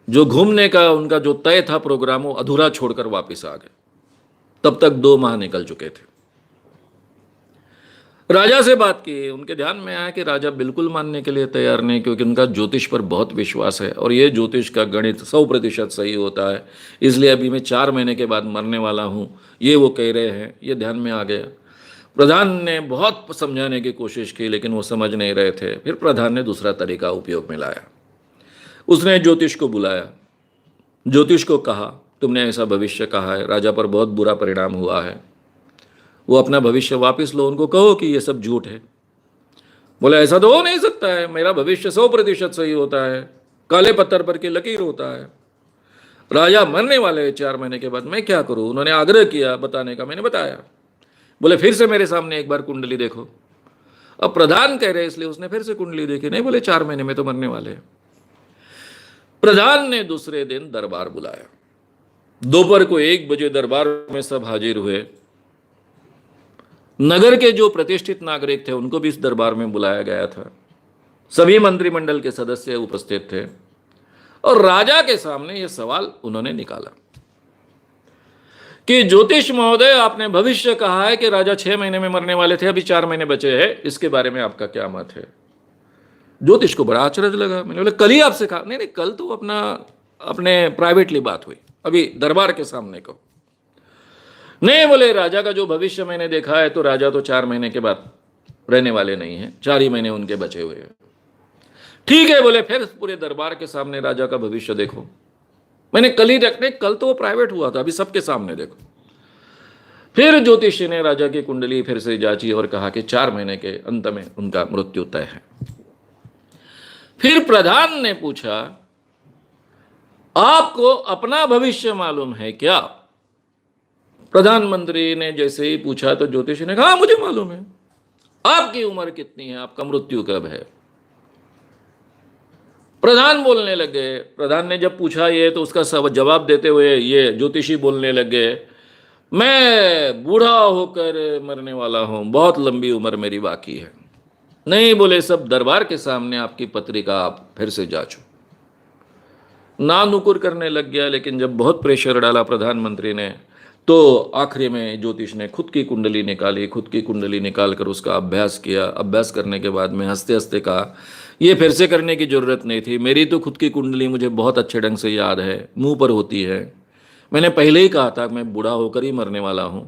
जो घूमने का उनका जो तय था प्रोग्राम, वो अधूरा छोड़कर वापस आ गए। तब तक 2 माह निकल चुके थे। राजा से बात की, उनके ध्यान में आया कि राजा बिल्कुल मानने के लिए तैयार नहीं, क्योंकि उनका ज्योतिष पर बहुत विश्वास है और ये ज्योतिष का गणित 100% सही होता है, इसलिए अभी मैं 4 महीने के बाद मरने वाला हूँ, ये वो कह रहे हैं, ये ध्यान में आ गया। प्रधान ने बहुत समझाने की कोशिश की लेकिन वो समझ नहीं रहे थे। फिर प्रधान ने दूसरा तरीका उपयोग में लाया। उसने ज्योतिष को बुलाया, ज्योतिष को कहा तुमने ऐसा भविष्य कहा है, राजा पर बहुत बुरा परिणाम हुआ है, वो अपना भविष्य वापस लो, उनको कहो कि ये सब झूठ है। बोले ऐसा तो हो नहीं सकता है, मेरा भविष्य 100% सही होता है, काले पत्थर पर की लकीर होता है, राजा मरने वाले हैं 4 महीने के बाद, मैं क्या करूं। उन्होंने आग्रह किया बताने का, मैंने बताया। बोले फिर से मेरे सामने एक बार कुंडली देखो। अब प्रधान कह रहे इसलिए उसने फिर से कुंडली देखी, नहीं बोले 4 महीने में तो मरने वाले हैं। प्रधान ने दूसरे दिन दरबार बुलाया, दोपहर को 1 बजे दरबार में सब हाजिर हुए। नगर के जो प्रतिष्ठित नागरिक थे उनको भी इस दरबार में बुलाया गया था, सभी मंत्रिमंडल के सदस्य उपस्थित थे और राजा के सामने यह सवाल उन्होंने निकाला कि ज्योतिष महोदय, आपने भविष्य कहा है कि राजा 6 महीने में मरने वाले थे, अभी 4 महीने बचे हैं, इसके बारे में आपका क्या मत है। ज्योतिष को बड़ा आश्चर्य लगा। मैंने बोला कल ही आपसे कहा। नहीं, कल तो अपने प्राइवेटली बात हुई, अभी दरबार के सामने कहो। नहीं, बोले राजा का जो भविष्य मैंने देखा है तो राजा तो 4 महीने के बाद रहने वाले नहीं हैं, 4 ही महीने उनके बचे हुए हैं। ठीक है, बोले फिर पूरे दरबार के सामने राजा का भविष्य देखो। मैंने कल ही देखने, कल तो वो प्राइवेट हुआ था, अभी सबके सामने देखो। फिर ज्योतिषी ने राजा की कुंडली फिर से जांची और कहा कि 4 महीने के अंत में उनका मृत्यु तय है। फिर प्रधान ने पूछा, आपको अपना भविष्य मालूम है क्या? प्रधानमंत्री ने जैसे ही पूछा तो ज्योतिषी ने कहा मुझे मालूम है। आपकी उम्र कितनी है, आपका मृत्यु कब है? प्रधान बोलने लगे। प्रधान ने जब पूछा ये तो उसका सब जवाब देते हुए ये ज्योतिषी बोलने लगे, मैं बूढ़ा होकर मरने वाला हूं, बहुत लंबी उम्र मेरी बाकी है। नहीं, बोले सब दरबार के सामने आपकी पत्रिका आप फिर से जांचो। ना नुकुर करने लग गया, लेकिन जब बहुत प्रेशर डाला प्रधानमंत्री ने तो आखिरी में ज्योतिष ने खुद की कुंडली निकाली, खुद की कुंडली निकालकर उसका अभ्यास किया। अभ्यास करने के बाद में हंसते हंसते कहा, ये फिर से करने की जरूरत नहीं थी, मेरी तो खुद की कुंडली मुझे बहुत अच्छे ढंग से याद है, मुंह पर होती है। मैंने पहले ही कहा था मैं बूढ़ा होकर ही मरने वाला हूं,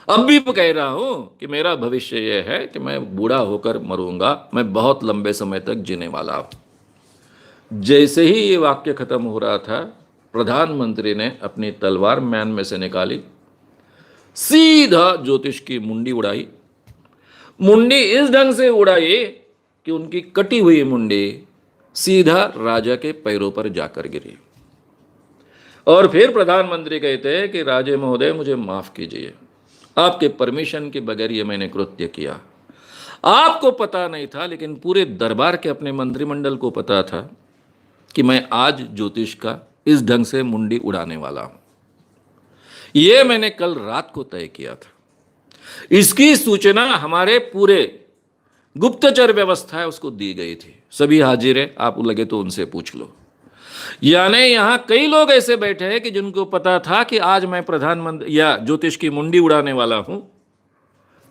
अब भी कह रहा हूं कि मेरा भविष्य यह है कि मैं बूढ़ा होकर मरूंगा, मैं बहुत लंबे समय तक जीने वाला हूं। जैसे ही ये वाक्य खत्म हो रहा था, प्रधानमंत्री ने अपनी तलवार मैन में से निकाली, सीधा ज्योतिष की मुंडी उड़ाई। मुंडी इस ढंग से उड़ाई कि उनकी कटी हुई मुंडी सीधा राजा के पैरों पर जाकर गिरी। और फिर प्रधानमंत्री कहते हैं कि राजे महोदय मुझे माफ कीजिए, आपके परमिशन के बगैर ये मैंने कृत्य किया। आपको पता नहीं था लेकिन पूरे दरबार के अपने मंत्रिमंडल को पता था कि मैं आज ज्योतिष का इस ढंग से मुंडी उड़ाने वाला हूं। यह मैंने कल रात को तय किया था। इसकी सूचना हमारे पूरे गुप्तचर व्यवस्था है उसको दी गई थी, सभी हाजिर है, आप लगे तो उनसे पूछ लो। यानी यहां कई लोग ऐसे बैठे हैं कि जिनको पता था कि आज मैं प्रधानमंत्री या ज्योतिष की मुंडी उड़ाने वाला हूं।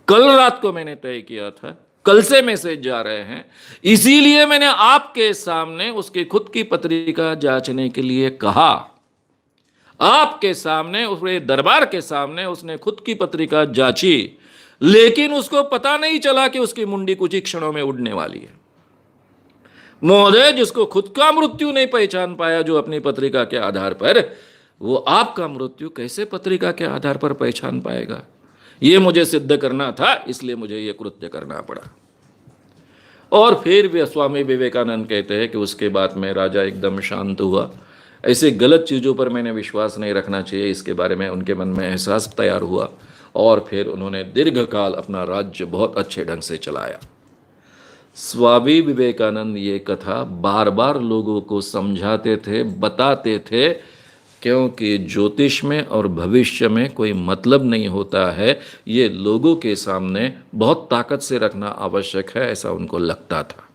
कल रात को मैंने तय किया था, कल से मैसेज जा रहे हैं, इसीलिए मैंने आपके सामने उसकी खुद की पत्रिका जांचने के लिए कहा। आपके सामने, उसके दरबार के सामने उसने खुद की पत्रिका जांची, लेकिन उसको पता नहीं चला कि उसकी मुंडी कुछ ही क्षणों में उड़ने वाली है। महोदय, जिसको खुद का मृत्यु नहीं पहचान पाया जो अपनी पत्रिका के आधार पर, वो आपका मृत्यु कैसे पत्रिका के आधार पर पहचान पाएगा? ये मुझे सिद्ध करना था, इसलिए मुझे ये कृत्य करना पड़ा। और फिर भी स्वामी विवेकानंद कहते हैं कि उसके बाद में राजा एकदम शांत हुआ। ऐसे गलत चीज़ों पर मैंने विश्वास नहीं रखना चाहिए, इसके बारे में उनके मन में एहसास तैयार हुआ और फिर उन्होंने दीर्घकाल अपना राज्य बहुत अच्छे ढंग से चलाया। स्वामी विवेकानंद ये कथा बार बार लोगों को समझाते थे, बताते थे, क्योंकि ज्योतिष में और भविष्य में कोई मतलब नहीं होता है, ये लोगों के सामने बहुत ताकत से रखना आवश्यक है, ऐसा उनको लगता था।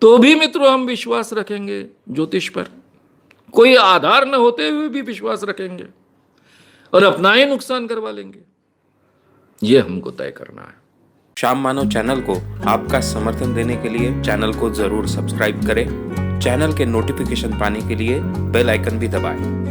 तो भी मित्रों हम विश्वास रखेंगे ज्योतिष पर, कोई आधार न होते हुए भी विश्वास रखेंगे और अपना ही नुकसान करवा लेंगे, ये हमको तय करना है। शाम मानव चैनल को आपका समर्थन देने के लिए चैनल को जरूर सब्सक्राइब करें। चैनल के नोटिफिकेशन पाने के लिए बेल आइकन भी दबाएं।